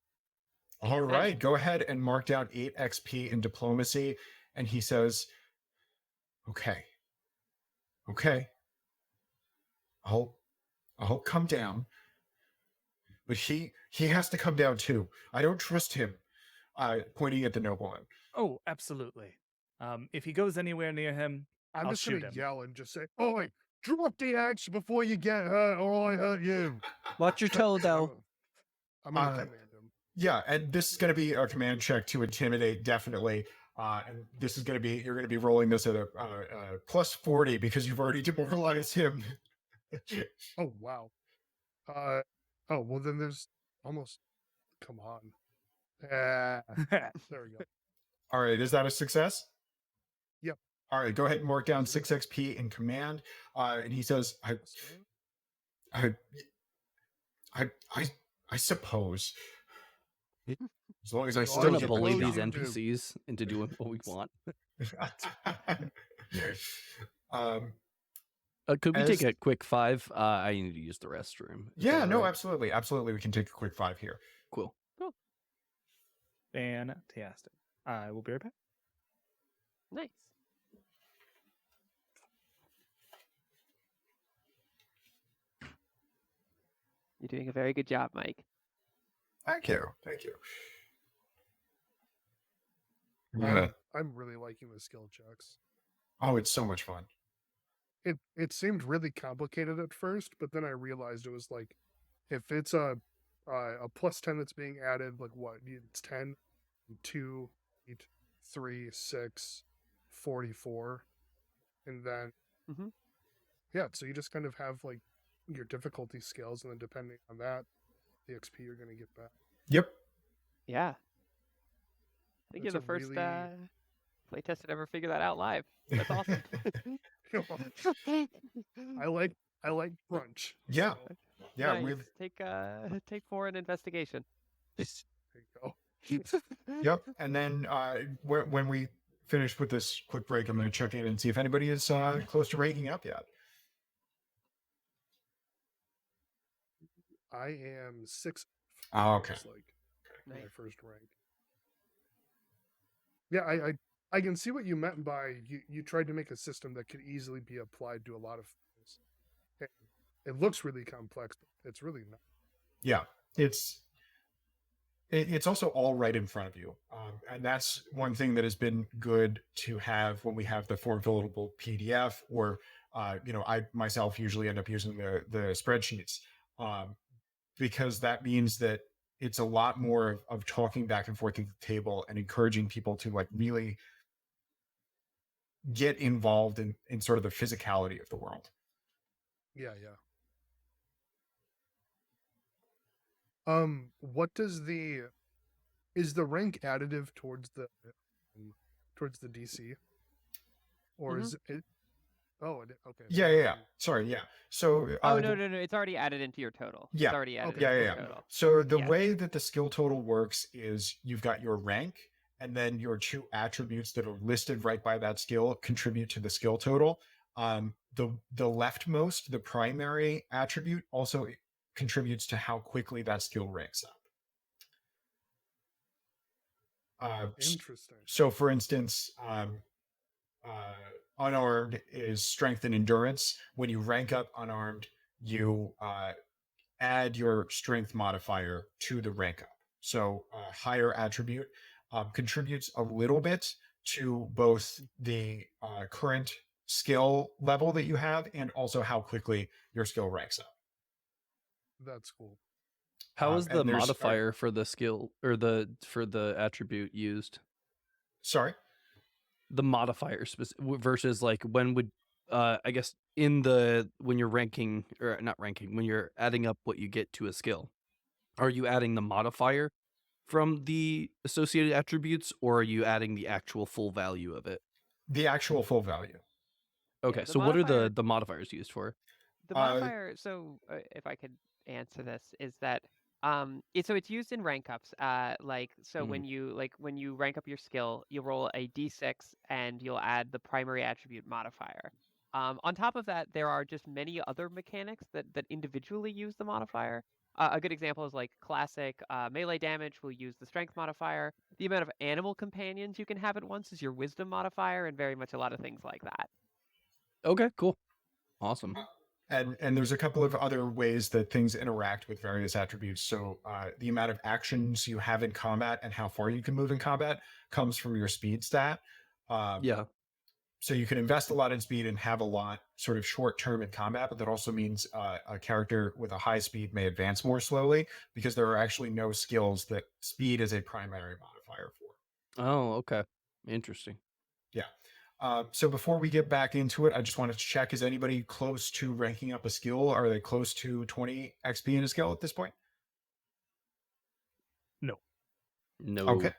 All right, go ahead and mark down 8 XP in diplomacy. And he says, okay. I'll come down. But he has to come down too. I don't trust him. Pointing at the nobleman. Oh, absolutely. If he goes anywhere near him, I'm I'll just going shoot to him. yell and just say, oi, drop the axe before you get hurt or I hurt you. Watch your toe, though. I'm going to command him. Yeah, and this is going to be a command check to intimidate, definitely. And this is going to be, you're going to be rolling this at a plus 40 because you've already demoralized him. Oh, wow. Oh, well, then there's almost, come on. There we go. All right, is that a success? Yep. All right, go ahead and mark down 6 XP in command. And he says, I suppose. As long as I We're still gonna get bully the these job. NPCs into doing what we want. Could we take a quick 5? I need to use the restroom. Is Yeah, that no, right? absolutely. Absolutely. We can take a quick 5 here. Cool. Fantastic. I will be right back. Nice. You're doing a very good job, Mike. Thank you. Thank you. I'm really liking the skill checks. Oh, it's so much fun. It seemed really complicated at first, but then I realized it was like, if it's a plus 10 that's being added, like what? It's 10, 2, 8, 3, 6, 44. And then, yeah, so you just kind of have like your difficulty scales, and then depending on that, the XP you're going to get back. Yep. Yeah. I think That's you're the a first really- playtest to ever figure that out live. That's awesome. I like brunch. Yeah. So, Yeah, Nice. Take 4 in investigation. there you go. Yep. And then when we finish with this quick break, I'm going to check in and see if anybody is close to ranking up yet. I am 6. Oh, okay. It's like my Nice. first rank. Yeah, I can see what you meant by you tried to make a system that could easily be applied to a lot of things. It looks really complex, but it's really not. Yeah, it's also all right in front of you, and that's one thing that has been good to have when we have the form fillable PDF, or I myself usually end up using the spreadsheets, because that means that it's a lot more of talking back and forth at the table and encouraging people to like really get involved in sort of the physicality of the world. Yeah. What does is the rank additive towards the DC, or is it? Oh, okay. Yeah. Sorry, yeah. So Oh no, it's already added into your total. Yeah. It's already added Okay. into Yeah. your total. So the Yeah. way that the skill total works is you've got your rank, and then your 2 attributes that are listed right by that skill contribute to the skill total. The leftmost, the primary attribute, also contributes to how quickly that skill ranks up. Interesting. So, for instance, unarmed is strength and endurance. When you rank up unarmed, you add your strength modifier to the rank up. So, a higher attribute contributes a little bit to both the current skill level that you have and also how quickly your skill ranks up. That's cool. How is the and there's- modifier for the skill or for the attribute used? Sorry? The modifier versus like when would I guess when you're ranking, or not ranking, when you're adding up what you get to a skill, are you adding the modifier from the associated attributes, or are you adding the actual full value of it? The actual full value. Okay, the so what are modifier- the modifiers used for? The modifier. So if I could answer this, is that it's used in rank ups. When you rank up your skill, you roll a d6 and you'll add the primary attribute modifier. On top of that, there are just many other mechanics that individually use the modifier. A good example is like classic melee damage will use the strength modifier. The amount of animal companions you can have at once is your wisdom modifier, and very much a lot of things like that. Okay, cool. Awesome. And there's a couple of other ways that things interact with various attributes. So the amount of actions you have in combat and how far you can move in combat comes from your speed stat. Yeah. So you can invest a lot in speed and have a lot sort of short term in combat, but that also means a character with a high speed may advance more slowly because there are actually no skills that speed is a primary modifier for. Oh, okay. Interesting. Yeah. So before we get back into it, I just wanted to check: is anybody close to ranking up a skill? Are they close to 20 XP in a skill at this point? No. No. Okay.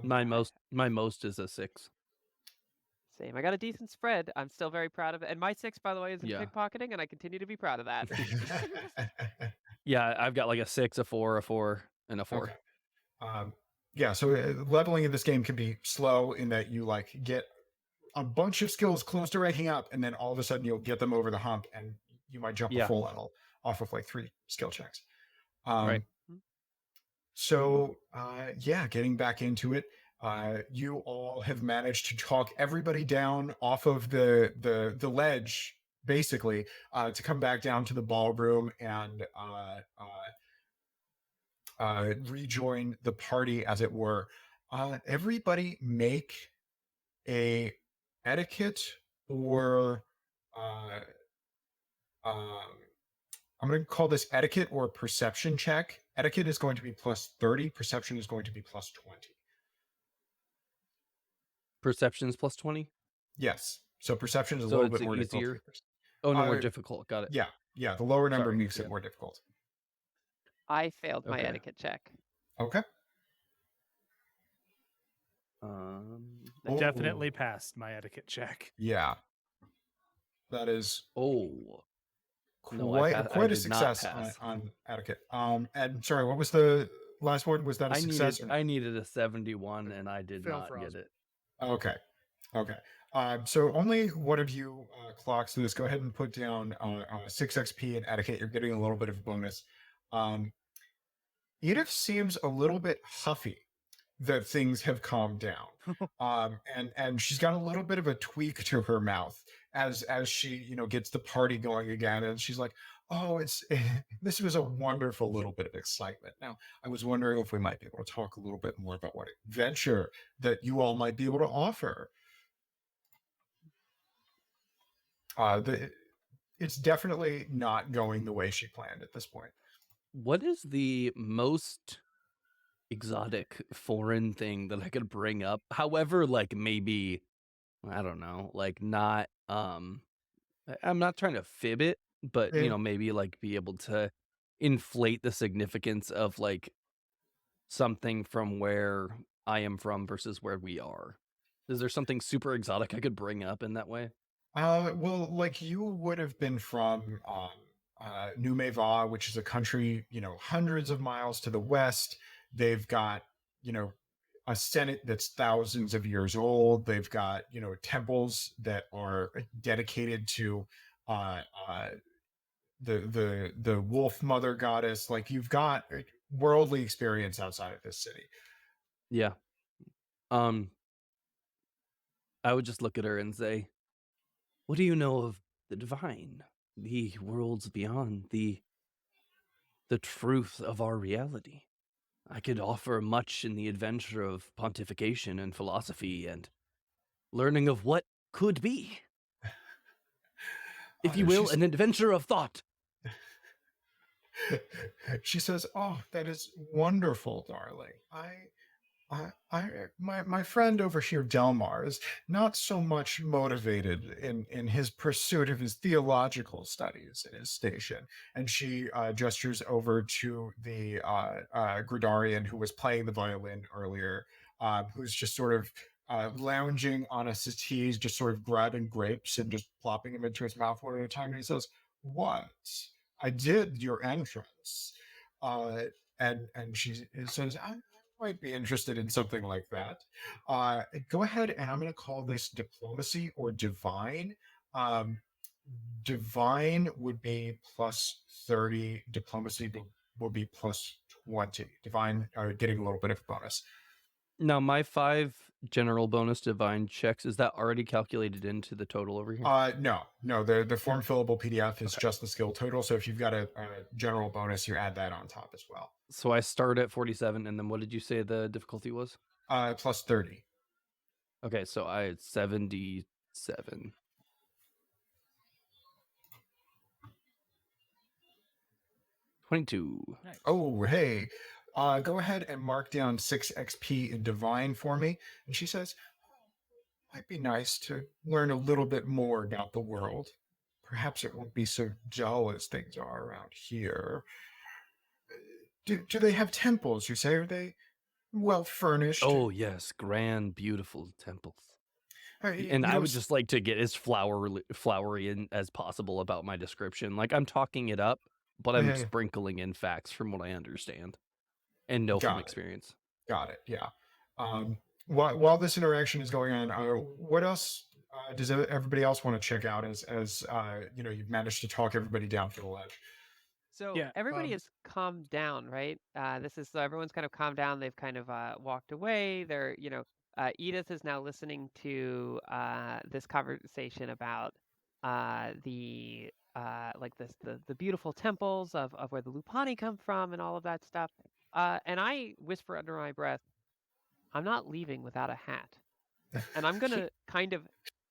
My most is a 6. Same. I got a decent spread. I'm still very proud of it. And my 6, by the way, is in Yeah. pickpocketing, and I continue to be proud of that. Yeah, I've got like a 6, a 4, a 4, and a 4. Okay. Yeah, so leveling in this game can be slow in that you like get a bunch of skills close to ranking up, and then all of a sudden you'll get them over the hump, and you might jump a Yeah. full level off of like 3 skill checks. Right. So yeah, getting back into it, you all have managed to talk everybody down off of the ledge, basically, to come back down to the ballroom and rejoin the party, as it were. Everybody make a etiquette or um, I'm going to call this etiquette or perception check. Etiquette is going to be plus 30. Perception is going to be plus 20. Perception's plus 20. Yes. So perception is a So little it's bit more easier? difficult. Oh, no, more difficult. Got it. Yeah. Yeah. The lower number Sorry, makes yeah. it more difficult. I failed my Okay. etiquette check. Okay. I definitely passed my etiquette check. Yeah. That is Oh. No, quite I a did not success pass. on etiquette. And sorry, what was the last one? Was that a success? I needed a 71 and I did Fail not for get Osmond. it. Okay. Okay. So only one of you clocks this. Go ahead and put down 6 XP in etiquette. You're getting a little bit of a bonus. Edith seems a little bit huffy that things have calmed down. And she's got a little bit of a tweak to her mouth as she gets the party going again, and she's like, oh, this was a wonderful little bit of excitement. Now I was wondering if we might be able to talk a little bit more about what adventure that you all might be able to offer. It's definitely not going the way she planned at this point. What is the most exotic foreign thing that I could bring up? However, like maybe, I don't know, like not I'm not trying to fib it, but maybe like be able to inflate the significance of like something from where I am from versus where we are. Is there something super exotic I could bring up in that way? Well, like you would have been from New Meva, which is a country, hundreds of miles to the west. They've got, a Senate that's thousands of years old. They've got, temples that are dedicated to the wolf mother goddess. Like you've got worldly experience outside of this city. Yeah. I would just look at her and say, what do you know of the divine, the worlds beyond, the truth of our reality? I could offer much in the adventure of pontification and philosophy and learning of what could be. If you will, an adventure of thought. She says, oh, that is wonderful, darling. My friend over here, Delmar, is not so much motivated in his pursuit of his theological studies in his station. And she gestures over to the Gridarian who was playing the violin earlier, who's just sort of lounging on a settee, just sort of grabbing grapes and just plopping them into his mouth one at a time. And he says, what? I did your entrance. And she says, I might be interested in something like that. Go ahead, and I'm going to call this diplomacy or divine. Divine would be plus 30. Diplomacy will be plus 20. Divine getting a little bit of a bonus. Now, my 5 general bonus divine checks, is that already calculated into the total over here? No. The form fillable PDF is just the skill total. So if you've got a general bonus, you add that on top as well. So I start at 47, and then what did you say the difficulty was? Plus 30. Okay, so I had 77. $22. Nice. Oh, hey. Go ahead and mark down 6 XP in Divine for me. And she says, might be nice to learn a little bit more about the world. Perhaps it won't be so dull as things are around here. Do they have temples, you say? Are they well furnished? Oh, yes. Grand, beautiful temples. You And I know, would just like to get as flowery in as possible about my description. Like, I'm talking it up, but I'm yeah, sprinkling in facts from what I understand and know from got it. experience. Got it. Yeah. While this interaction is going on, what else does everybody else want to check out as you know, you've managed to talk everybody down for the ledge? So Yeah, everybody is calmed down, right? This is so everyone's kind of calmed down. They've kind of walked away. They're, Edith is now listening to this conversation about the the beautiful temples of where the Lupani come from and all of that stuff. And I whisper under my breath, "I'm not leaving without a hat." And I'm gonna kind of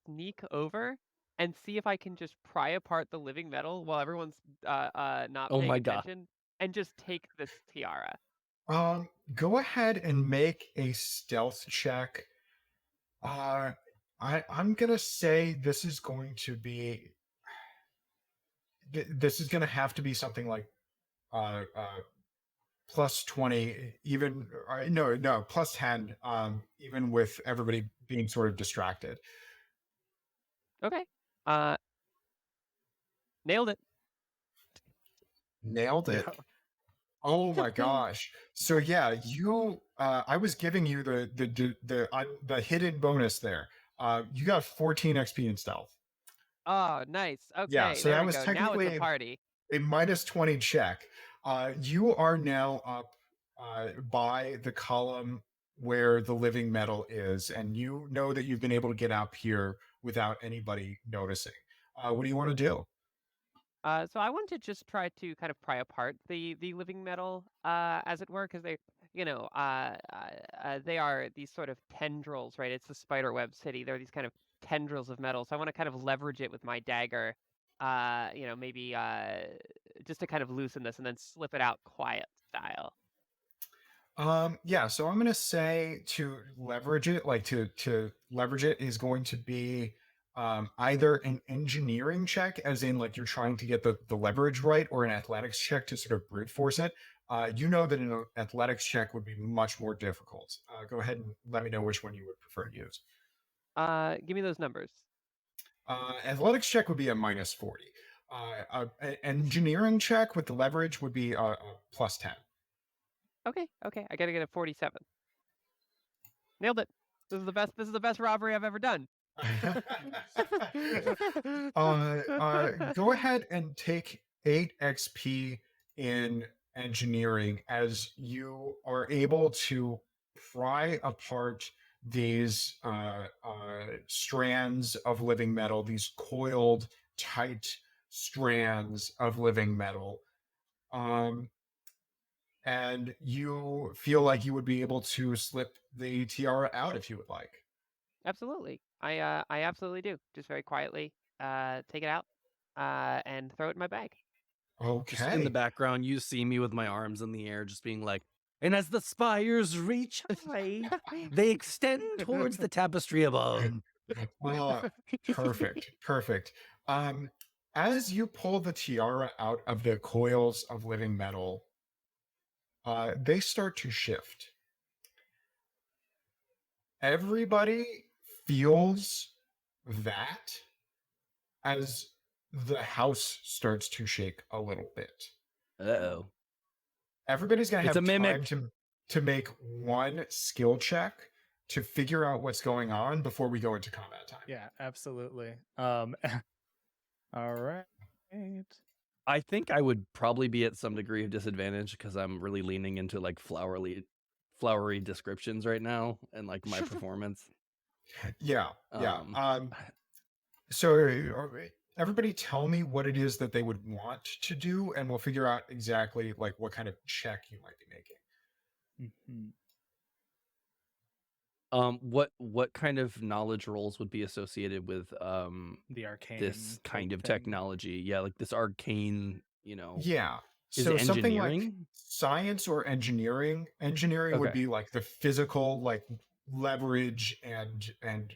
sneak over and see if I can just pry apart the living metal while everyone's not Oh paying my God. attention and just take this tiara. Go ahead and make a stealth check. I'm gonna say this is going to be this is gonna have to be something like uh, uh, plus 20, even no plus 10, even with everybody being sort of distracted. Okay. Nailed it. Nailed it. Yeah. Oh my gosh. So yeah, you I was giving you the hidden bonus there. You got 14 XP in stealth. Oh, nice. Yeah, Okay, so there that we was go. Now it's technically a party. a minus 20 check. You are now up by the column where the living metal is, and you know that you've been able to get up here without anybody noticing. What do you want to do? So I want to just try to kind of pry apart the living metal, as it were, because they are these sort of tendrils, right? It's the spiderweb city. They're these kind of tendrils of metal. So I want to kind of leverage it with my dagger, maybe just to kind of loosen this and then slip it out quiet style. Yeah, so I'm gonna say to leverage it, like to leverage it is going to be either an engineering check, as in like you're trying to get the leverage right, or an athletics check to sort of brute force it. You know that an athletics check would be much more difficult. Go ahead and let me know which one you would prefer to use. Give me those numbers. Athletics check would be a minus 40. An engineering check with the leverage would be a plus 10. Okay. I gotta get a 47. Nailed it. This is the best robbery I've ever done. Go ahead and take 8 XP in engineering as you are able to pry apart these strands of living metal, these coiled, tight strands of living metal. And you feel like you would be able to slip the tiara out if you would like. Absolutely. I absolutely do. Just very quietly take it out and throw it in my bag. Just in Okay. the background, you see me with my arms in the air, just being like, and as the spires reach high, they extend towards the tapestry above. Well, perfect. As you pull the tiara out of the coils of living metal, they start to shift. Everybody feels that as the house starts to shake a little bit. Uh-oh. Everybody's gonna It's have a mimic. time to make one skill check to figure out what's going on before we go into combat time. Yeah, absolutely. All right. I think I would probably be at some degree of disadvantage because I'm really leaning into like flowery descriptions right now and like my performance. Yeah. So everybody tell me what it is that they would want to do, and we'll figure out exactly like what kind of check you might be making. What kind of knowledge roles would be associated with The arcane this kind type of thing. technology? Yeah, like this arcane, Yeah. Is So something like engineering? science or engineering. Engineering would Okay. be like the physical, like leverage and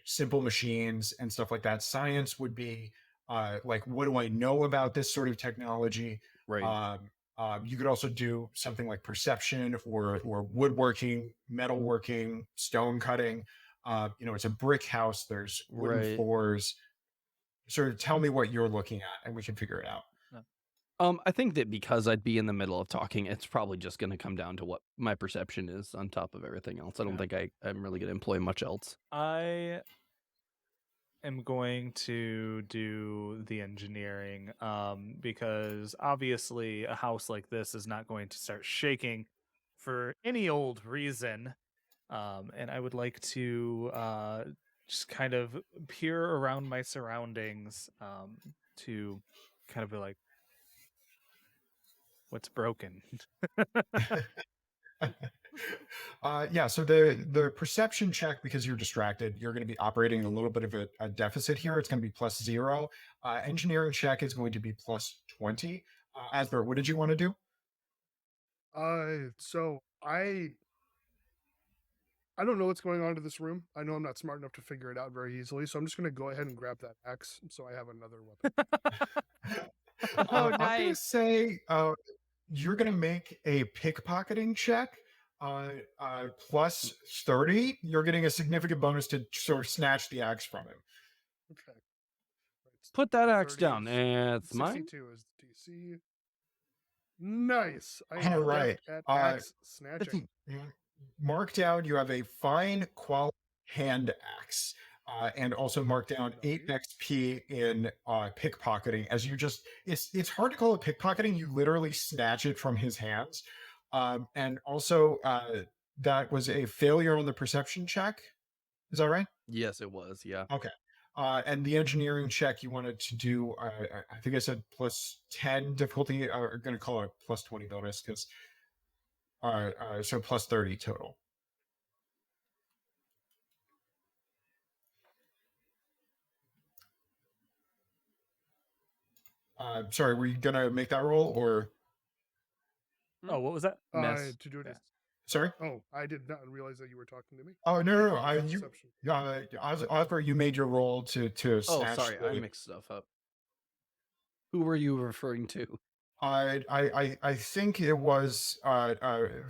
simple machines and stuff like that. Science would be like, what do I know about this sort of technology? Right. You could also do something like perception or woodworking, metalworking, stone cutting. It's a brick house. There's wooden Right. floors. Sort of tell me what you're looking at, and we can figure it out. I think that because I'd be in the middle of talking, it's probably just going to come down to what my perception is on top of everything else. I don't think I'm really going to employ much else. I am going to do the engineering because obviously a house like this is not going to start shaking for any old reason. And I would like to just kind of peer around my surroundings to kind of be like, what's broken? Yeah, so the perception check, because you're distracted, you're going to be operating a little bit of a deficit here. It's going to be +0. Engineering check is going to be +20. Asbert, what did you want to do? So I don't know what's going on in this room. I know I'm not smart enough to figure it out very easily, so I'm just going to go ahead and grab that axe so I have another weapon. Oh, I'm going to nice. say you're going to make a pickpocketing check. +30. You're getting a significant bonus to sort of snatch the axe from him. Okay. Right, Put that axe 30 down. is- It's mine. 62 is the DC. Nice. I All am right. adept at axe snatching. Mark down, you have a fine quality hand axe. And also mark down 8 XP in pickpocketing, as you just it's hard to call it pickpocketing. You literally snatch it from his hands. And also that was a failure on the perception check. Is that right? Yes, it was. Yeah. Okay. And the engineering check you wanted to do, I think I said +10 difficulty. I'm going to call it +20 bonus because so +30 total. Sorry, were you gonna make that roll or? Oh, what was that? Mess. To do it. Sorry. Oh, I did not realize that you were talking to me. Oh no! Perception. Oscar, you made your roll to Oh, snatch. sorry, I mixed stuff up. Who were you referring to? I think it was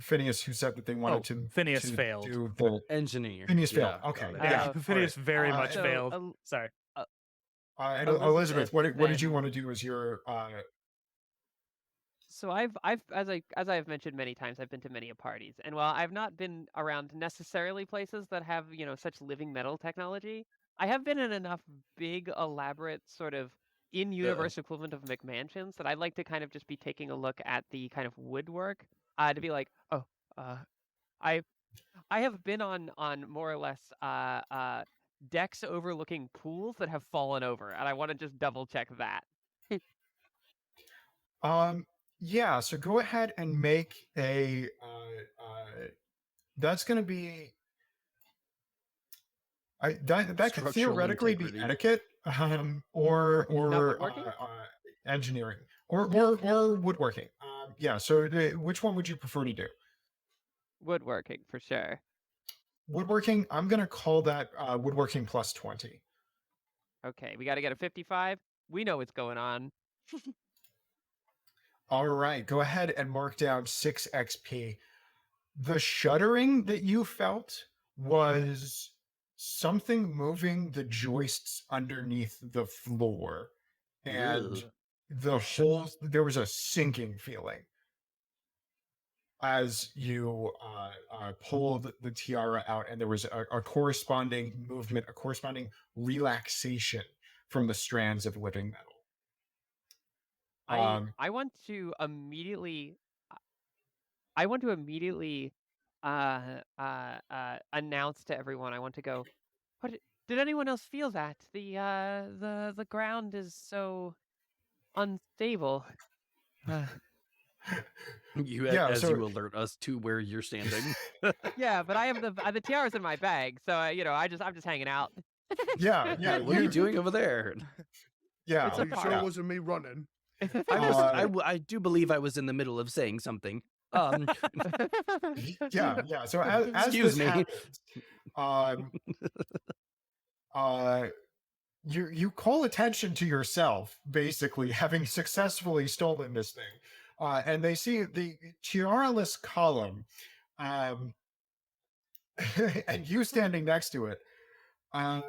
Phineas who said that they wanted to. Phineas to failed. Do the Engineer. Phineas failed. Yeah, Okay. got it. Yeah. Phineas very much So, failed. Sorry. And Elizabeth, what did you then- want to do as your? So I've as I've mentioned many times, I've been to many parties, and while I've not been around necessarily places that have such living metal technology, I have been in enough big, elaborate sort of in-universe equivalent of McMansions that I'd like to kind of just be taking a look at the kind of woodwork to be like, oh, I have been on more or less decks overlooking pools that have fallen over, and I want to just double check that. Yeah, so go ahead and make a that's going to be that could Structural theoretically integrity. be etiquette or woodworking? engineering or woodworking. Yeah, so which one would you prefer to do? Woodworking for sure. Woodworking, I'm going to call that woodworking +20. Okay, we got to get a 55. We know what's going on. All right, go ahead and mark down 6 XP. The shuddering that you felt was something moving the joists underneath the floor. And Ugh. there was a sinking feeling as you pulled the tiara out, and there was a corresponding movement, a corresponding relaxation from the strands of living metal. I want to immediately announce to everyone. I want to go, what did anyone else feel that? The ground is so unstable. You Yeah, as so- you alert us to where you're standing. Yeah, but I have the tiara's in my bag, so I'm just hanging out. Yeah, What are you doing over there? Yeah, Pretty sure it wasn't me running. I do believe I was in the middle of saying something. Yeah. So as Excuse this me. happens, you call attention to yourself, basically having successfully stolen this thing, and they see the tiaraless column, um, and you standing next to it, uh,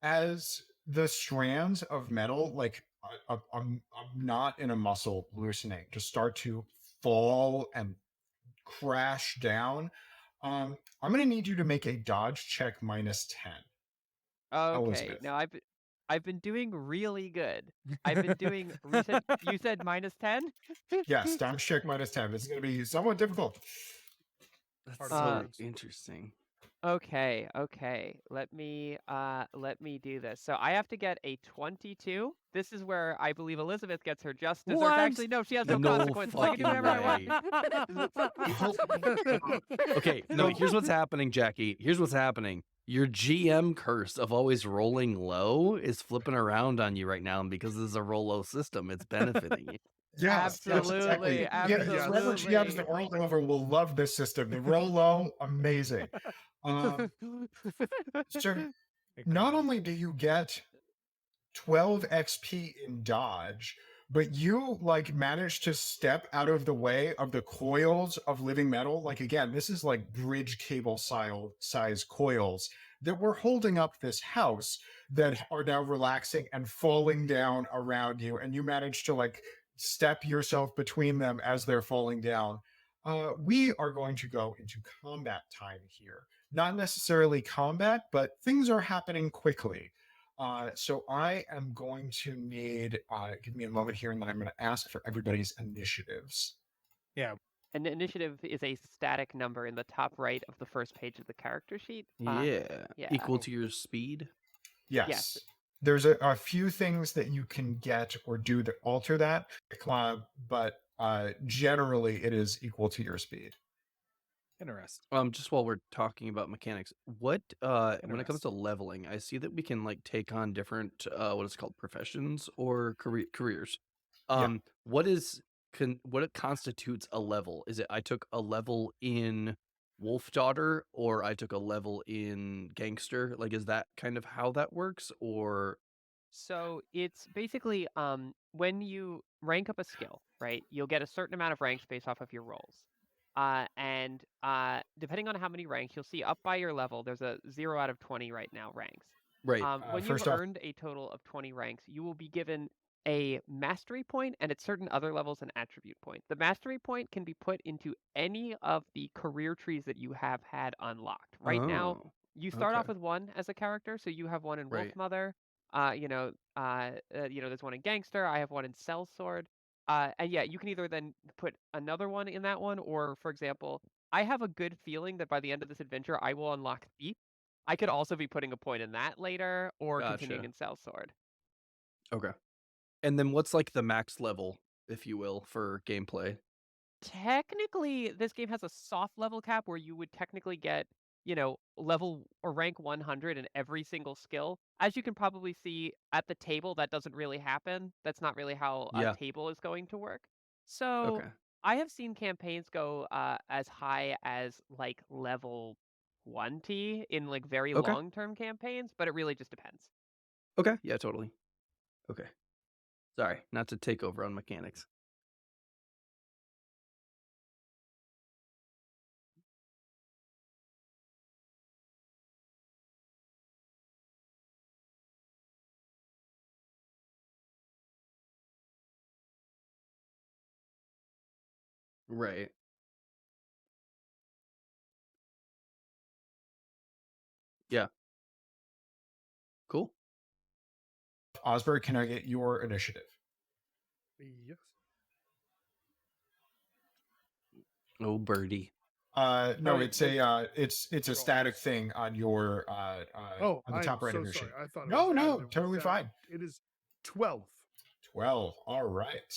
as the strands of metal, like a knot in a muscle loosening, just start to fall and crash down. I'm going to need you to make a dodge check -10. Okay, Elizabeth. now I've been doing really good. I've been doing. You said -10. Yes, dodge check -10. This is going to be somewhat difficult. That's Uh, so interesting. Okay. Let me do this. So I have to get a 22. This is where I believe Elizabeth gets her just desserts. What? Actually, no, she has no No consequences. I can do whatever I want. Okay, no, here's what's happening, Jackie. Here's what's happening. Your GM curse of always rolling low is flipping around on you right now, and because this is a roll low system, it's benefiting you. Yes, Absolutely, exactly. Yeah, whoever GMs absolutely. that roll over will love this system. They roll low, amazing. So not only do you get 12 XP in dodge, but you like manage to step out of the way of the coils of living metal. Like again, this is like bridge cable size coils that were holding up this house that are now relaxing and falling down around you, and you manage to like step yourself between them as they're falling down. We are going to go into combat time here. Not necessarily combat, but things are happening quickly. So I am going to need, give me a moment here, and then I'm going to ask for everybody's initiatives. An initiative is a static number in the top right of the first page of the character sheet. Yeah. Yeah. Equal to your speed. Yes. Yes. There's a few things that you can get or do that alter that, but generally it is equal to your speed. Interesting. Just while we're talking about mechanics, what when it comes to leveling, I see that we can like take on different what is it called, professions or careers. What it constitutes a level? Is it I took a level in Wolf Daughter or I took a level in Gangster? Like, is that kind of how that works, or So it's basically when you rank up a skill, right? You'll get a certain amount of ranks based off of your rolls. And depending on how many ranks, you'll see up by your level, there's a 0 out of 20 right now ranks. right? When you've First off, earned a total of 20 ranks, you will be given a mastery point, and at certain other levels, an attribute point. The mastery point can be put into any of the career trees that you have had unlocked. Right now, Oh, you start off okay. with one as a character, so you have one in Wolf Right. Mother. There's one in Gangster. I have one in Sellsword. And yeah, you can either then put another one in that one, or for example, I have a good feeling that by the end of this adventure, I will unlock Thief. I could also be putting a point in that later, or continuing in Sellsword. Okay. And then what's like the max level, if you will, for gameplay? Technically, this game has a soft level cap where you would technically get, level or rank 100 in every single skill. As you can probably see at the table, that doesn't really happen. That's not really how a Yeah. table is going to work. So Okay. I have seen campaigns go as high as like level 1T in like very Okay. long-term campaigns, but it really just depends. Okay. Yeah, totally. Okay. Sorry, not to take over on mechanics. Right. Yeah. Cool. Osberg, can I get your initiative? Yes. Oh, birdie. No, it's a static thing on your Oh, on the top right so of your sorry. sheet. I thought it No, was no, additive. totally fine. It is 12. 12. All right.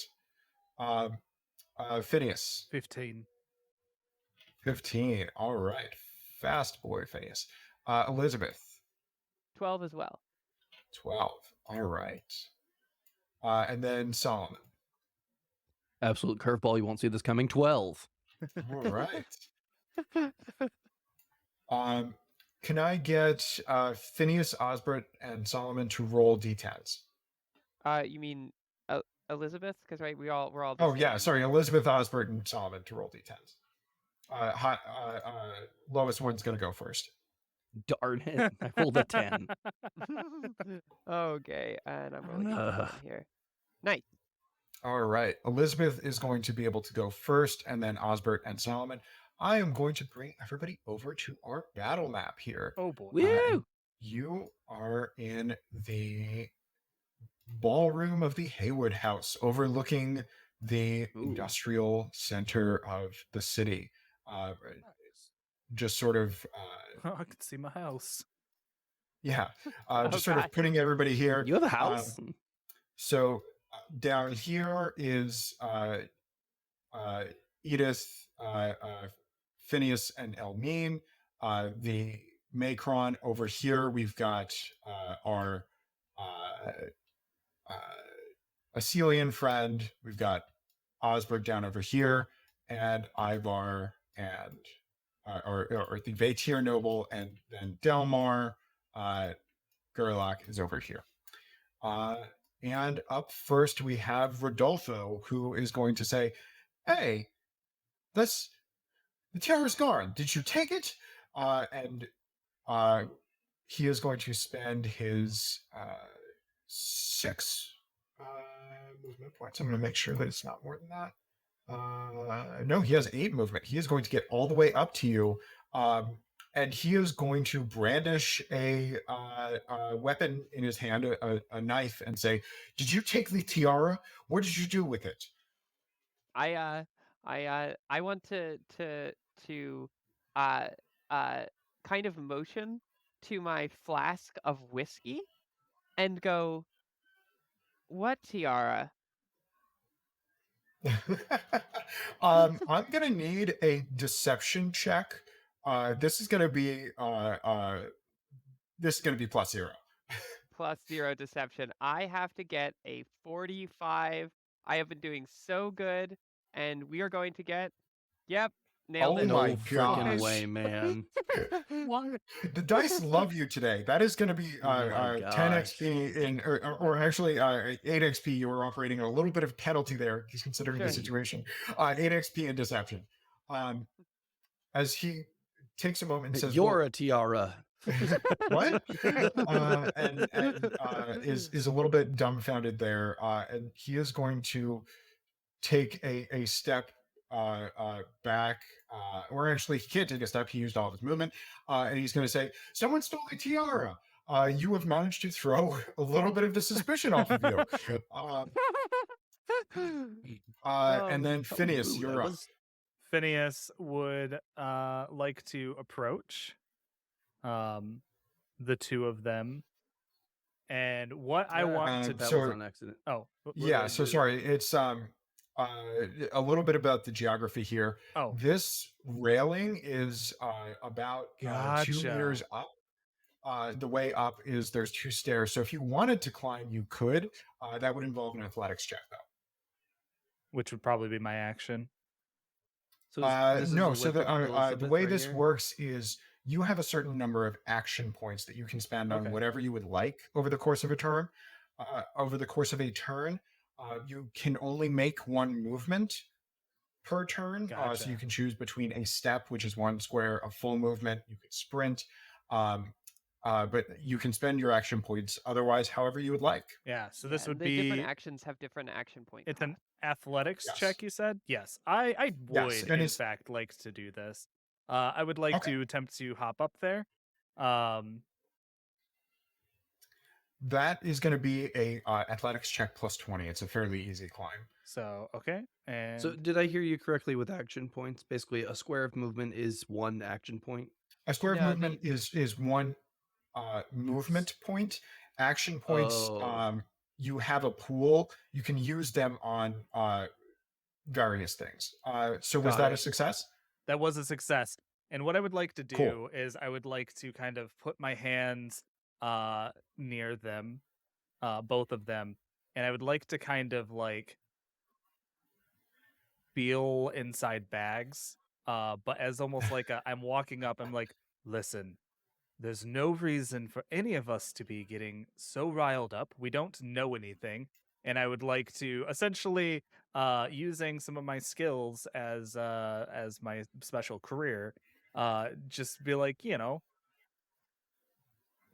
Phineas. 15. 15. All right. Fast boy, Phineas. Elizabeth. 12 as well. 12. All right. and then Solomon. Absolute curveball. You won't see this coming. 12. All right. Can I get Phineas, Osbert, and Solomon to roll d10s? You mean Elizabeth? Because right, we're all the Oh same. yeah, sorry, Elizabeth, Osbert, and Solomon to roll d10s. Lowest one's gonna go first. Darn it. I rolled a 10. Okay, and I'm rolling here. Nice. All right, Elizabeth is going to be able to go first, and then Osbert and Solomon. I am going to bring everybody over to our battle map here. Oh boy. Woo! You are in the ballroom of the Haywood House, overlooking the industrial center of the city. Just sort of I can see my house. yeah, just sort of putting everybody here. You have a house? So down here is Edith, Phineas, and Elmine. The Macron over here, we've got our Aselian friend. We've got Osberg down over here, and Ivar, and or the Vaetier noble, and then Delmar. Gerlach is over here. And up first we have Rodolfo, who is going to say, "Hey, the tiara's gone. Did you take it?" And he is going to spend his 6 movement points. I'm going to make sure that it's not more than that. No, he has 8 movement. He is going to get all the way up to you, and he is going to brandish a weapon in his hand, a knife, and say, "Did you take the tiara? What did you do with it?" I want to kind of motion to my flask of whiskey and go, "What tiara?" I'm gonna need a deception check. This is gonna be +0. +0 deception. I have to get a 45. I have been doing so good, and we are going to get. Yep, nailed it. Oh my No freaking gosh. way, man. The dice love you today. That is going to be my 10 gosh. XP or actually 8 XP. You were operating at a little bit of penalty there, considering the Sure. situation. 8 XP in deception. As he takes a moment and says, You're "Well, a tiara. what?" and is a little bit dumbfounded there, and he is going to take a step back, or actually he can't take a step. He used all of his movement, and he's going to say, "Someone stole the tiara. You have managed to throw a little bit of the suspicion off of you." And then Phineas, Ooh, you're that up. was- Phineas would like to approach the two of them, and what I want to That so- was on accident. oh Yeah, so sorry. It's a little bit about the geography here. oh This railing is about 2 Gotcha. meters up. The way up is there's 2 stairs. So if you wanted to climb, you could. That would involve an athletics check, though. which would probably be my action. So this is No, the so whip of the Elizabeth way right this here? works is you have a certain number of action points that you can spend on Okay. whatever you would like over the course of a turn. Over the course of a turn, you can only make 1 movement per turn. So Gotcha. you can choose between a step, which is 1 square, a full movement. You could sprint, but you can spend your action points otherwise however you would like. Yeah, so this would the be different actions have different action points. it's an athletics Yes. check, you said? Yes. I Yes, would and in it's- fact like to do this. I would like Okay. to attempt to hop up there. That is going to be a athletics check +20. It's a fairly easy climb. So okay. And So did I hear you correctly with action points? Basically, a square of movement is 1 action point. A square No, of movement is 1 movement point. Action points, Oh. you have a pool. You can use them on various things. So was Got that it. a success? that was a success. And what I would like to do Cool. is I would like to kind of put my hands near them, both of them, and I would like to kind of like feel inside bags, but as almost like I'm walking up, I'm like, listen, there's no reason for any of us to be getting so riled up. We don't know anything. And I would like to essentially, using some of my skills as my special career, just be like, you know,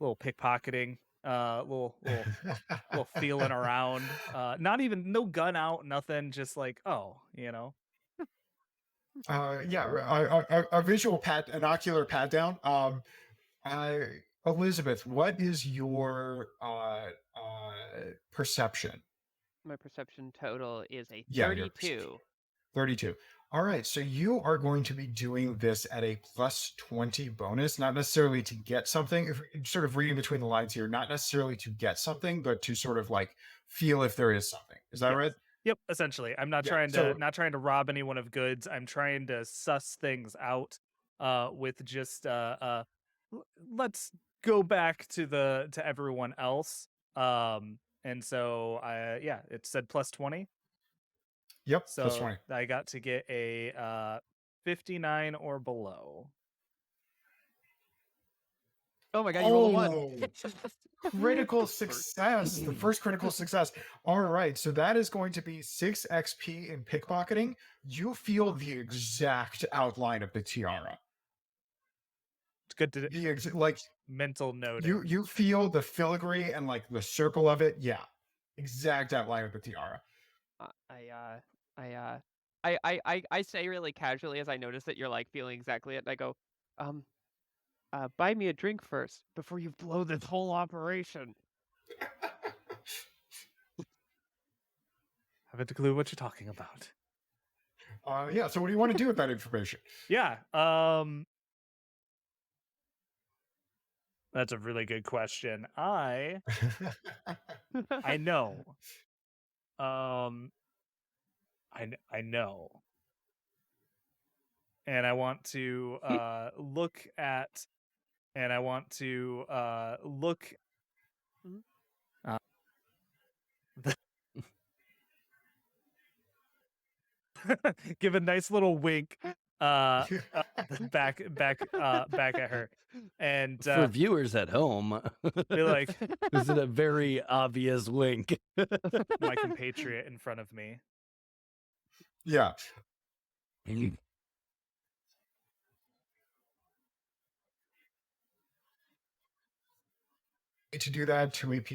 little pickpocketing, little feeling around. Not even no gun out, nothing. Just like, oh, you know. Yeah, a visual pat, an ocular pat down. Uh, Elizabeth, what is your perception? My perception total is a Yeah, your perception. 32. 32. All right, so you are going to be doing this at a plus 20 bonus, not necessarily to get something, if sort of reading between the lines here, not necessarily to get something, but to sort of like feel if there is something. Is that Yes. right? Yep, essentially. I'm not Yeah, trying to so not trying to rob anyone of goods. I'm trying to suss things out with just let's go back to everyone else. And so I yeah, it said plus 20. yep, plus So 20. I got to get a 59 or below. Oh my god, you rolled a 1. Oh, critical success. The first critical success. All right, so that is going to be 6 XP in pickpocketing. You feel the exact outline of the tiara. It's good to Like mental noting. you feel the filigree and like the circle of it. Yeah, exact outline of the tiara. I say really casually as I notice that you're like feeling exactly it. And I go, buy me a drink first before you blow this whole operation. Haven't a clue what you're talking about. Yeah. So what do you want to do with that information? Yeah. That's a really good question. I know. I know. And I want to look at give a nice little wink back at her. And For viewers at home, be like, this is a very obvious wink. my compatriot in front of me. Yeah. To do that, 2 AP.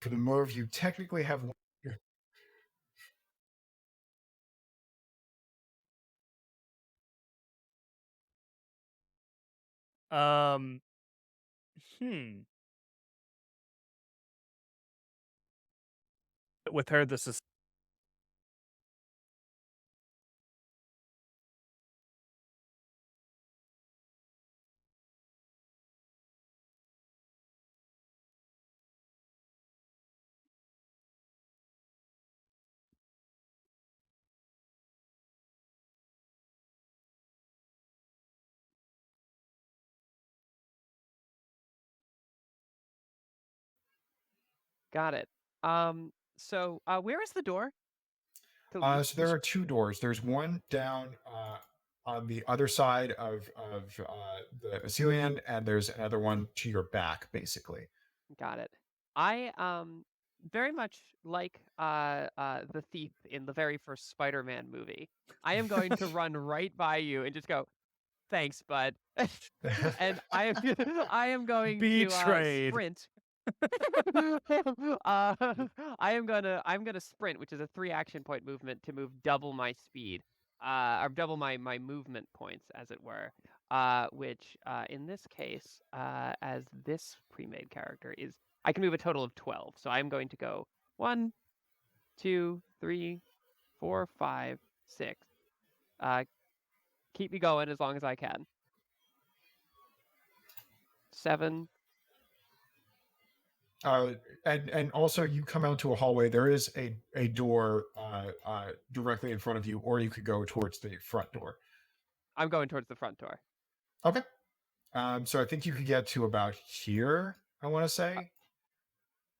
For the move, you technically have one. With her, this is Got it. So where is the door? So there are 2 doors. There's one down on the other side of the Assyrian, and there's another one to your back, basically. Got it. I very much like the thief in the very first Spider-Man movie. I am going to run right by you and just go, "Thanks, bud," and I am going to sprint. I'm gonna sprint, which is a 3 action point movement to move double my speed, or double my movement points, as it were. Which in this case, as this pre-made character is, I can move a total of 12. So I'm going to go 1, 2, 3, 4, 5, 6. Keep me going as long as I can. 7. And also you come out to a hallway. There is a door directly in front of you, or you could go towards the front door. I'm going towards the front door. Okay. So I think you could get to about here, I want to say.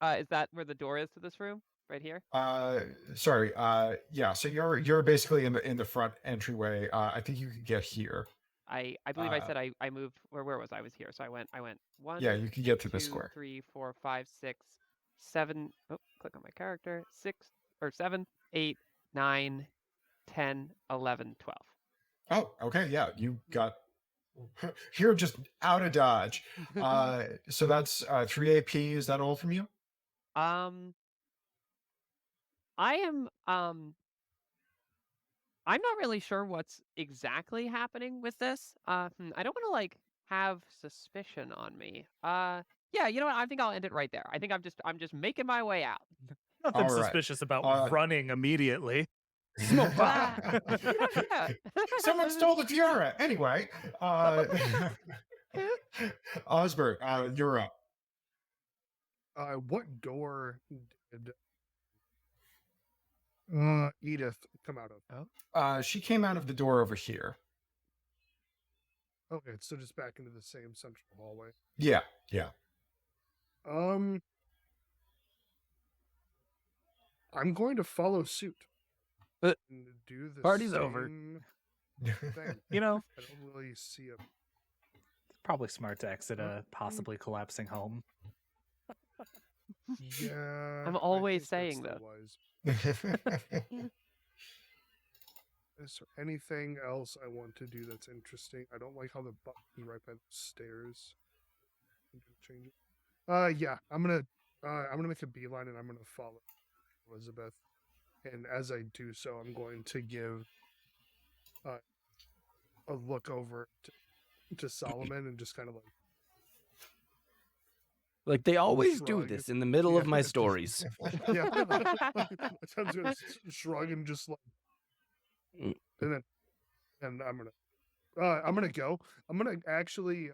Is that where the door is to this room? Right here? Sorry. Yeah. So you're basically in the front entryway. I think you could get here. I believe I said I moved. Where was I? I was here. So I went 1. Yeah, you could get to the 2, square. 3, 4, 5, 6, 7. Oh, click on my character. 6 or 7, 8, 9, 10, 11, 12. Oh, okay. Yeah, you got you're just out of dodge. So that's 3 AP. Is that all from you? I am I'm not really sure what's exactly happening with this. I don't want to like have suspicion on me. Yeah, you know what? I think I'll end it right there. I think I'm just making my way out. Nothing All right. suspicious about running immediately. Smoke Ah. bomb. Someone stole the tiara. Anyway, Osbert, you're up. What door did Edith come out of? She came out of the door over here. Okay, so just back into the same central hallway. Yeah. I'm going to follow suit. But And do the party's over. same thing. You know, I don't really see a. probably smart to exit a possibly collapsing home. Yeah. I'm I always think saying that's this. the wise. Is there anything else I want to do that's interesting? I don't like how the button right by the stairs. Change it. Yeah, I'm gonna make a beeline and I'm gonna follow Elizabeth. And as I do so, I'm going to give a look over to Solomon and just kind of Like they always do Shrug. this in the middle of Yeah. my stories. yeah. Sounds gonna shrug and just like, and I'm gonna go. I'm gonna actually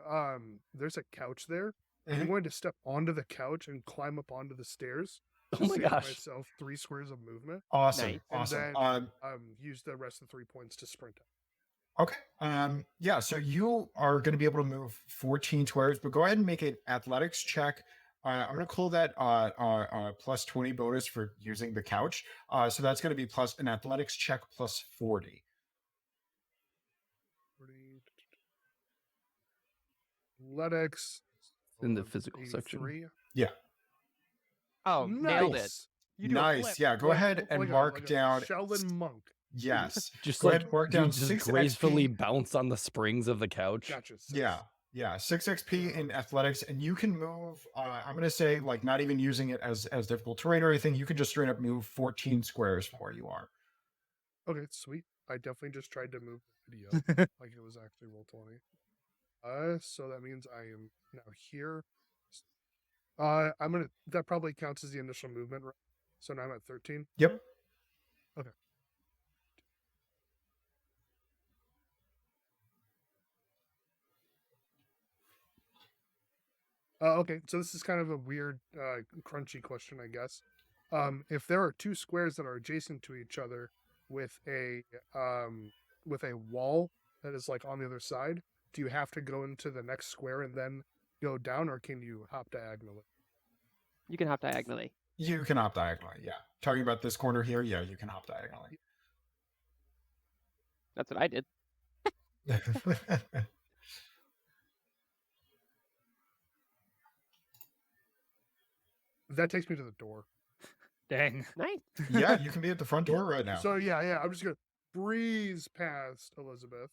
there's a couch there. I'm going to step onto the couch and climb up onto the stairs. Oh my Save gosh. myself 3 squares of movement. Awesome. Nice. Awesome. And then use the rest of the 3 points to sprint out. Okay. Yeah, so you are going to be able to move 14 squares, but go ahead and make an athletics check. I'm going to call that plus 20 bonus for using the couch. So that's going to be plus an athletics check plus 40. 40. Athletics. In the physical section. 83. Yeah. Oh, nailed it. Nice. You do a flip. Nice. Yeah, go ahead and mark down. Sheldon Monk. Yes. Just Go like ahead and mark you down just 6 gracefully XP. bounce on the springs of the couch. Gotcha. 6. Yeah, 6 XP in athletics, and you can move. I'm going to say, like, not even using it as difficult terrain or anything. You can just straight up move 14 squares from where you are. Okay, sweet. I definitely just tried to move the video like it was actually Roll20. So that means I am now here. That probably counts as the initial movement, right? So now I'm at 13. Yep. Okay. Okay, so this is kind of a weird, crunchy question, I guess. If there are 2 squares that are adjacent to each other with a wall that is like on the other side, do you have to go into the next square and then go down, or can you hop diagonally? You can hop diagonally. You can hop diagonally, yeah. Talking about this corner here, yeah, you can hop diagonally. That's what I did. That takes me to the door. Dang. Nice. Yeah, you can be at the front door right now. So yeah, I'm just gonna breeze past Elizabeth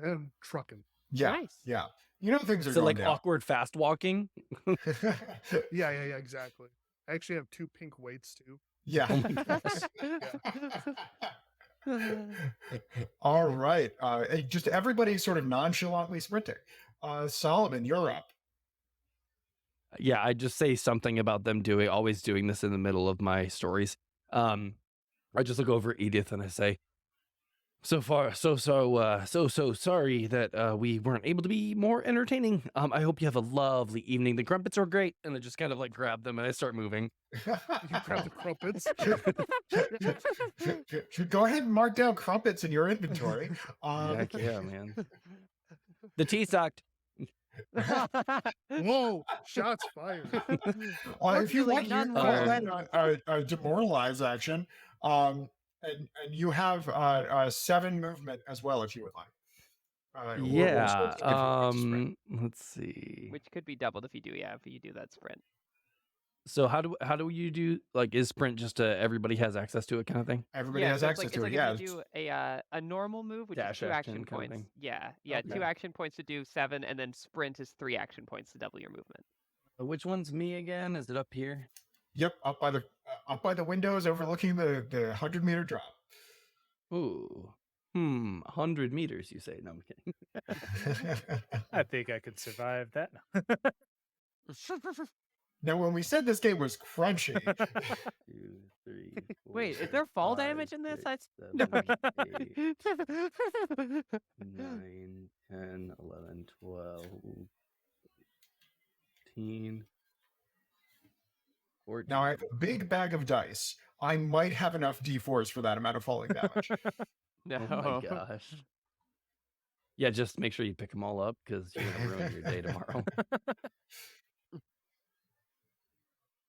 and trucking. Yeah, Nice. yeah. You know things are So going like down. awkward fast walking. Yeah, exactly. I actually have 2 pink weights too. Yeah. Oh my gosh. All right. Just everybody sort of nonchalantly sprinting. Solomon, you're up. Yeah, I just say something about them always doing this in the middle of my stories. I just look over at Edith and I say, So far, so sorry that we weren't able to be more entertaining. I hope you have a lovely evening. The crumpets are great, and I just kind of like grab them and I start moving. You grab the crumpets. Go ahead and mark down crumpets in your inventory. Heck yeah, man. The tea sucked. Whoa! Shots fired. If you want, you call that a demoralize action. And you have 7 movement as well if you would like. Let's see. Which could be doubled if you do that sprint. So how do you do, like, is sprint just everybody has access to it kind of thing? Everybody has access to it. Yeah. If you do a normal move, which Dash is 2 action action kind of points. thing. Yeah, Okay. 2 action points to do 7, and then sprint is 3 action points to double your movement. Which one's me again? Is it up here? Yep, up by the windows overlooking the 100-meter drop. Ooh. 100 meters, you say? No, I'm kidding. I think I could survive that. Now, when we said this game was crunchy, 2, 3, 4, Wait, is there fall 5, damage in this? 6, No. 7, 8, 9, 10, 11, 12, 13, 14. now I have a big bag of dice. I might have enough d4s for that amount of falling damage. No. Oh my gosh. Yeah, just make sure you pick them all up because you're gonna ruin your day tomorrow.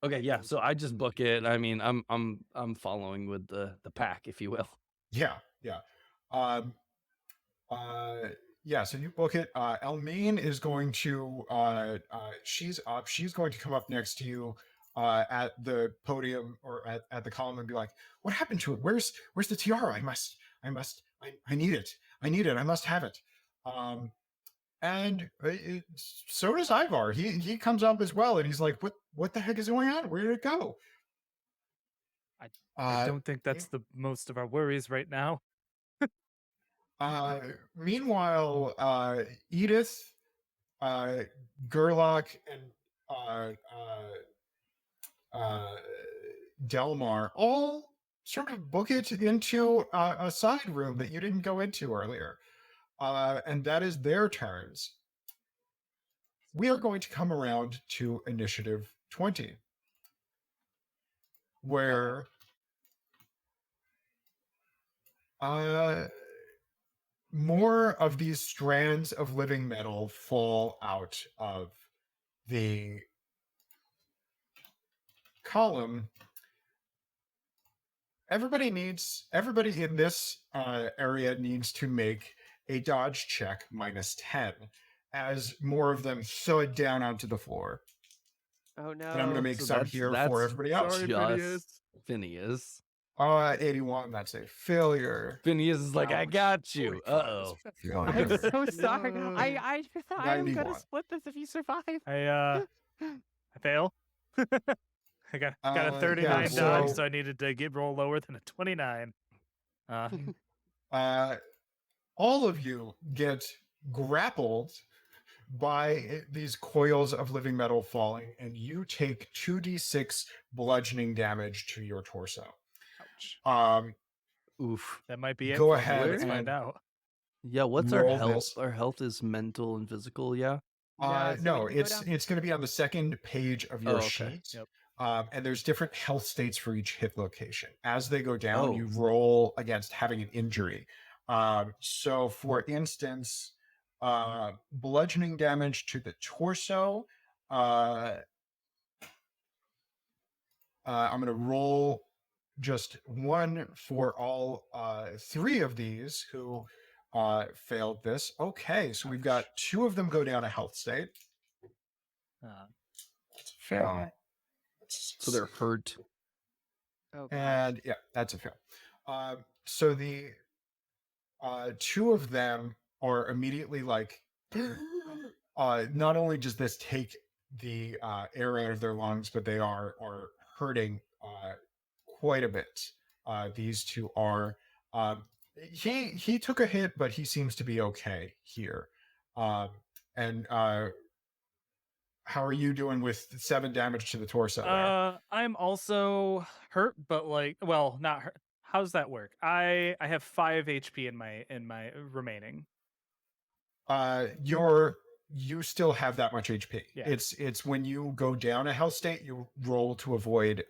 Okay, yeah. So I just book it. I mean, I'm following with the pack, if you will. Yeah. So you book it. Elmaine is going to she's up. She's going to come up next to you at the podium or at the column and be like, "What happened to it? Where's the tiara? I need it. I must have it." And so does Ivar. He comes up as well, and he's like, "What the heck is going on? Where did it go?" I don't think that's the most of our worries right now. Meanwhile, Edith, Gerlach, and Delmar all sort of book it into a side room that you didn't go into earlier. And that is their turns. We are going to come around to initiative 20, where more of these strands of living metal fall out of the column. Everybody in this area needs to make a dodge check -10 as more of them thud down onto the floor. Oh no. And I'm going to make So some that's- here that's- for everybody else. Sorry, Just Phineas. 81, that's a failure. Phineas is like, I Ouch. got you. 45 Uh-oh. is a failure. I'm so sorry. I am 91. gonna split this if you survive. I fail. I got a Yeah, 39 dodge, so- so I needed to roll lower than a 29. All of you get grappled by these coils of living metal falling, and you take 2d6 bludgeoning damage to your torso. Ouch. Oof. That might be it. Go for me. ahead Let's and find out. Yeah, what's our roll health? this. Our health is mental and physical, yeah? Yeah, so No, we can go it's down- going to be on the second page of your Oh, okay. sheet. Yep. And there's different health states for each hit location. As they go down, Oh. you roll against having an injury. So, for instance, bludgeoning damage to the torso. I'm going to roll just 1 for all 3 of these who failed this. Okay, so we've got 2 of them go down a health state. That's a fail. So they're hurt. Oh, God. And yeah, that's a fail. So the 2 of them are immediately like, not only does this take the air out of their lungs, but they are hurting quite a bit. These 2 are. He took a hit, but he seems to be okay here. And how are you doing with 7 damage to the torso? There? I'm also hurt, but not hurt. How's that work? I have 5 HP in my remaining. You still have that much HP. Yeah. It's when you go down a health state, you roll to avoid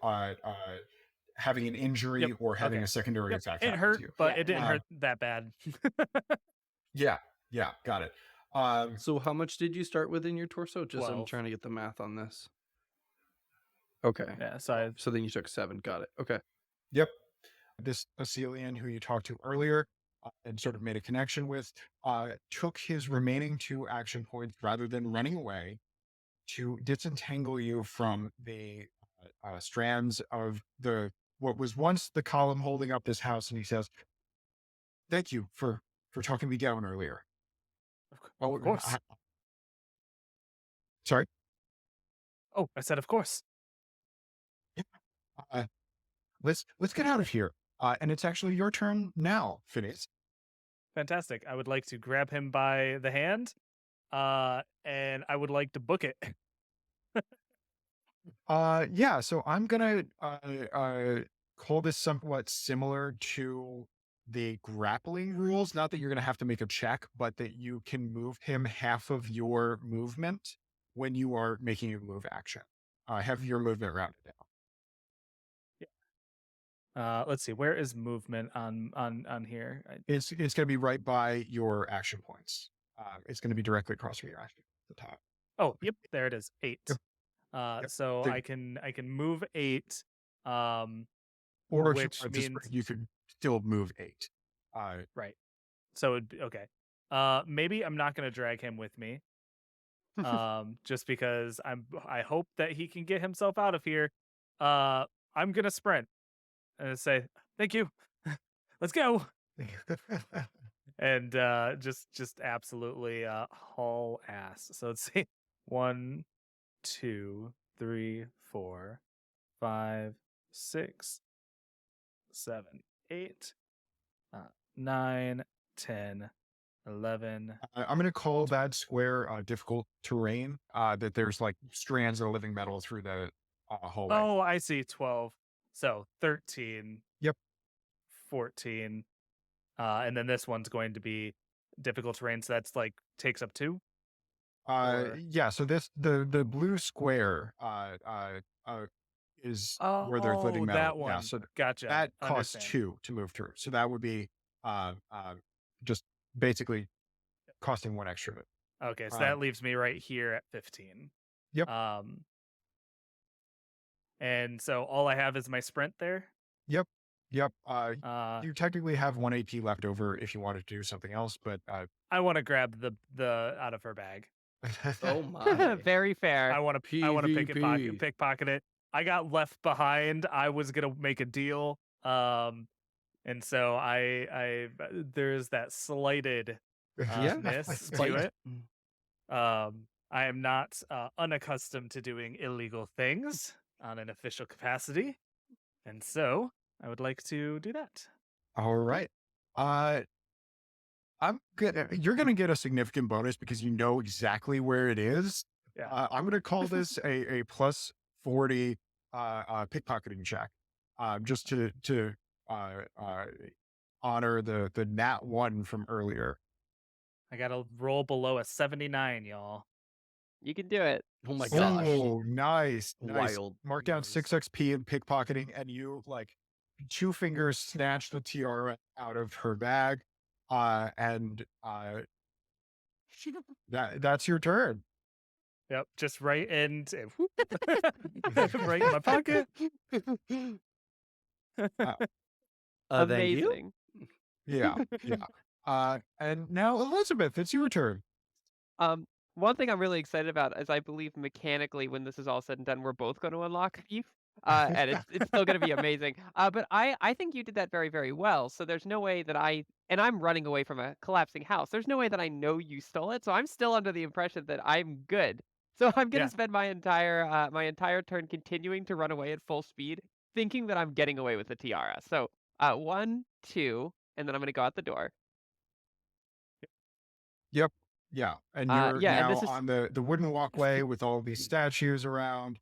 having an injury Yep. or having Okay. a secondary Yep. attack It happen hurt, to you. but Yeah, it didn't yeah. hurt that bad. Yeah, got it. So how much did you start with in your torso? Just I'm 12. trying to get the math on this. Okay. Yeah, so So then you took 7. Got it. Okay. Yep. This Assylian who you talked to earlier and sort of made a connection with took his remaining 2 action points rather than running away to disentangle you from the strands of what was once the column holding up this house. And he says, "Thank you for talking me down earlier." of course. Sorry. Oh, I said of course. Let's get out of here. And it's actually your turn now, Phineas. Fantastic. I would like to grab him by the hand, and I would like to book it. Yeah, so I'm gonna call this somewhat similar to the grappling rules. Not that you're gonna have to make a check, but that you can move him half of your movement when you are making a move action. Have your movement rounded down. Let's see. Where is movement on here? It's gonna be right by your action points. It's gonna be directly across from your action at the top. Oh, yep, there it is. 8. Yep. So The- I can move 8. Or if which you want to means you could still move 8. right. So it'd be okay. Maybe I'm not gonna drag him with me. Just because I hope that he can get himself out of here. I'm gonna sprint and say thank you. Let's go. And just absolutely haul ass. So let's see. 1, 2, 3, 4, 5, 6, 7, 8, 9, 10, 11. I'm going to call that square difficult terrain. That there's like strands of living metal through the hallway. Oh, I see. 12. So 13. Yep. 14. And then this one's going to be difficult terrain. So that's like takes up 2. Yeah. So the blue square is where there's living metal. That one. Yeah. So Gotcha. that costs Understand. 2 to move through. So that would be just basically costing 1 extra. Okay, so that leaves me right here at 15. Yep. And so all I have is my sprint there. Yep. You technically have 1 AP left over if you wanted to do something else, but I want to grab the out of her bag. Oh my. Very fair. I want to pickpocket it. I got left behind. I was gonna make a deal. And so I there's that slighted ness to it. I am not unaccustomed to doing illegal things on an official capacity, and so I would like to do that. All right. I'm good. You're going to get a significant bonus because you know exactly where it is. Yeah. I'm going to call this a plus 40 pickpocketing check, just to honor the nat 1 from earlier. I gotta roll below a 79, y'all. You can do it. Oh my gosh. Oh, nice. Wild. Mark down 6 XP in pickpocketing, and you like 2 fingers snatch the tiara out of her bag, and that's your turn. Yep, just right in, right in my pocket. Thank you. Amazing. Yeah. And now Elizabeth, it's your turn. One thing I'm really excited about is I believe mechanically when this is all said and done, we're both going to unlock Thief. And it's still going to be amazing. But I think you did that very, very well. So there's no way that I'm running away from a collapsing house. There's no way that I know you stole it. So I'm still under the impression that I'm good. So I'm going to spend my entire turn continuing to run away at full speed, thinking that I'm getting away with the tiara. So 1, 2, and then I'm going to go out the door. Yep. Yeah. And you're and now this is- on the wooden walkway with all these statues around.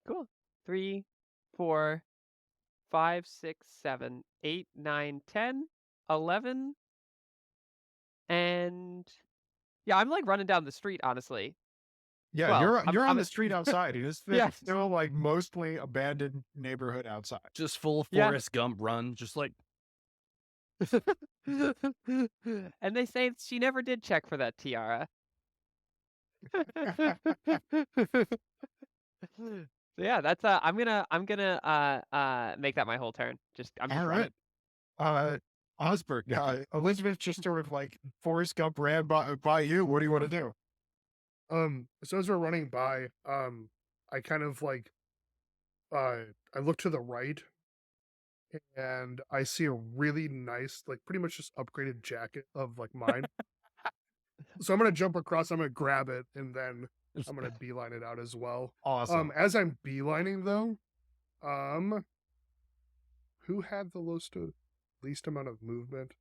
Cool. 3, 4, 5, 6, 7, 8, 9, 10, 11, and yeah, I'm like running down the street, honestly. Yeah, Well, you're on I'm the street outside. It is yeah, still like mostly abandoned neighborhood outside. Just full Yeah. Forrest Gump run, just like and they say she never did check for that tiara. So yeah, that's I'm gonna make that my whole turn. I'm just All running. right. Osberg, Elizabeth just sort of like Forrest Gump ran by you. What do you want to do? So as we're running by, I kind of like I look to the right and I see a really nice, like pretty much just upgraded jacket of like mine. So I'm gonna jump across, I'm gonna grab it, and then I'm gonna beeline it out as well. Awesome. As I'm beelining though, who had the least amount of movement?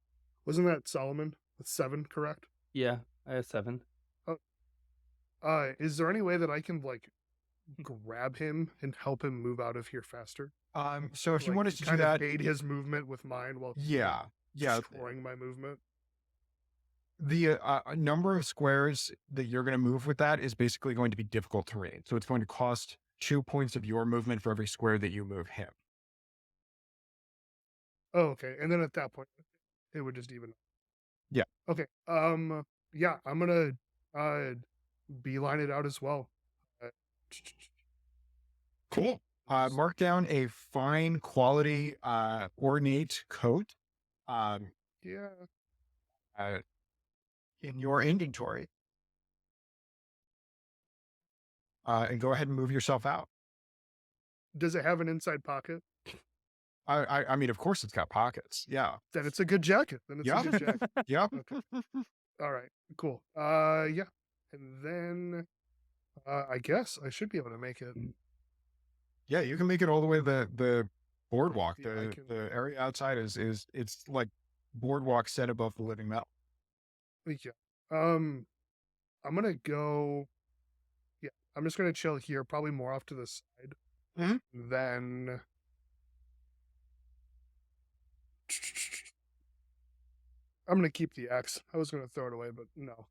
Wasn't that Solomon with 7, correct? yeah, I have 7. Is there any way that I can like grab him and help him move out of here faster? So if you Like, wanted to do kind of that, aid his movement with mine while yeah, destroying my movement. the number of squares that you're going to move with that is basically going to be difficult terrain. So it's going to cost 2 points of your movement for every square that you move him. Oh, okay. And then at that point, it would just even. Yeah. Okay. Yeah, I'm gonna beeline it out as well. Cool. Mark down a fine quality ornate coat Yeah. in your inventory. And go ahead and move yourself out. Does it have an inside pocket? I mean, of course it's got pockets. Yeah. Then it's a good jacket. Then it's Yeah. a good jacket. Yep. Okay. All right. Cool. Yeah. And then I guess I should be able to make it. Yeah, you can make it all the way to the boardwalk. Yeah, I can. The area outside is it's like boardwalk set above the living metal. Yeah. I'm gonna go. Yeah, I'm just gonna chill here, probably more off to the side. Mhm. Then I'm gonna keep the axe. I was gonna throw it away, but no.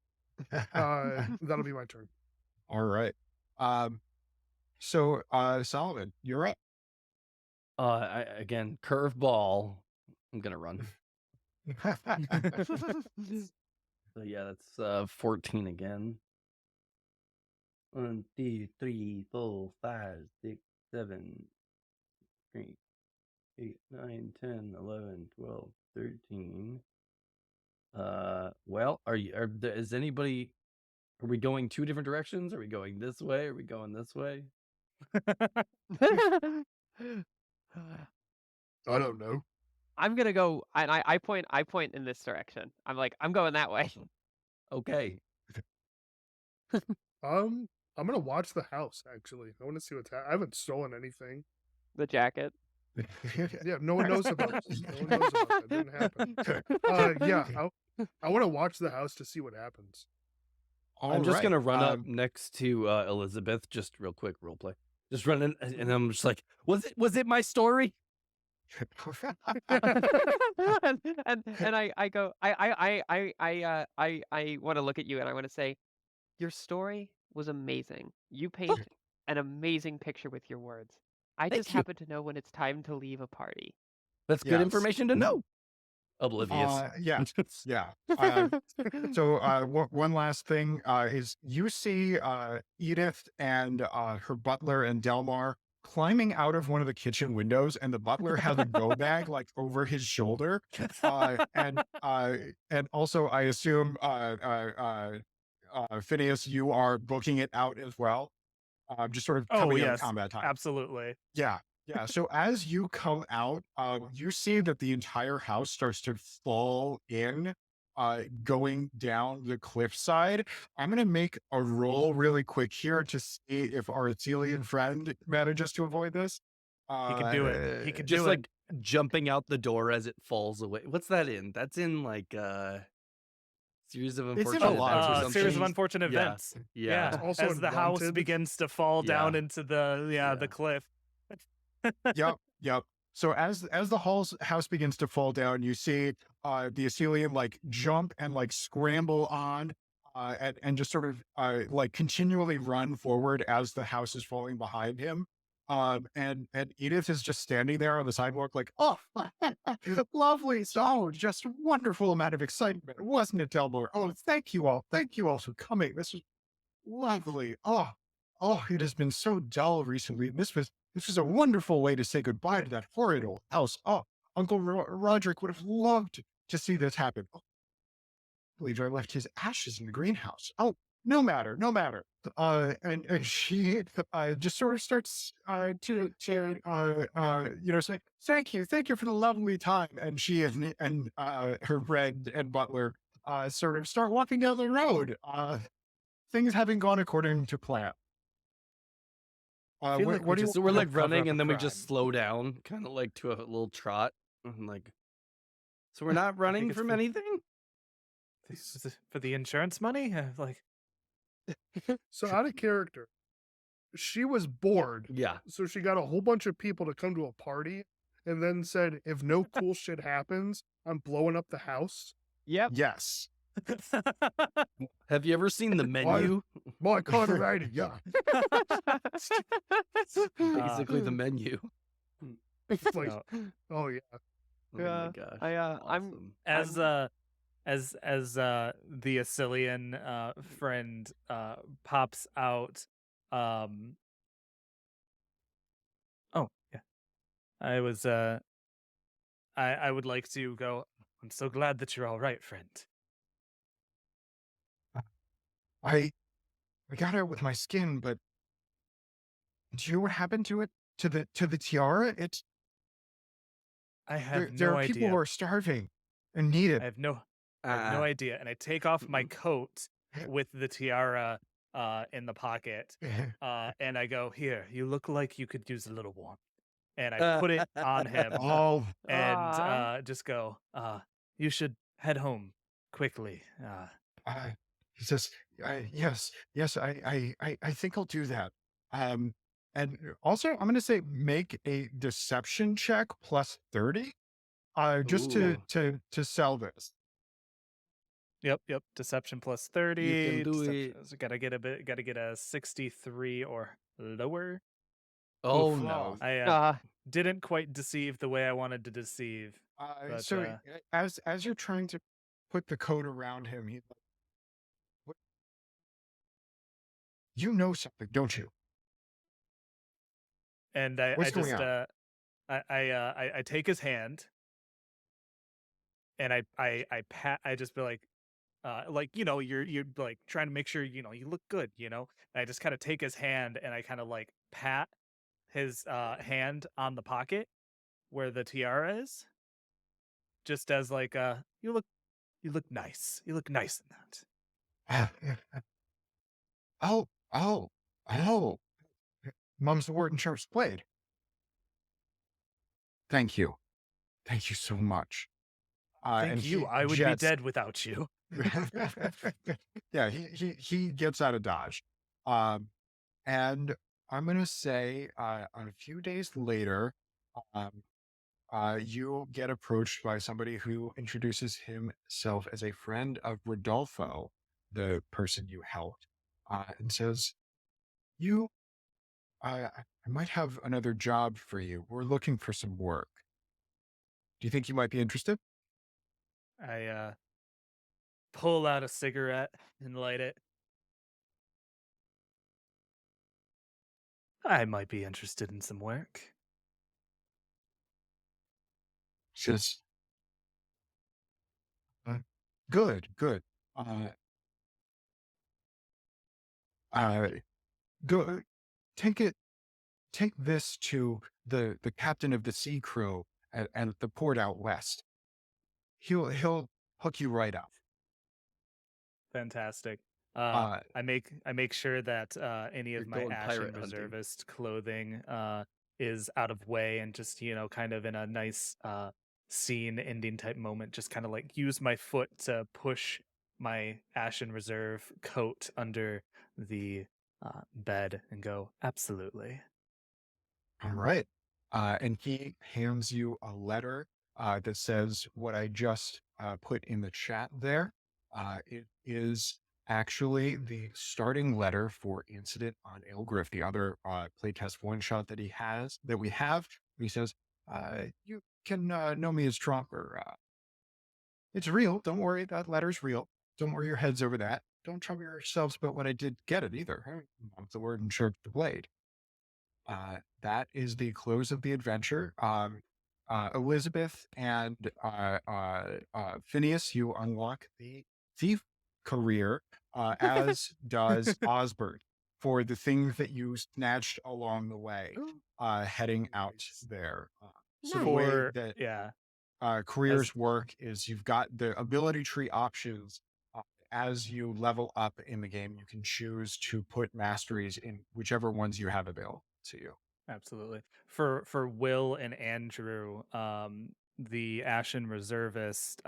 That'll be my turn. All right. So Solomon, you're up. Again, curveball. I'm gonna run. So yeah, that's 14 again. 1, 2, 3, 4, 5, 6, 7, 8, 9, 10, 11, 12, 13. Well, is anybody? Are we going 2 different directions? Are we going this way? Are we going this way? I don't know. I'm gonna go, and I point in this direction. I'm like, I'm going that way. Okay. I'm gonna watch the house. Actually, I want to see what's happening. I haven't stolen anything. The jacket. Yeah, no one knows about this. No one knows about that. It didn't happen. Yeah, I want to watch the house to see what happens. I'm just gonna run up next to Elizabeth, just real quick, role play. Just running, and I'm just like, was it my story? and I go, I want to look at you and I want to say, your story was amazing. You paint an amazing picture with your words. I Thank just you. happen to know when it's time to leave a party. That's good Yes. information to know. Oblivious. Yeah. Yeah. So one last thing is you see Edith and her butler and Delmar climbing out of one of the kitchen windows, and the butler has a go bag like over his shoulder, and also I assume Phineas, you are booking it out as well, just sort of coming out of combat time. Absolutely. Yeah. Yeah. So as you come out, you see that the entire house starts to fall in, going down the cliffside. I'm going to make a roll really quick here to see if our Athelian friend manages to avoid this. He can do it. He can Just do like jumping out the door as it falls away. What's that in? That's in like series of It's in unfortunate a lot of events or it. Series of something. unfortunate Yeah. events. Yeah. It's also As the house Wanted. begins to fall down Yeah. into the Yeah. the cliff. Yep. So as the house begins to fall down, you see the Assylian like jump and like scramble on and just sort of like continually run forward as the house is falling behind him. And Edith is just standing there on the sidewalk, like, oh, lovely. So just wonderful amount of excitement, wasn't it, Delmore? Oh, thank you all. Thank you all for coming. This was lovely. Oh, it has been so dull recently. This was a wonderful way to say goodbye to that horrid old house. Oh, Uncle Roderick would have loved to see this happen. Oh, I believe I left his ashes in the greenhouse. Oh, no matter, no matter. And she just sort of starts say thank you for the lovely time. And she and her friend and butler sort of start walking down the road. Things having gone according to plan. I feel like we do you just So we're help like cover running up and a then we just crime. slow down, kind of like to a little trot. And like, so we're not I running think it's from for, anything? this is for the insurance money. Like, So out of character, she was bored, Yeah. so she got a whole bunch of people to come to a party, and then said, "If no cool shit happens, I'm blowing up the house." Yep. Yes. Have you ever seen the menu? My kind of idea. Basically the menu. It's like, no. oh yeah. Oh my Yeah, gosh. I'm awesome. As the Assylian friend pops out. Oh yeah, I was I would like to go. I'm so glad that you're all right, friend. I got out with my skin, but do you know what happened to it? To the tiara? It's I there. have There no are people who idea. are starving and need I it. have no idea. And I take off my coat with the tiara in the pocket. And I go, here, you look like you could use a little warmth. And I put it on him Oh, and just go, you should head home quickly. he says, yes. I think I'll do that. And also I'm going to say make a deception check plus 30. Just Ooh. to sell this. Yep. Deception plus You 30. can do Deception, it. so gotta get a 63 or lower. Oh Oof. no. I didn't quite deceive the way I wanted to deceive. But, So as you're trying to put the coat around him, he's like, "What? You know something, don't you? and I What's just going on?" I take his hand and I pat. I just be like, you're like trying to make sure you look good, and I just kind of take his hand and I kind of like pat his hand on the pocket where the tiara is, just as like you look nice, you look nice in that. Oh. Mum's the word and sharp's blade. Thank you so much. Thank And you. he I would be jets. dead without you. Yeah, he gets out of Dodge. And I'm gonna say a few days later, um, you'll get approached by somebody who introduces himself as a friend of Rodolfo, the person you helped, and says, "You, I might have another job for you. We're looking for some work. Do you think you might be interested?" I pull out a cigarette and light it. I might be interested in some work. Just good. Uh, uh, go take it. Take this to the captain of the sea crew at the port out west. He'll hook you right up. Fantastic. Uh, I make sure that any You're of my going Ashen pirate hunting. Reservist clothing is out of way and just kind of in a nice scene ending type moment. Just kind of like use my foot to push my Ashen Reserve coat under the bed and go, absolutely. all right. and he hands you a letter that says what I just put in the chat there. It is actually the starting letter for Incident on Ilgriff, the other playtest one-shot that we have. He says, you can know me as Tromper. It's real. Don't worry. That letter's real. Don't worry your heads over that. Don't trouble yourselves about what I did get it either. I'm the word and sharp the blade. That is the close of the adventure. Elizabeth and Phineas, you unlock the thief career, as does Osbert, for the things that you snatched along the way, heading out there. So the way that careers work is you've got the ability tree options. As you level up in the game, you can choose to put masteries in whichever ones you have available to you. Absolutely. For Will and Andrew, the Ashen Reservist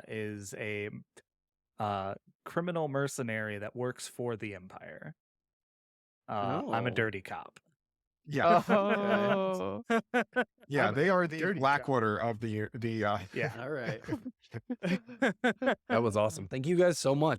is a criminal mercenary that works for the Empire. I'm a dirty cop. Yeah. Oh. Yeah, they are the dirty Blackwater of the Yeah. All right. That was awesome. Thank you guys so much.